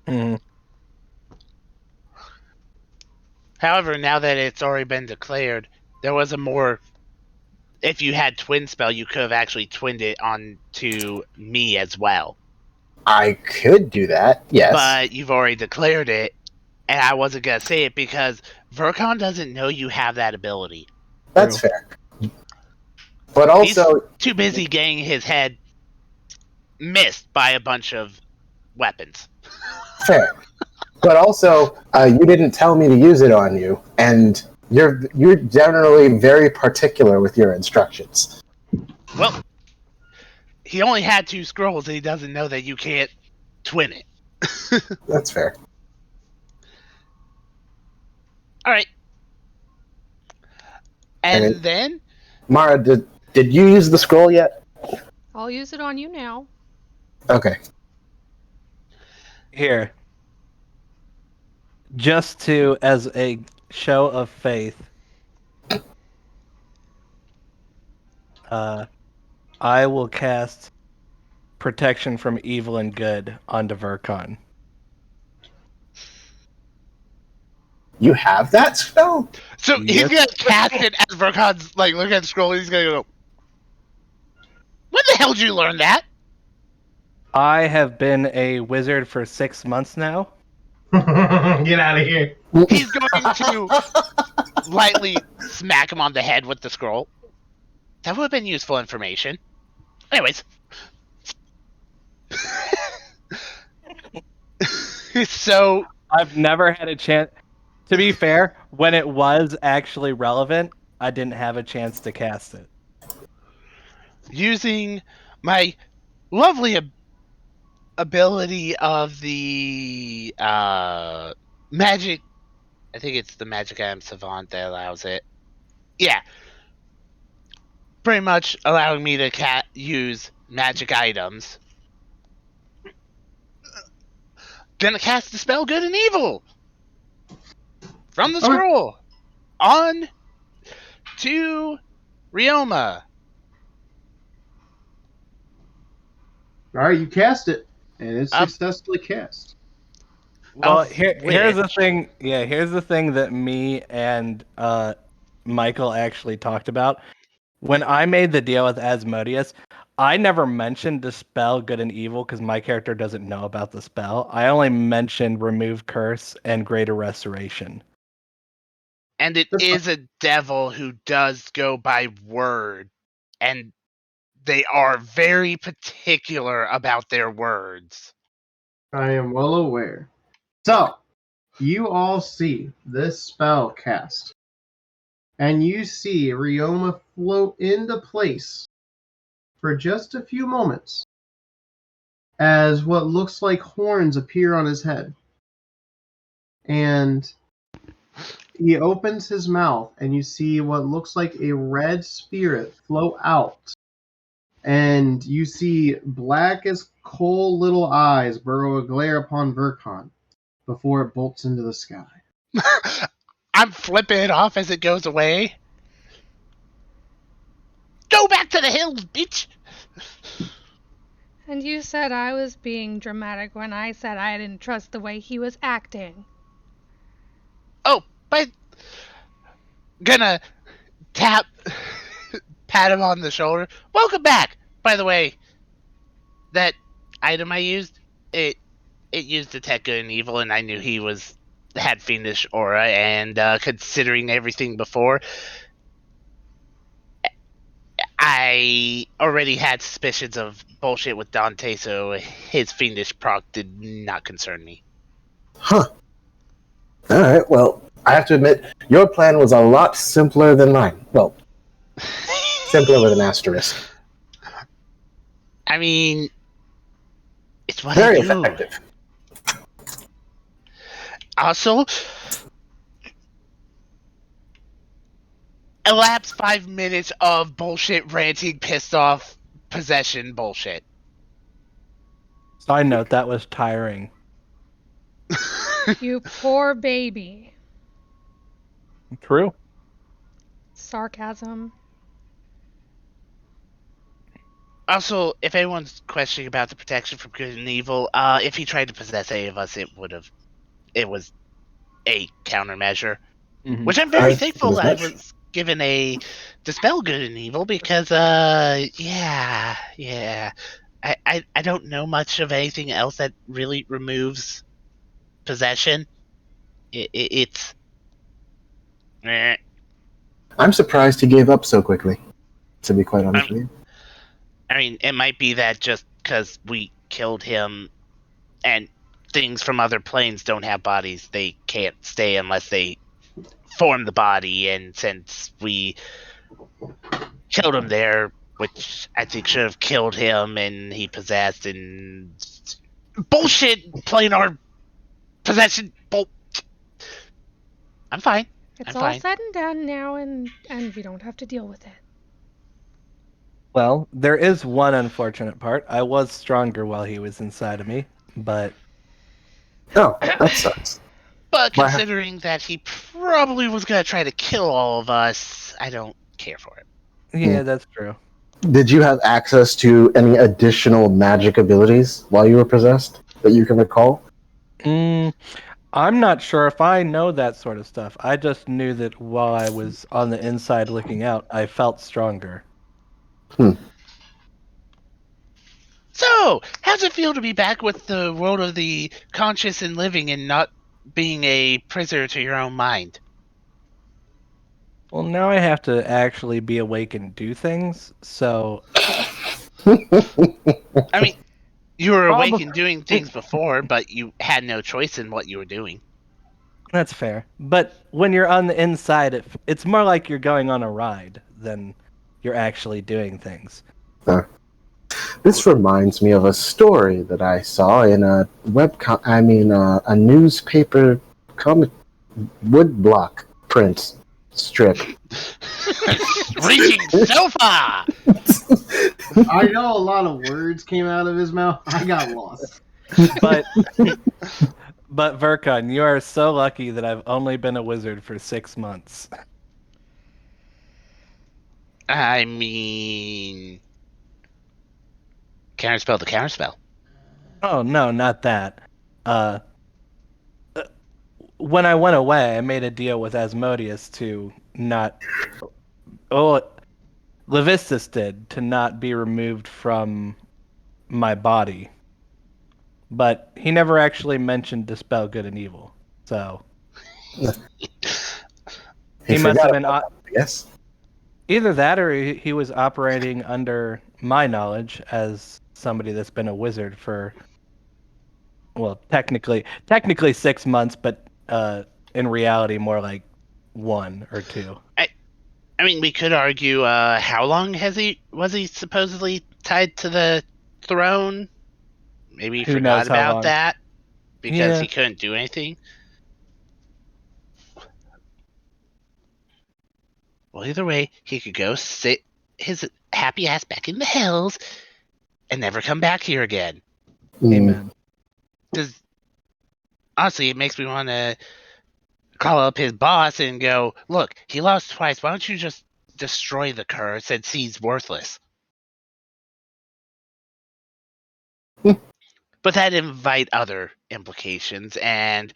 Mhm. However, now that it's already been declared, there was a more... If you had twin spell, you could have actually twinned it onto me as well. I could do that, yes. But you've already declared it, and I wasn't going to say it because Verkon doesn't know you have that ability. That's True. fair. But also... He's too busy getting his head missed by a bunch of weapons. Fair. But also, you didn't tell me to use it on you, and you're generally very particular with your instructions. Well, he only had 2 scrolls, and he doesn't know that you can't twin it. That's fair. All right. And Okay. then... Mara, did you use the scroll yet? I'll use it on you now. Okay. Here. Just to, as a show of faith, I will cast Protection from Evil and Good onto Verkon. You have that spell? So he's Yes. going to cast it as Verkon's, like, look at the scroll, and he's going to go, when the hell did you learn that? I have been a wizard for 6 months now. Get out of here. He's going to lightly smack him on the head with the scroll. That would have been useful information. Anyways. So, I've never had a chance. To be fair, when it was actually relevant, I didn't have a chance to cast it. using my lovely ability of the magic, I think it's the magic item savant that allows it. Yeah, pretty much allowing me to use magic items. Gonna cast Dispel Good and Evil from the Okay. scroll on to Ryoma. All right, you cast it, and it's Of, successfully cast. Well, of here's the which, thing. Yeah, here's the thing that me and Michael actually talked about. When I made the deal with Asmodeus, I never mentioned Dispel Good and Evil because my character doesn't know about the spell. I only mentioned Remove Curse and Greater Restoration. and it That's is a devil who does go by word, and they are very particular about their words. I am well aware. So, you all see this spell cast, and you see Ryoma float into place for just a few moments as what looks like horns appear on his head. And he opens his mouth, and you see what looks like a red spirit float out. And you see black as coal little eyes burrow a glare upon Verkon before it bolts into the sky. I'm flipping it off as it goes away. Go back to the hills, bitch! And you said I was being dramatic when I said I didn't trust the way he was acting. Oh, but gonna pat him on the shoulder. Welcome back. By the way, that item I used, it used Detect Good and Evil, and I knew he had fiendish aura, and considering everything before, I already had suspicions of bullshit with Dante, so his fiendish proc did not concern me. Huh. All right. Well, I have to admit, your plan was a lot simpler than mine. Well, simpler with an asterisk. I mean, it's what Very I do. effective. Also, elapsed 5 minutes of bullshit, ranting, pissed off, possession bullshit. Side note, that was tiring. You poor baby. True. Sarcasm. Also, if anyone's questioning about the protection from good and evil, if he tried to possess any of us, it was a countermeasure. Mhm. Which I'm very I thankful figured that I as much. was given a dispel good and evil because yeah. I don't know much of anything else that really removes possession. It's eh. I'm surprised he gave up so quickly, to be quite honest with you. I mean, it might be that just because we killed him and things from other planes don't have bodies, they can't stay unless they form the body. And since we killed him there, which I think should have killed him, and he possessed and bullshit planar possession. I'm fine. It's I'm all fine. said and done now, and we don't have to deal with it. Well, there is one unfortunate part. I was stronger while he was inside of me, but Oh, that sucks. But Why- considering that he probably was gonna try to kill all of us, I don't care for it. yeah, that's true. Did you have access to any additional magic abilities while you were possessed that you can recall? I'm not sure if I know that sort of stuff. I just knew that while I was on the inside looking out, I felt stronger. So, how's it feel to be back with the world of the conscious and living and not being a prisoner to your own mind? Well, now I have to actually be awake and do things, so I mean, You were awake Probably. and doing things before, but you had no choice in what you were doing. That's fair. But when you're on the inside, it's more like you're going on a ride than you're actually doing things. This reminds me of a story that I saw in a a newspaper comic woodblock print strip. Reaching so far! I know a lot of words came out of his mouth. I got lost. But but Verkon, you are so lucky that I've only been a wizard for 6 months. I mean, counterspell the counterspell. Oh no, not that. Uh, when I went away, I made a deal with Asmodeus to not. Oh, Levistus did to not be removed from my body, but he never actually mentioned dispel good and evil. So He he must have forgot been about that, I guess. either that, or he was operating under my knowledge as somebody that's been a wizard for, well, technically 6 months, but in reality more like 1 or 2. I mean, we could argue. How long was he supposedly tied to the throne? Maybe he Who knows forgot how about long? that because Yeah. he couldn't do anything. Well, either way, he could go sit his happy ass back in the hills and never come back here again. Amen. Because honestly, it makes me want to call up his boss and go, look, he lost twice. Why don't you just destroy the curse since he's worthless? But that invite other implications and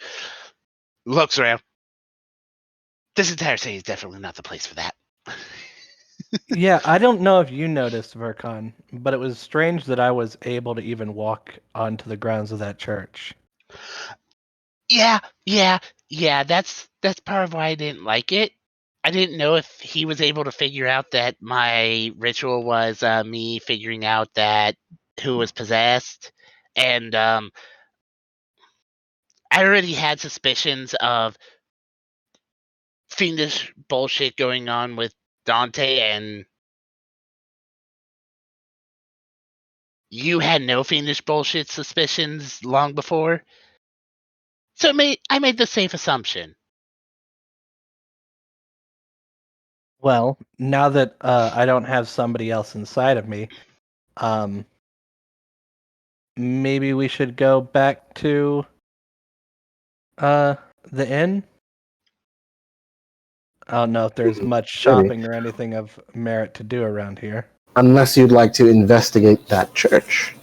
looks around. This entire city is definitely not the place for that. Yeah, I don't know if you noticed, Verkon, but it was strange that I was able to even walk onto the grounds of that church. Yeah. That's part of why I didn't like it. I didn't know if he was able to figure out that my ritual was me figuring out that who was possessed, and I already had suspicions of fiendish bullshit going on with Dante, and you had no fiendish bullshit suspicions long before. So I made the safe assumption. Well, now that I don't have somebody else inside of me, um, maybe we should go back to uh, the inn. I don't know if there's much Maybe. shopping or anything of merit to do around here. Unless you'd like to investigate that church.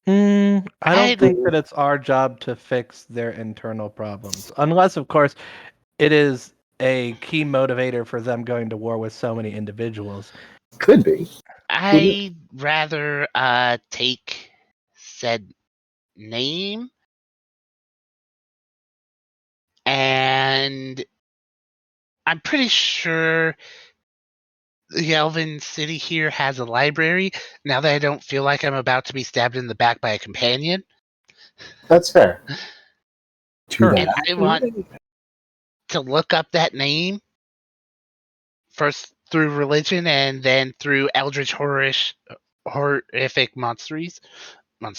I don't I think that it's our job to fix their internal problems. Unless, of course, it is a key motivator for them going to war with so many individuals. Could be. I'd rather take said name, and I'm pretty sure the Elven city here has a library. Now that I don't feel like I'm about to be stabbed in the back by a companion, That's fair. To Sure. that and I want actually. to look up that name first through religion and then through eldritch horrific monstries. I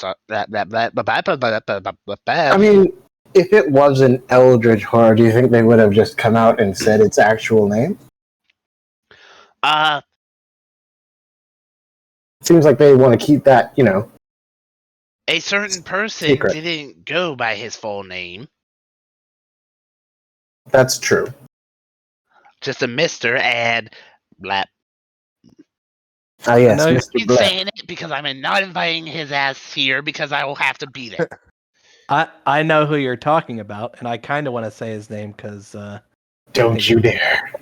mean, if it was an eldritch horror, do you think they would have just come out and said its actual name? Uh, Seems like they want to keep that, a certain person secret. didn't go by his full name, That's true. just a Mister and blah. Ah, yes, I know Mr. He's Black. saying it because I'm not inviting his ass here because I will have to be there. I know who you're talking about, and I kind of want to say his name because Don't you dare.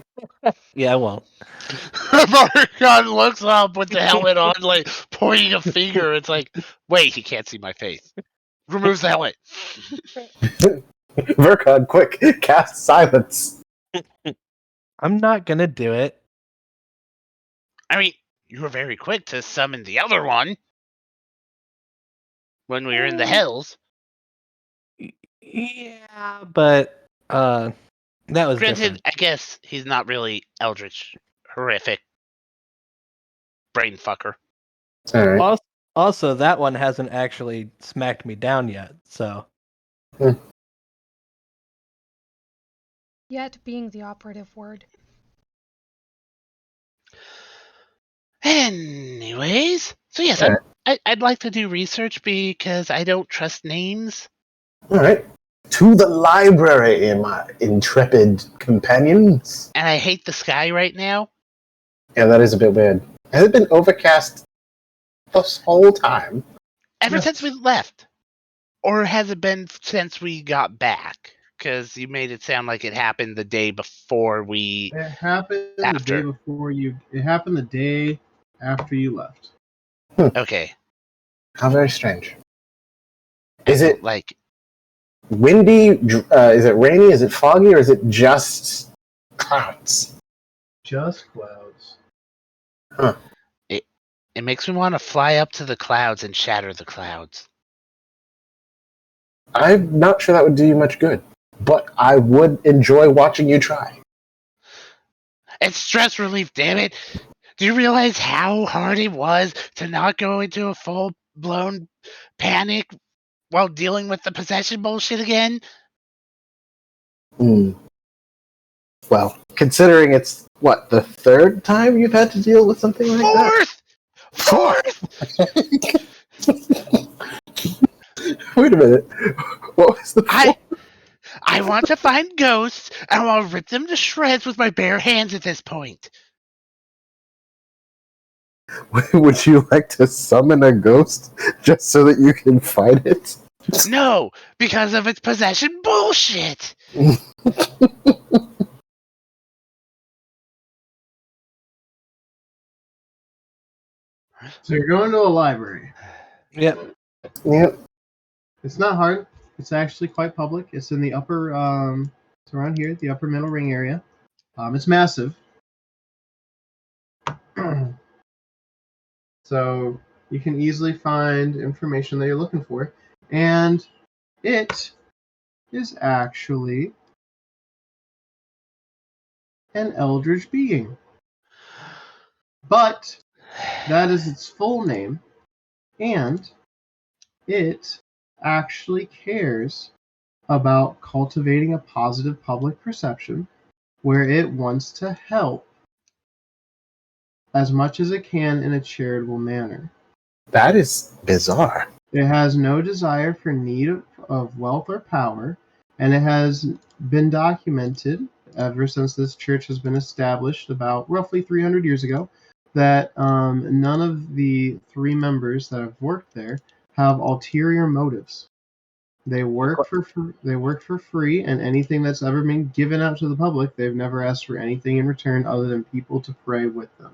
Yeah, I won't. Marcon looks up with the helmet on, like pointing a finger. It's like, wait, he can't see my face. Removes the helmet. Verkon, quick, cast silence. I'm not gonna do it. I mean, you were very quick to summon the other one. when we were in the hills. Yeah, but that was Granted, different. I guess he's not really eldritch, horrific brain fucker. All right. Also, that one hasn't actually smacked me down yet, so. Yet being the operative word. Anyways, so yes, All right. I'd like to do research because I don't trust names. All right. To the library, my intrepid companions. And I hate the sky right now. Yeah, that is a bit weird. Has it been overcast this whole time? Ever Yes. since we left. Or has it been since we got back? Because you made it sound like it happened the day before we... It happened the After. day before you. It happened the day after you left. Okay. How very strange. Is it Like, windy? Is it rainy? Is it foggy? Or is it just clouds? Just clouds. it makes me want to fly up to the clouds and shatter the clouds. I'm not sure that would do you much good, but I would enjoy watching you try. It's stress relief, damn it! Do you realize how hard it was to not go into a full-blown panic while dealing with the possession bullshit again? Well, considering it's, what, the third time you've had to deal with something like that? Fourth! Wait a minute. What was the I want to find ghosts, and I'll rip them to shreds with my bare hands at this point. Would you like to summon a ghost just so that you can fight it? No, because of its possession bullshit! So you're going to a library. Yep. Yep. It's not hard. It's actually quite public. It's in the upper. It's around here, the upper middle ring area. It's massive. So you can easily find information that you're looking for, and it is actually an eldritch being. But that is its full name, and it actually cares about cultivating a positive public perception where it wants to help as much as it can in a charitable manner. That is bizarre. It has no desire for need of wealth or power, and it has been documented ever since this church has been established about roughly 300 years ago that none of the three members that have worked there have ulterior motives. They work for free, and anything that's ever been given out to the public, they've never asked for anything in return other than people to pray with them.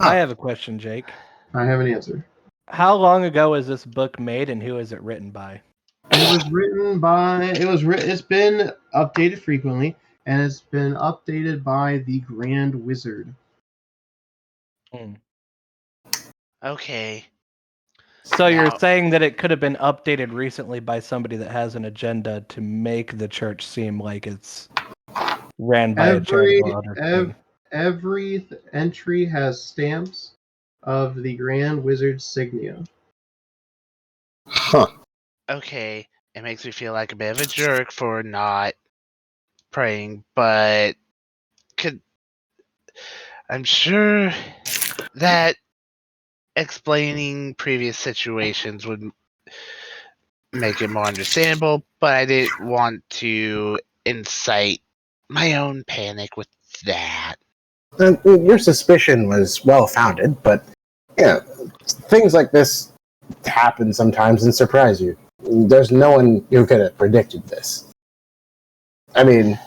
I have a question, Jake. I have an answer. How long ago was this book made, and who is it written by? It was written by. It's been updated frequently, and it's been updated by the Grand Wizard. Okay. So you're Now- saying that it could have been updated recently by somebody that has an agenda to make the church seem like it's ran by a charitable undertaking. Every entry has stamps of the Grand Wizard's signia. Huh. Okay, it makes me feel like a bit of a jerk for not praying, but I'm sure that explaining previous situations would make it more understandable, but I didn't want to incite my own panic with that. Your suspicion was well founded, but yeah, things like this happen sometimes and surprise you. There's no one who could have predicted this. I mean,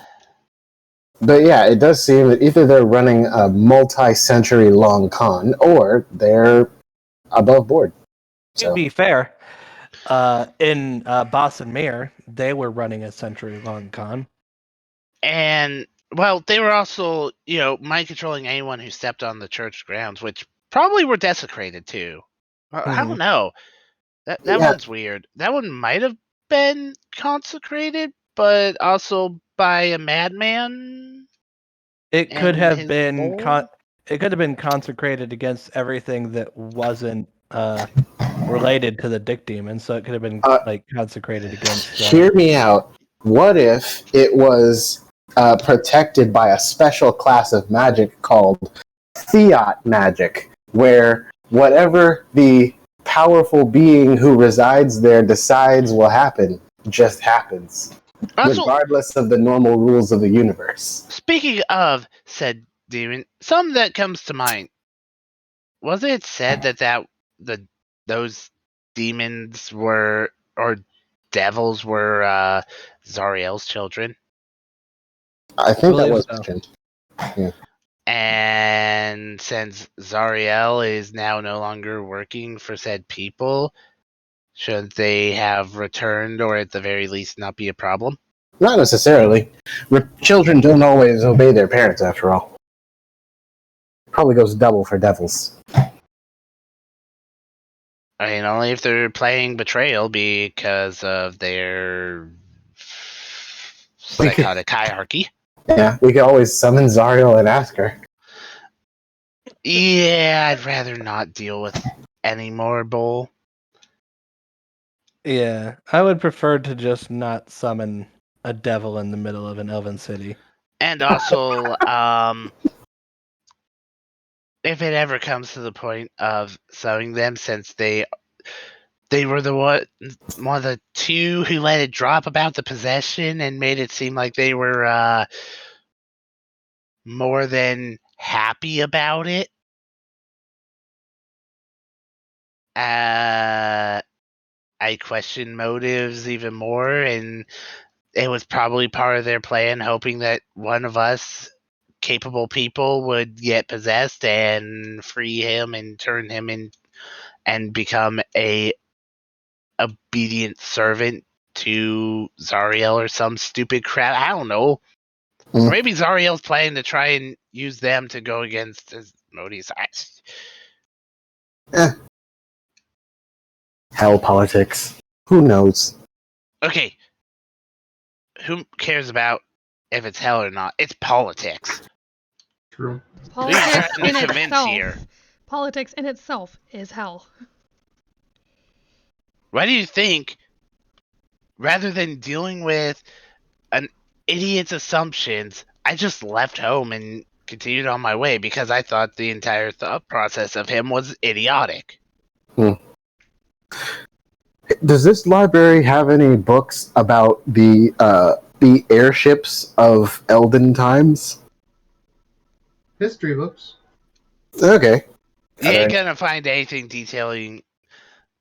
but yeah, it does seem that either they're running a multi-century long con or they're above board. To be fair, in Boss and Mir, they were running a century-long con. And, well, they were also, mind controlling anyone who stepped on the church grounds, which probably were desecrated too. I don't know. That Yeah. one's weird. That one might have been consecrated, but also by a madman. It could And have his been lore? it could have been consecrated against everything that wasn't related to the dick demon, so it could have been Uh, like consecrated against Hear me out. What if it was protected by a special class of magic called fiat magic, where whatever the powerful being who resides there decides will happen just happens, Also, regardless of the normal rules of the universe. speaking of said demon, something that comes to mind. Was it said that those demons were or devils were Zariel's children? I think that believe was so. mentioned. And since Zariel is now no longer working for said people, should they have returned or at the very least not be a problem? Not necessarily. Children don't always obey their parents, after all. Probably goes double for devils. I mean, only if they're playing betrayal because of their psychotic hierarchy. Yeah, we could always summon Zariel and ask her. Yeah, I'd rather not deal with any more bull. Yeah, I would prefer to just not summon a devil in the middle of an elven city. And also, if it ever comes to the point of summoning them, since they were the one of the two who let it drop about the possession and made it seem like they were more than happy about it. I question motives even more, and it was probably part of their plan, hoping that one of us capable people would get possessed and free him and turn him in and become a obedient servant to Zariel or some stupid crap. I don't know. Mm. Or maybe Zariel's planning to try and use them to go against his Modi's. Hell politics. Who knows? Okay. Who cares about if it's hell or not? It's politics. True. Who are you Politics trying in to convince itself. here? Politics in itself is hell. Why do you think, rather than dealing with an idiot's assumptions, I just left home and continued on my way because I thought the entire thought process of him was idiotic? Does this library have any books about the airships of Elden times? History books. Okay. You ain't gonna find anything detailing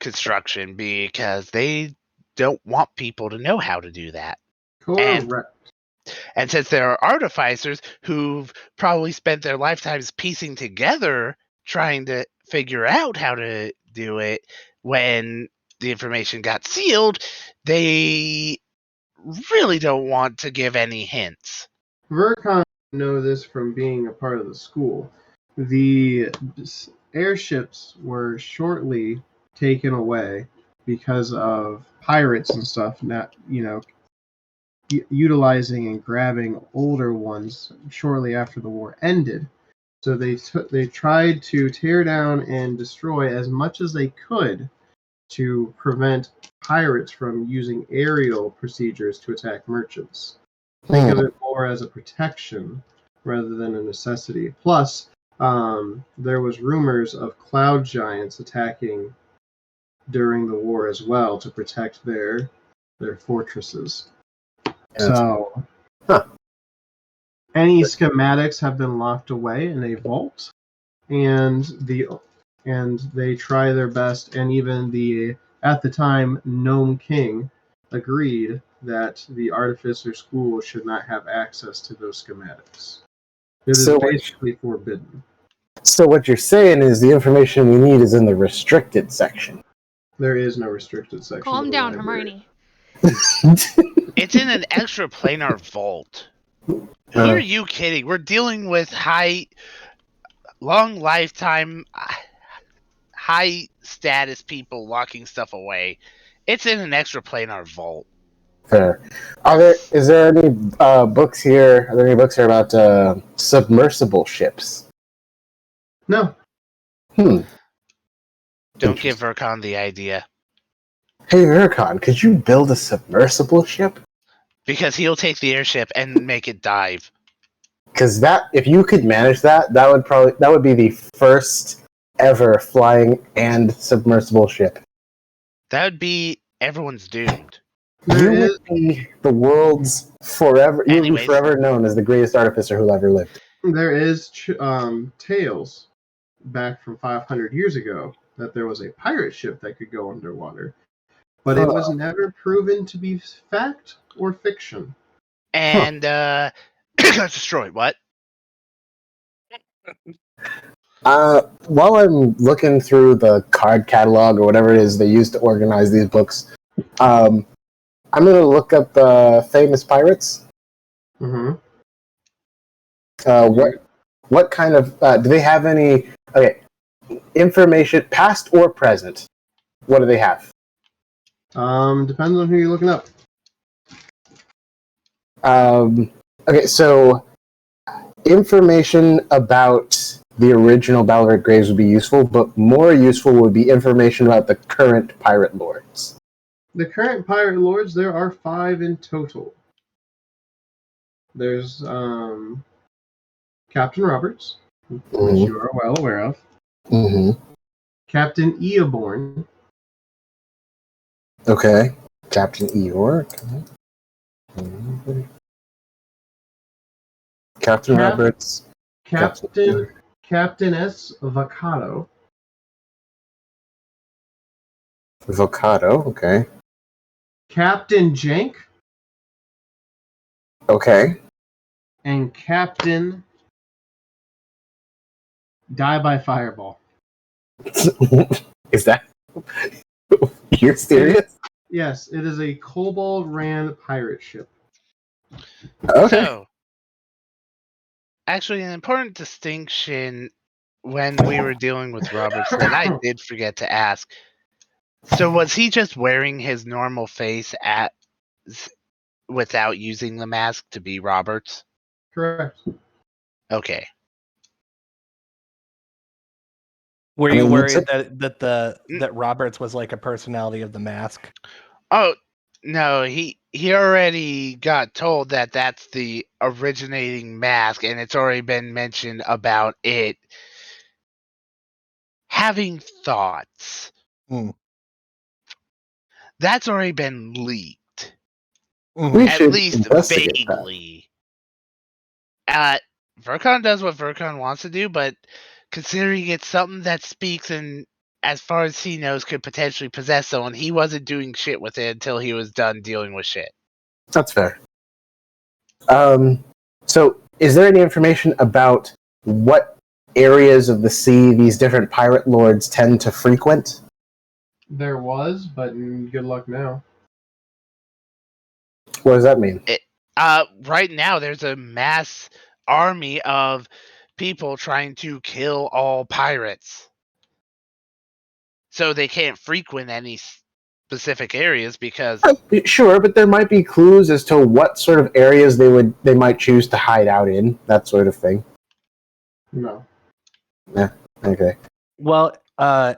construction because they don't want people to know how to do that. Correct. And since there are artificers who've probably spent their lifetimes piecing together trying to figure out how to do it, when the information got sealed, they really don't want to give any hints. Vercon know this from being a part of the school. The airships were shortly taken away because of pirates and stuff. Not utilizing and grabbing older ones shortly after the war ended. So they tried to tear down and destroy as much as they could to prevent pirates from using aerial procedures to attack merchants. Think of it more as a protection rather than a necessity. Plus, there was rumors of cloud giants attacking during the war as well to protect their fortresses. So, any schematics have been locked away in a vault, and they try their best. And even the at the time Gnome King agreed that the Artificer School should not have access to those schematics. It is basically forbidden. So what you're saying is the information we need is in the restricted section. There is no restricted section. Calm down, Hermione. It's in an extra planar vault. Who are you kidding? We're dealing with high high status people locking stuff away. It's in an extraplanar vault. Fair. Is there any books here? Are there any books here about submersible ships? No. Don't Interesting. give Vercon the idea. Hey, Urcon, could you build a submersible ship? Because he'll take the airship and make it dive. Because if you could manage that, that would be the first ever flying and submersible ship. That would be everyone's doomed. There You is would be the world's forever. You would be Anyways. forever known as the greatest artificer who ever lived. tales back from 500 years ago that there was a pirate ship that could go underwater, but it was never proven to be fact or fiction. And got destroyed. What? While I'm looking through the card catalog or whatever it is they use to organize these books, I'm going to look up famous pirates. Mm-hmm. What kind of do they have any information, past or present? What do they have? Depends on who you're looking up. So information about the original Balrog Graves would be useful, but more useful would be information about the current pirate lords. The current pirate lords, there are 5 in total. There's Captain Roberts, which you are well aware of. Mm-hmm. Captain Eoborn. Okay. Captain Eeyore. Okay. Captain Roberts. Captainess Vocado. Vocado, okay. Captain Jank. Okay. And Captain Die by Fireball. Is that... You're serious? Yes, it is a Kobold Ran pirate ship. Okay. So, actually, an important distinction when we were dealing with Roberts that I did forget to ask. So, was he just wearing his normal face without using the mask to be Roberts? Correct. Okay. Were you worried that Roberts was like a personality of the mask? Oh no, he already got told that that's the originating mask, and it's already been mentioned about it having thoughts. That's already been leaked. We At should least investigate vaguely. Vercon does what Vercon wants to do, but considering it's something that speaks and, as far as he knows, could potentially possess someone, he wasn't doing shit with it until he was done dealing with shit. That's fair. So, is there any information about what areas of the sea these different pirate lords tend to frequent? There was, but good luck now. What does that mean? Right now, there's a mass army of people trying to kill all pirates. So they can't frequent any specific areas because... Sure, but there might be clues as to what sort of areas they might choose to hide out in, that sort of thing. No. Yeah, okay. Well,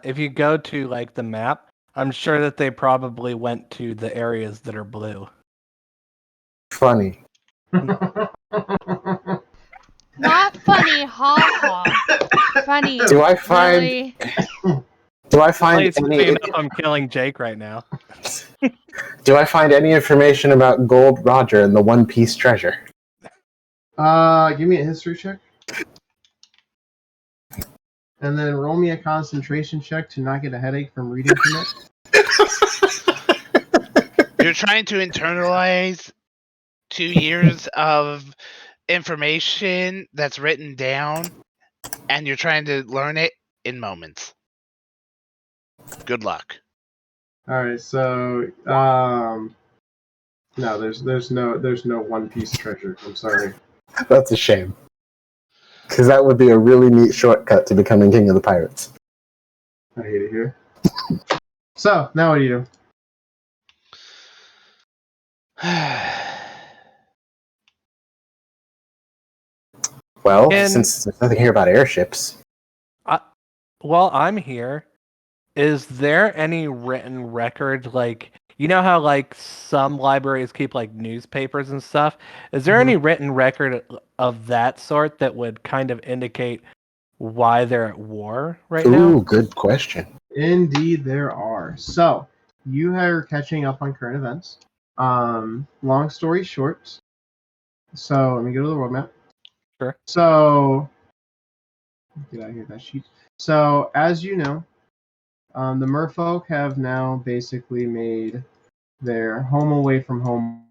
if you go to like the map, I'm sure that they probably went to the areas that are blue. Funny. Not funny, ha ha. Funny. Do I find really. Please, any? I'm killing Jake right now. Do I find any information about Gold Roger and the One Piece treasure? Give me a history check. And then roll me a concentration check to not get a headache from reading too much. You're trying to internalize 2 years of information that's written down, and you're trying to learn it in moments. Good luck. All right, so no, there's no One Piece treasure. I'm sorry. That's a shame. Because that would be a really neat shortcut to becoming King of the Pirates. I hate it here. So, now what do you do? Well, And- since there's nothing here about airships, While I'm here, is there any written record, like, you know how like some libraries keep like newspapers and stuff? Is there any written record of that sort that would kind of indicate why they're at war right now? good question. Indeed, there are. So, you are catching up on current events. Long story short, so let me go to the world map. Sure. So, get out of here, that sheet. So, as you know, the merfolk have now basically made their home away from home.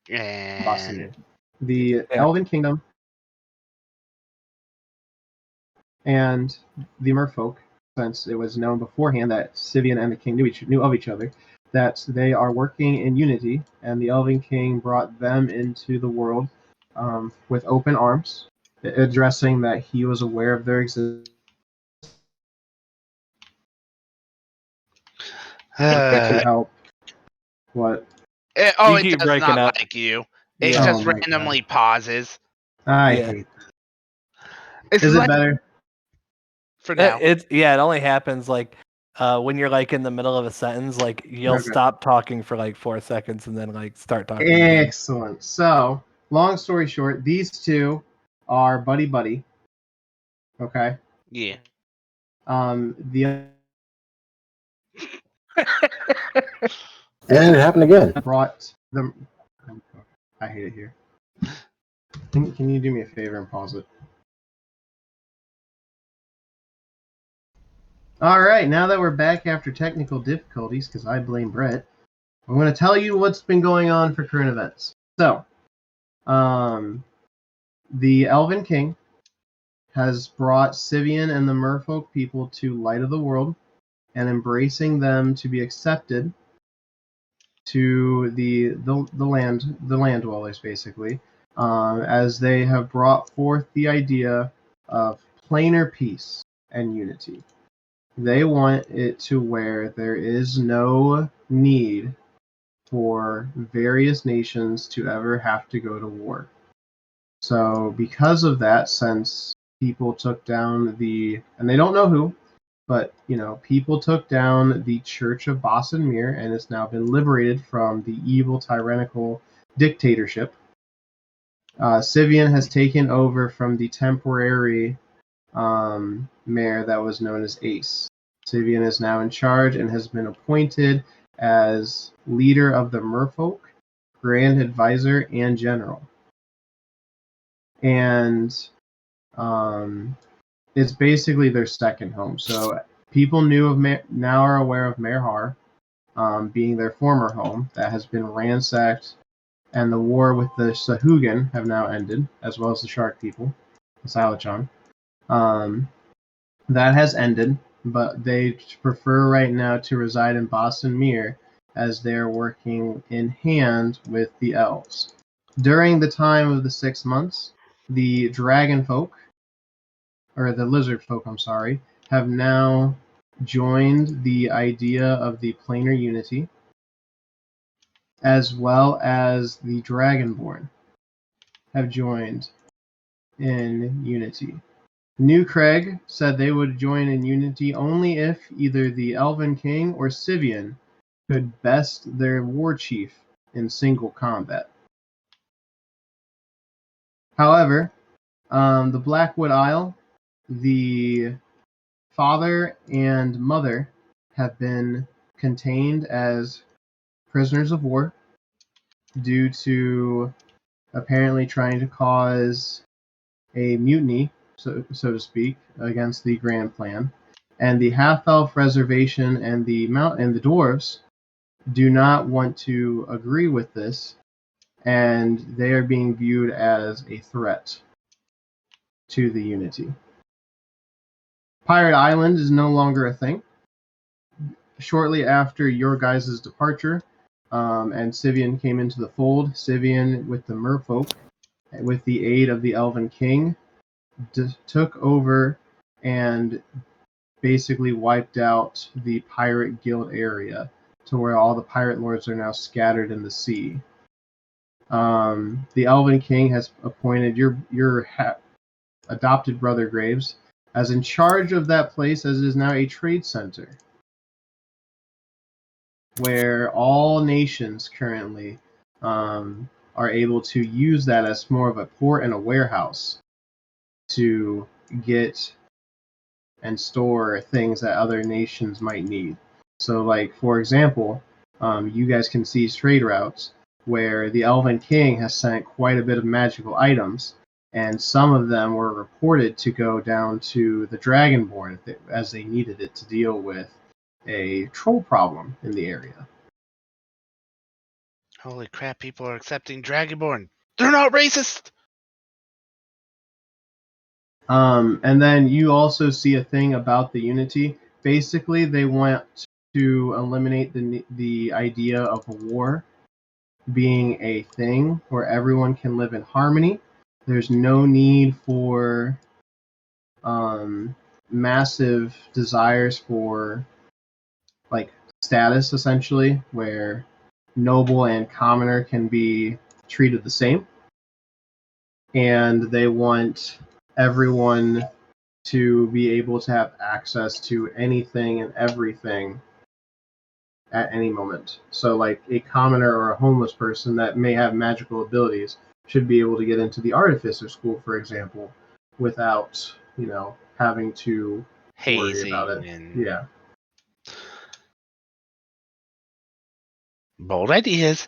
And The Yeah. Elven Kingdom and the merfolk, since it was known beforehand that Sivian and the king knew of each other, that they are working in unity, and the Elven King brought them into the world with open arms, addressing that he was aware of their existence. To help. What? it You keep does breaking not up. like you. It Yeah. just Oh my randomly pauses. I Yeah. hate. It's Is it like better? for now. It only happens like when you're like in the middle of a sentence, like you'll Okay. stop talking for like 4 seconds and then like start talking again. Excellent. So, long story short, these two are buddy buddy. Okay. Yeah. The And it happened again. brought them. I hate it here. Can you do me a favor and pause it? All right, now that we're back after technical difficulties, because I blame Brett, I'm going to tell you what's been going on for current events. So, the Elven King has brought Sivian and the Merfolk people to Light of the World, and embracing them to be accepted to the land dwellers, basically, as they have brought forth the idea of planar peace and unity. They want it to where there is no need for various nations to ever have to go to war. So, because of that, since people took down and they don't know who, but people took down the Church of Mir, and it's now been liberated from the evil tyrannical dictatorship. Sivian has taken over from the temporary mayor that was known as Ace. Sivian is now in charge and has been appointed as leader of the Merfolk, Grand Advisor, and General. And it's basically their second home. So people now are aware of Merhar being their former home that has been ransacked, and the war with the Sahugan have now ended, as well as the Shark people, the Salachan. That has ended, but they prefer right now to reside in Mir as they're working in hand with the elves. During the time of the 6 months, the dragon folk, or the lizard folk, I'm sorry, have now joined the idea of the planar unity, as well as the dragonborn have joined in unity. New Craig said they would join in unity only if either the Elven King or Sivian could best their war chief in single combat. However, the Blackwood Isle, the father and mother have been contained as prisoners of war due to apparently trying to cause a mutiny, so to speak, against the Grand Plan. And the half-elf reservation and the dwarves do not want to agree with this, and they are being viewed as a threat to the unity. Pirate Island is no longer a thing. Shortly after your guys' departure, and Sivian came into the fold, Sivian with the merfolk, with the aid of the Elven King, took over and basically wiped out the pirate guild area to where all the pirate lords are now scattered in the sea. The Elven King has appointed your adopted brother Graves as in charge of that place, as it is now a trade center where all nations currently are able to use that as more of a port and a warehouse to get and store things that other nations might need. So, like for example, you guys can seize trade routes where the Elven King has sent quite a bit of magical items, and some of them were reported to go down to the Dragonborn as they needed it to deal with a troll problem in the area. Holy crap, people are accepting Dragonborn. They're not racist! And then you also see a thing about the Unity. Basically, they want to eliminate the idea of war being a thing where everyone can live in harmony. There's no need for massive desires for like status, essentially, where noble and commoner can be treated the same. And they want everyone to be able to have access to anything and everything at any moment. So, like a commoner or a homeless person that may have magical abilities should be able to get into the artificer school, for example, without, having to worry about Hazing it. and Yeah. bold ideas.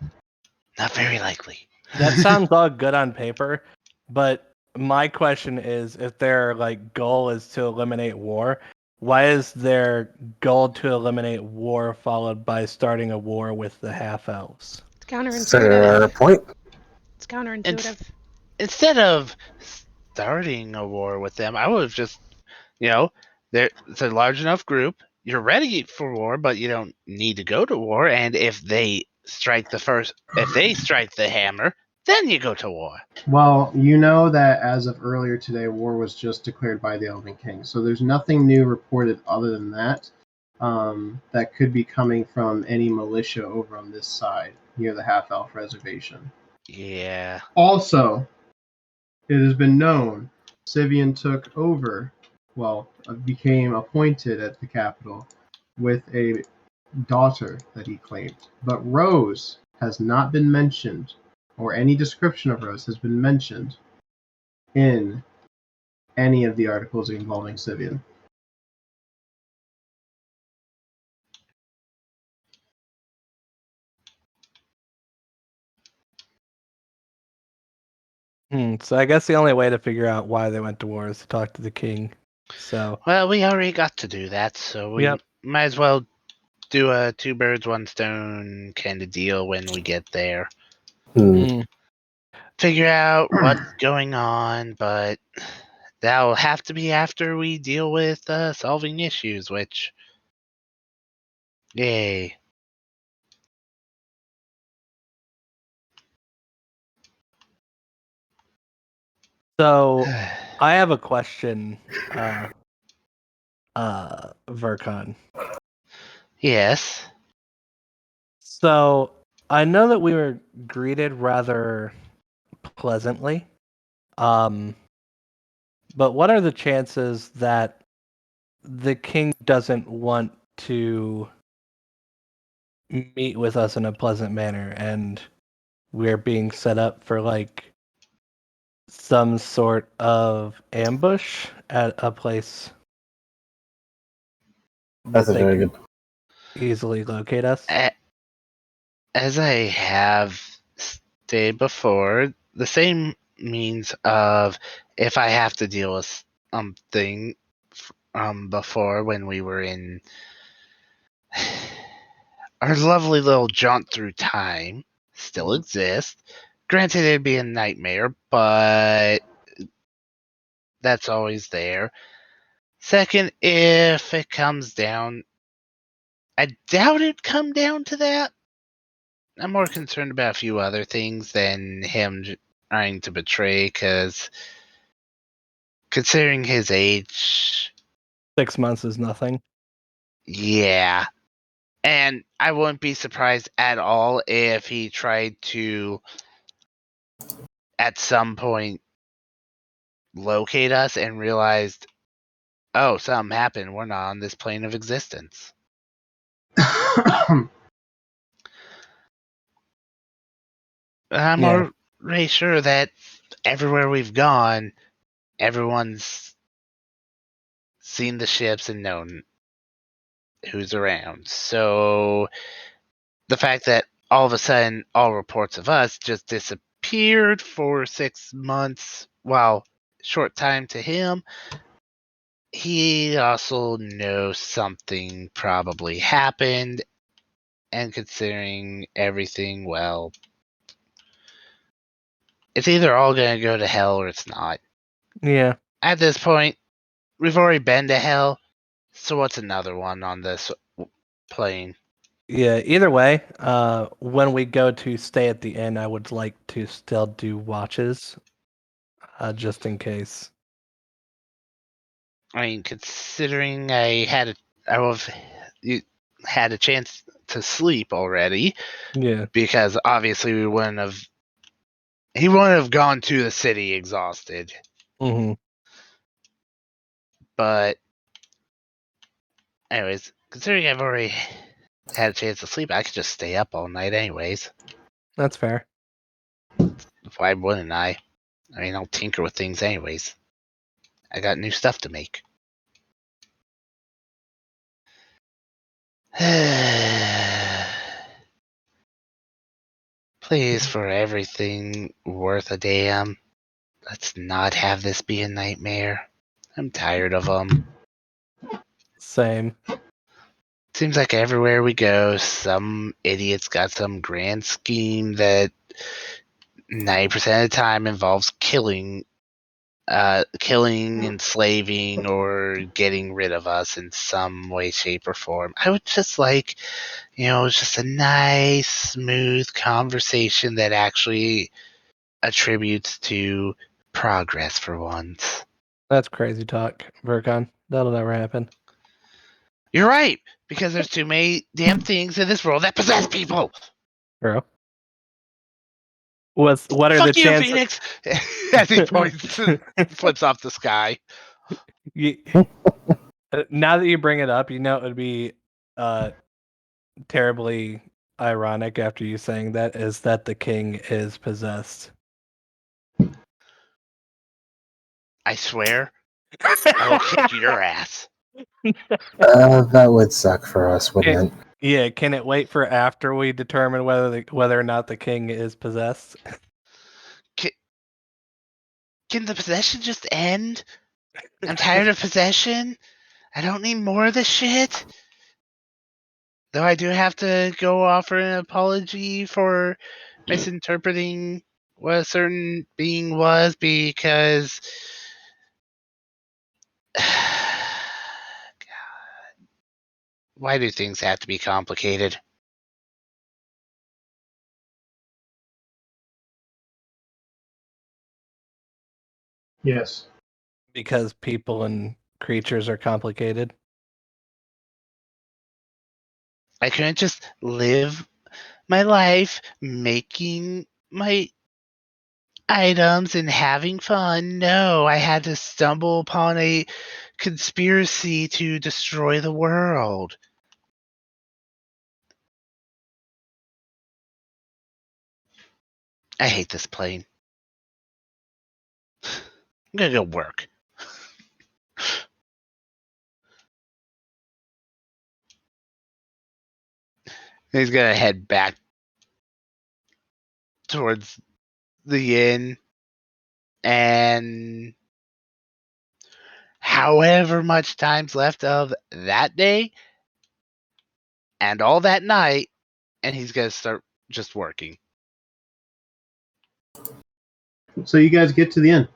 Not very likely. That sounds all good on paper, but my question is, if their goal is to eliminate war, why is their goal to eliminate war followed by starting a war with the half elves? It's counterintuitive. Fair point. It's counterintuitive. Instead of starting a war with them, I would have just, it's a large enough group. You're ready for war, but you don't need to go to war. And if they strike the hammer, then you go to war. Well, you know that as of earlier today, war was just declared by the Elven King. So there's nothing new reported other than that. That could be coming from any militia over on this side near the Half Elf Reservation. Yeah. Also, it has been known Sivian took over, became appointed at the capital with a daughter that he claimed. But Rose has not been mentioned, or any description of Rose has been mentioned in any of the articles involving Sivian. So I guess the only way to figure out why they went to war is to talk to the king. So Well, we already got to do that, so we might as well do a two birds, one stone kind of deal when we get there. Figure out what's going on, but that'll have to be after we deal with solving issues, which, yay. So I have a question, Vercon. Yes. So I know that we were greeted rather pleasantly. But what are the chances that the king doesn't want to meet with us in a pleasant manner and we're being set up for some sort of ambush at a place That's a very good. easily locate us? As I have stated before, the same means of if I have to deal with something before when we were in our lovely little jaunt through time still exists. Granted, it'd be a nightmare, but that's always there. Second, if it comes down, I doubt it'd come down to that. I'm more concerned about a few other things than him trying to betray, because considering his age, 6 months is nothing. Yeah. And I wouldn't be surprised at all if he tried to, at some point, locate us and realized, oh, something happened. We're not on this plane of existence. I'm Yeah. already sure that everywhere we've gone, everyone's seen the ships and known who's around. So the fact that all of a sudden all reports of us just disappeared for 6 months, while short time to him, he also knows something probably happened. And considering everything, well, it's either all going to go to hell or it's not. Yeah. At this point, we've already been to hell, so what's another one on this plane? Yeah, either way, when we go to stay at the inn, I would like to still do watches, just in case. I mean, considering I have had a chance to sleep already, Yeah. because obviously he wouldn't have gone to the city exhausted. Mm-hmm. But anyways, considering I've already had a chance to sleep, I could just stay up all night anyways. That's fair. Why wouldn't I? I mean, I'll tinker with things anyways. I got new stuff to make. Please, for everything worth a damn, let's not have this be a nightmare. I'm tired of them. Same. Seems like everywhere we go, some idiot's got some grand scheme that 90% of the time involves killing, enslaving, or getting rid of us in some way, shape, or form. I would just like, just a nice, smooth conversation that actually attributes to progress for once. That's crazy talk, Vircon. That'll never happen. You're right, because there's too many damn things in this world that possess people. Bro. What are Fuck the you, chances? Phoenix! As he points, flips off the sky. Now that you bring it up, it would be terribly ironic after you saying that is that the king is possessed. I swear, I will kick your ass. That would suck for us, wouldn't it? Yeah, can it wait for after we determine whether or not the king is possessed? Can the possession just end? I'm tired of possession. I don't need more of this shit. Though I do have to go offer an apology for misinterpreting what a certain being was, because God, why do things have to be complicated? Yes. Because people and creatures are complicated. I couldn't just live my life making my items and having fun. No, I had to stumble upon a conspiracy to destroy the world. I hate this plane. I'm gonna go work. He's gonna head back towards the inn, and however much time's left of that day and all that night, and he's gonna start just working. So you guys get to the inn.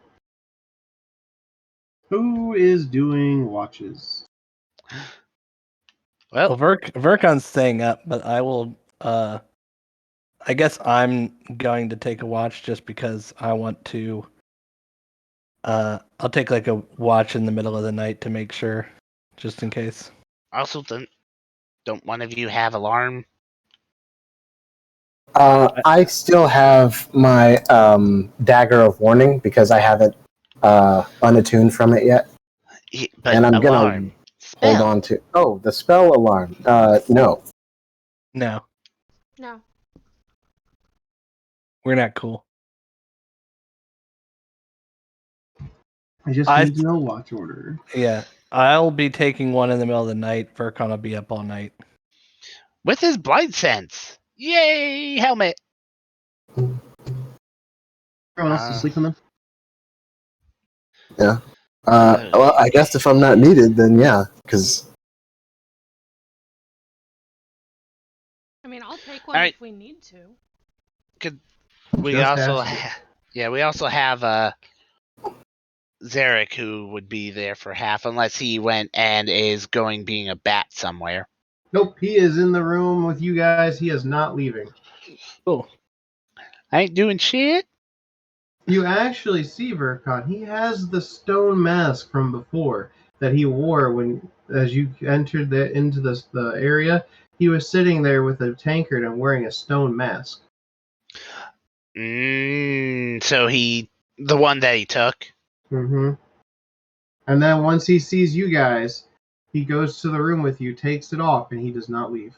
Who is doing watches? Well, Well, Vircon's staying up, but I will. I guess I'm going to take a watch just because I want to. I'll take like a watch in the middle of the night to make sure just in case. Also, don't one of you have alarm? I still have my dagger of warning because I haven't unattuned from it yet, But and I'm alarm. gonna hold on to. Oh, the spell alarm. No. No, No. we're not cool. I just need to know watch order. Yeah, I'll be taking one in the middle of the night. Verkon will be up all night. With his blind sense. Yay, helmet. Everyone else is sleeping then? Yeah. Well, I guess if I'm not needed, then yeah, because I mean, I'll take one Alright. if we need to. We Just also, ask we also have Zarek who would be there for half, unless he went and is going being a bat somewhere. Nope, he is in the room with you guys. He is not leaving. Cool. I ain't doing shit. You actually see Verkon. He has the stone mask from before that he wore when, as you entered into the area. He was sitting there with a tankard and wearing a stone mask. So the one that he took. Mm-hmm. And then once he sees you guys, he goes to the room with you, takes it off, and he does not leave.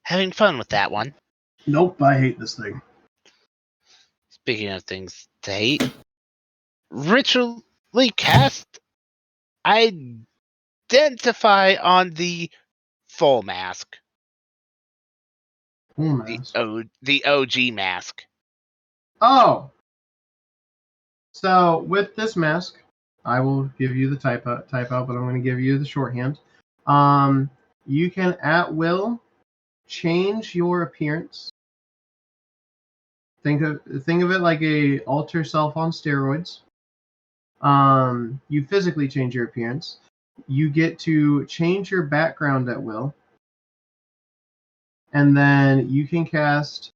Having fun with that one. Nope, I hate this thing. Speaking of things to hate, ritually cast identify on the full mask. Full mask. The OG mask. Oh! So, with this mask, I will give you the type out, but I'm going to give you the shorthand. You can, at will, change your appearance. Think of it like a alter self on steroids. You physically change your appearance. You get to change your background at will. And then you can cast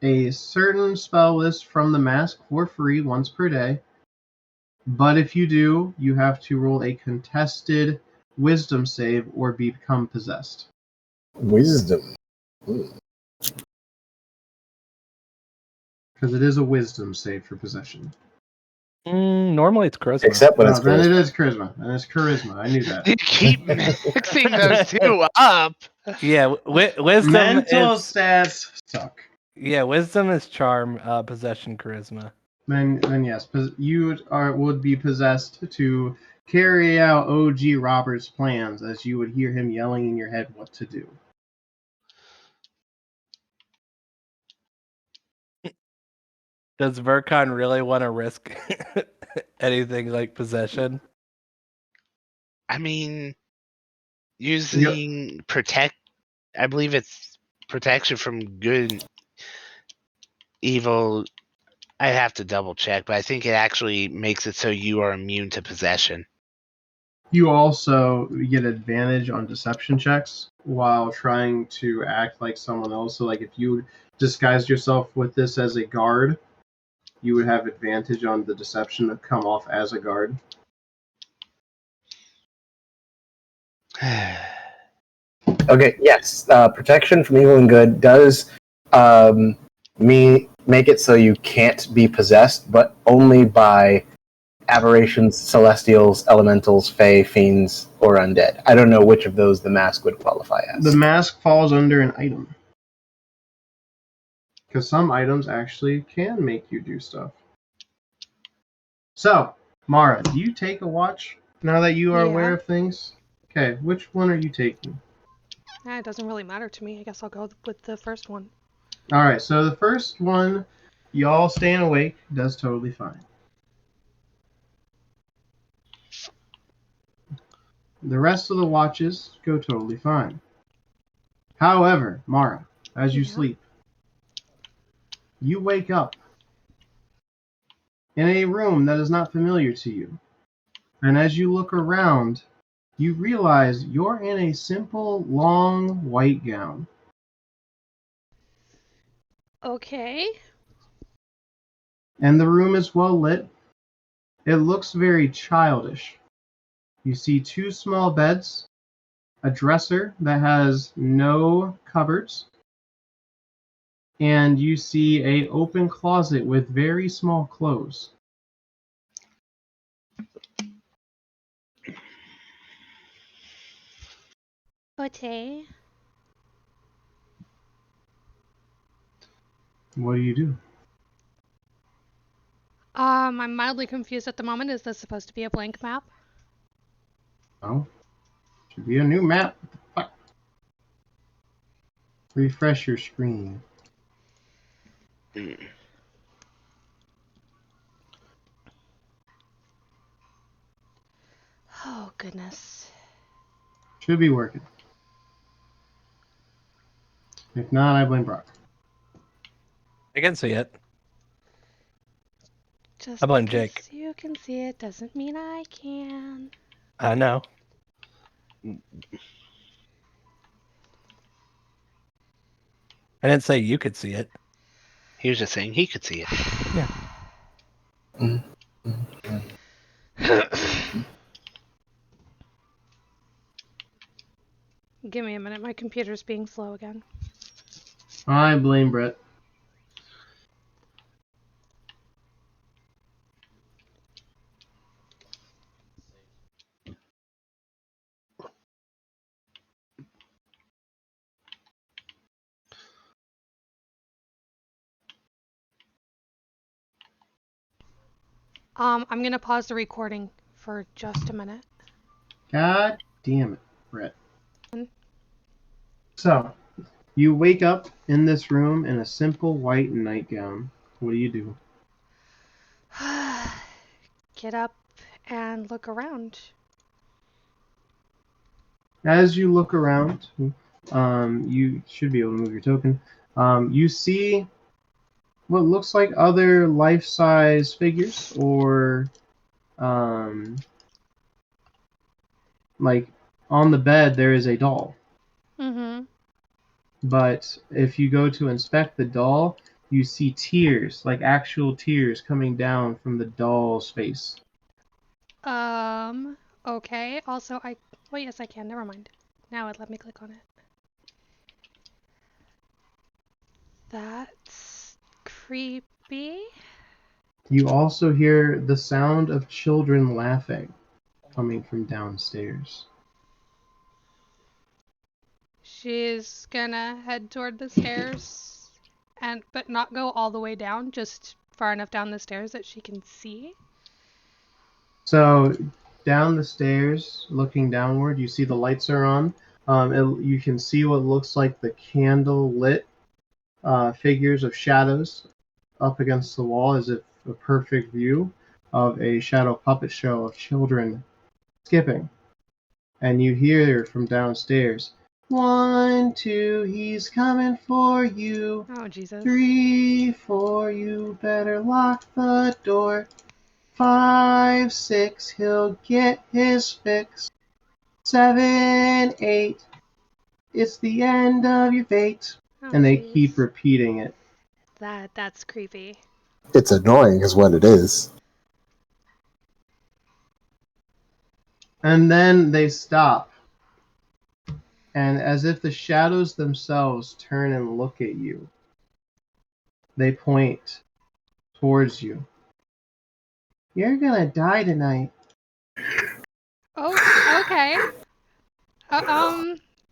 a certain spell list from the mask for free once per day. But if you do, you have to roll a contested wisdom save or become possessed. wisdom. Because it is a wisdom save for possession. Normally it's charisma. Except when it's Then charisma. it is charisma. And it's charisma. I knew that. You keep mixing those two up. Yeah, wisdom Mental is stats suck. wisdom is charm, possession, charisma. Then yes, you would be possessed to carry out OG Robert's plans, as you would hear him yelling in your head what to do. Does Verkon really want to risk anything like possession? I mean, using protect. I believe it's protection from good and evil. I have to double check, but I think it actually makes it so you are immune to possession. You also get advantage on deception checks while trying to act like someone else. So, like if you disguised yourself with this as a guard, you would have advantage on the deception to come off as a guard. Okay, yes. Protection from evil and good does make it so you can't be possessed, but only by aberrations, celestials, elementals, fae, fiends, or undead. I don't know which of those the mask would qualify as. The mask falls under an item. Because some items actually can make you do stuff. So, Mara, do you take a watch now that you are aware Yeah. of things? Okay, which one are you taking? It doesn't really matter to me. I guess I'll go with the first one. Alright, so the first one, y'all staying awake, does totally fine. The rest of the watches go totally fine. However, Mara, as you Yeah. sleep, you wake up in a room that is not familiar to you. And as you look around, you realize you're in a simple, long, white gown. Okay. And the room is well lit. It looks very childish. You see 2 small beds, a dresser that has no cupboards, and you see a open closet with very small clothes. Okay. What do you do? I'm mildly confused at the moment. Is this supposed to be a blank map? Oh, should be a new map. What the fuck? Refresh your screen. Oh, goodness. Should be working. If not, I blame Brock. I can see it. Just I blame because Jake. you can see it doesn't mean I can. I know. I didn't say you could see it. He was just saying he could see it. Yeah. Give me a minute. My computer's being slow again. I blame Brett. I'm gonna pause the recording for just a minute. God damn it, Brett. So, you wake up in this room in a simple white nightgown. What do you do? Get up and look around. As you look around, you should be able to move your token. You see what looks like other life-size figures, or like on the bed there is a doll. Mm-hmm. But if you go to inspect the doll, you see tears, like actual tears, coming down from the doll's face. Okay. Also, well, yes, I can. Never mind. Now let me click on it. That's creepy. You also hear the sound of children laughing coming from downstairs. She's gonna head toward the stairs, but not go all the way down, just far enough down the stairs that she can see. So, down the stairs, looking downward, you see the lights are on. You can see what looks like the candle lit figures of shadows up against the wall, as if a perfect view of a shadow puppet show of children skipping. And you hear from downstairs, 1, 2, he's coming for you. Oh, Jesus. 3, 4, you better lock the door. 5, 6, he'll get his fix. 7, 8, it's the end of your fate. Oh, And they geez. keep repeating it. That's creepy. It's annoying, is what it is. And then they stop. And as if the shadows themselves turn and look at you, they point towards you. You're gonna die tonight. Oh, okay.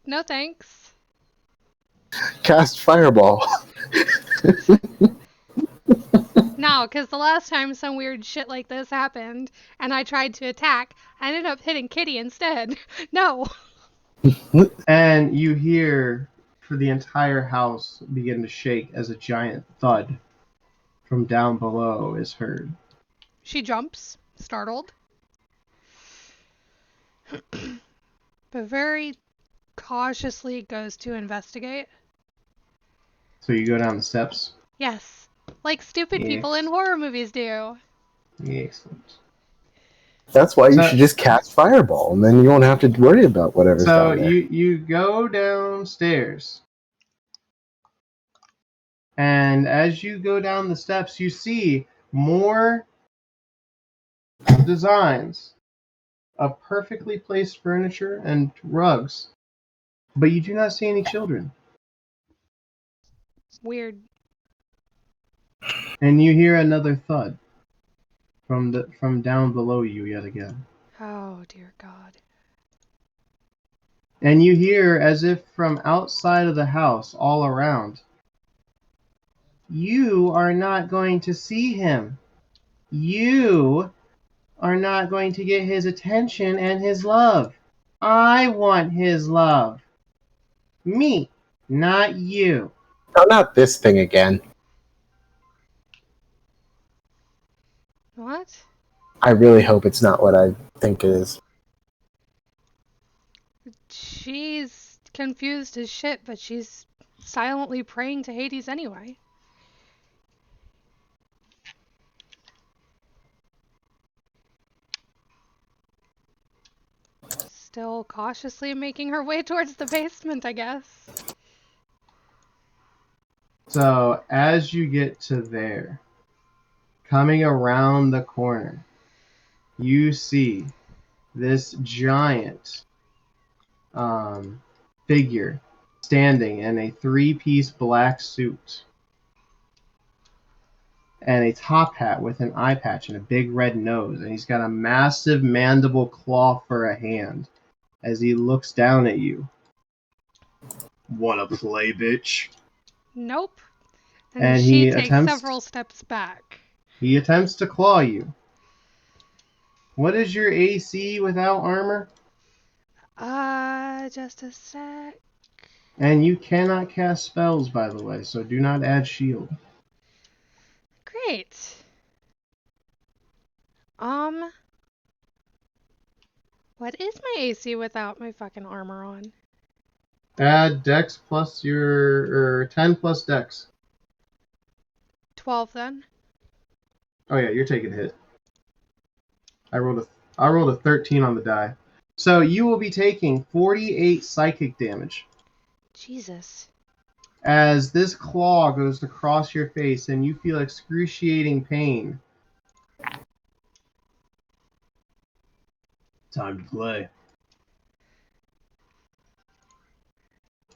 No thanks. Cast Fireball. No, because the last time some weird shit like this happened and I tried to attack, I ended up hitting Kitty instead. No. And you hear for the entire house begin to shake as a giant thud from down below is heard. She jumps, startled, but very cautiously goes to investigate. So you go down the steps. Yes, like stupid people in Yes. horror movies do. Excellent. That's why you So- should just cast Fireball, and then you won't have to worry about whatever's So down there. you go downstairs. And as you go down the steps, you see more designs of perfectly placed furniture and rugs, but you do not see any children. Weird. And you hear another thud from down below you yet again. Oh, dear God. And you hear, as if from outside of the house, all around, you are not going to see him. You are not going to get his attention and his love. I want his love. Me, not you. Oh, not this thing again. What? I really hope it's not what I think it is. She's confused as shit, but she's silently praying to Hades anyway. Still cautiously making her way towards the basement, I guess. So, as you get to there, coming around the corner, you see this giant figure standing in a three-piece black suit and a top hat with an eye patch and a big red nose, and he's got a massive mandible claw for a hand as he looks down at you. Wanna play, bitch? Nope. And she he takes several steps back. He attempts to claw you. What is your AC without armor? Just a sec. And you cannot cast spells, by the way, so do not add shield. Great. What is my AC without my fucking armor on? Add dex plus or 10 plus dex. 12 then? Oh yeah, you're taking a hit. I rolled a 13 on the die. So you will be taking 48 psychic damage Jesus. as this claw goes across your face and you feel excruciating pain. Time to play.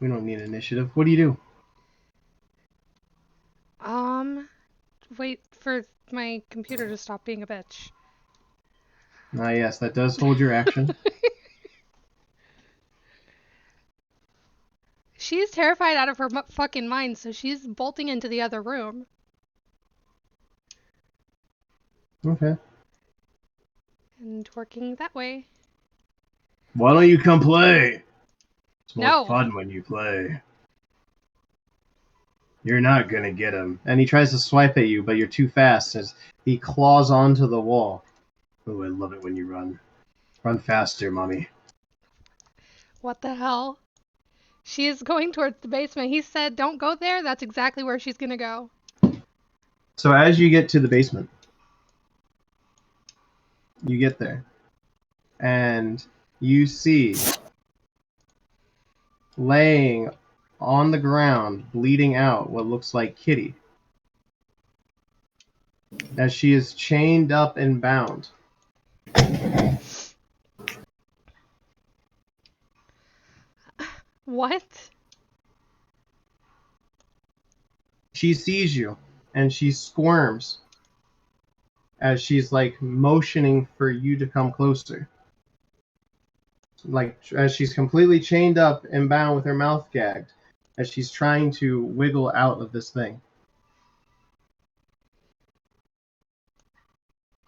We don't need initiative. What do you do? Wait for my computer to stop being a bitch. Ah, yes, that does hold your action. She's terrified out of her fucking mind, so she's bolting into the other room. Okay. And working that way. Why don't you come play? It's more No. fun when you play. You're not gonna get him. And he tries to swipe at you, but you're too fast as he claws onto the wall. Oh, I love it when you run. Run faster, mommy. What the hell? She is going towards the basement. He said, don't go there. That's exactly where she's gonna go. So as you get to the basement, you get there, and you see laying on the ground, bleeding out, what looks like Kitty, as she is chained up and bound. What? She sees you, and she squirms as she's like motioning for you to come closer. Like as she's completely chained up and bound with her mouth gagged, as she's trying to wiggle out of this thing.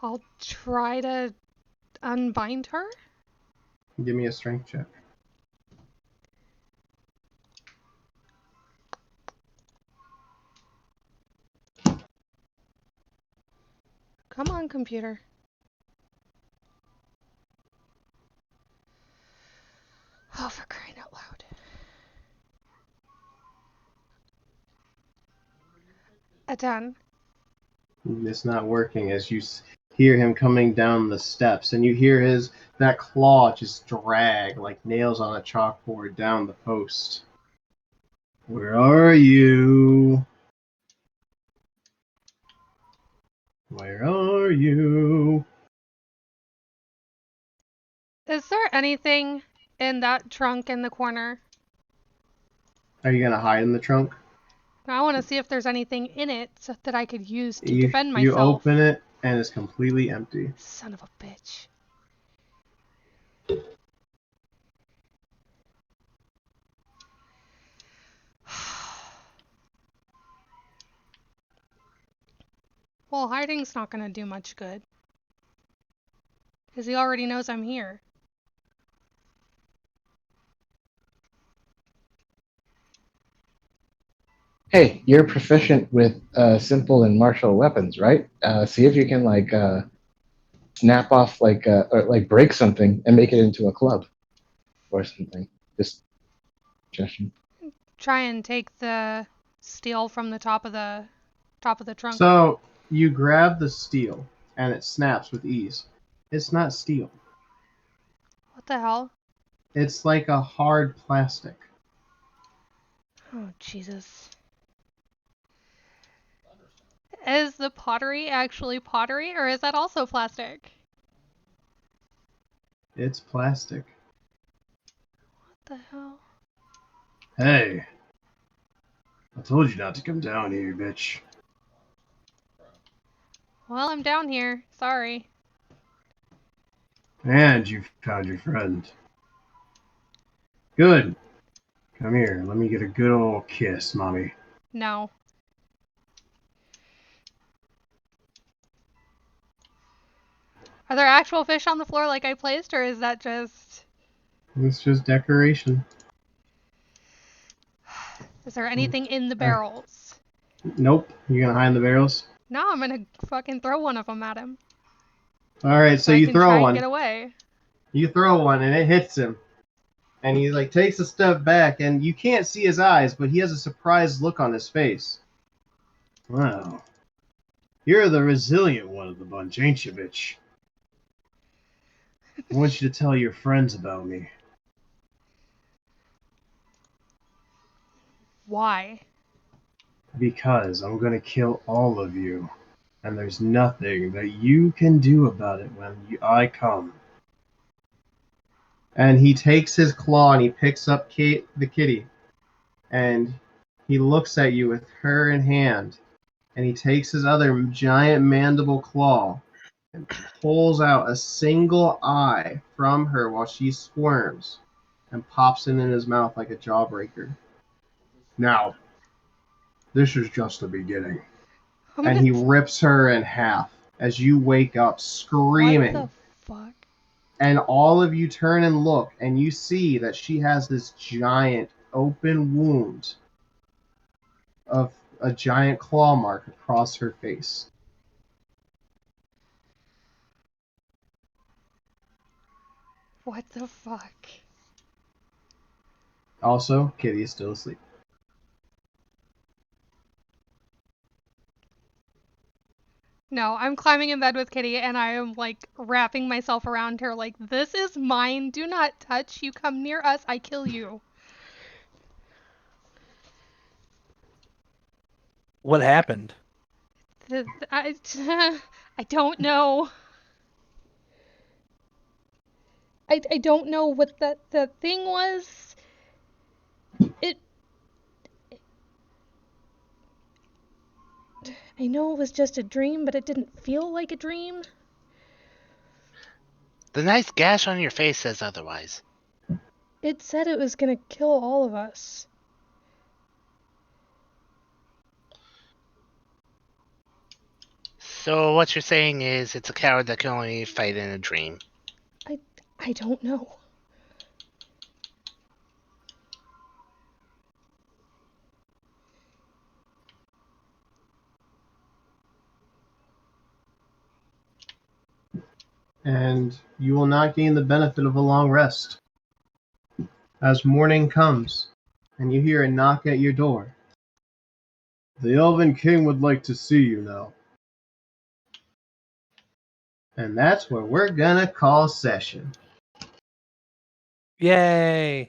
I'll try to unbind her? Give me a strength check. Come on, computer. Oh, for crying out loud. A 10. It's not working as you hear him coming down the steps, and you hear that claw just drag like nails on a chalkboard down the post. Where are you? Where are you? Is there anything in that trunk in the corner? Are you gonna hide in the trunk? I want to see if there's anything in it that I could use to You defend myself. open it and it's completely empty. Son of a bitch. Well, hiding's not gonna do much good. Because he already knows I'm here. Hey, you're proficient with simple and martial weapons, right? See if you can snap off or break something and make it into a club or something. Just suggestion. Try and take the steel from the top of the trunk. So you grab the steel and it snaps with ease. It's not steel. What the hell? It's like a hard plastic. Oh, Jesus. Is the pottery actually pottery, or is that also plastic? It's plastic. What the hell? Hey. I told you not to come down here, bitch. Well, I'm down here. Sorry. And you found your friend. Good. Come here. Let me get a good old kiss, mommy. No. Are there actual fish on the floor like I placed, or is that just... It's just decoration. Is there anything in the barrels? Nope. You gonna hide in the barrels? No, I'm gonna fucking throw one of them at him. Alright, so I you can throw try one. and get away. You throw one and it hits him. And he takes a step back and you can't see his eyes, but he has a surprised look on his face. Wow. You're the resilient one of the bunch, ain't you, bitch? I want you to tell your friends about me. Why? Because I'm gonna kill all of you. And there's nothing that you can do about it when I come. And he takes his claw and he picks up Kate, the kitty. And he looks at you with her in hand. And he takes his other giant mandible claw and pulls out a single eye from her while she squirms and pops it in his mouth like a jawbreaker. Now, this is just the beginning. And he rips her in half as you wake up screaming. What the fuck? And all of you turn and look, and you see that she has this giant open wound of a giant claw mark across her face. What the fuck? Also, Kitty is still asleep. No, I'm climbing in bed with Kitty and I am like wrapping myself around her like, this is mine. Do not touch. You come near us, I kill you. What happened? I don't know. I don't know what the thing was. I know it was just a dream, but it didn't feel like a dream. The nice gash on your face says otherwise. It said it was gonna kill all of us. So what you're saying is it's a coward that can only fight in a dream. I don't know. And you will not gain the benefit of a long rest. As morning comes, and you hear a knock at your door. The Elven King would like to see you now. And that's where we're gonna call session. Yay!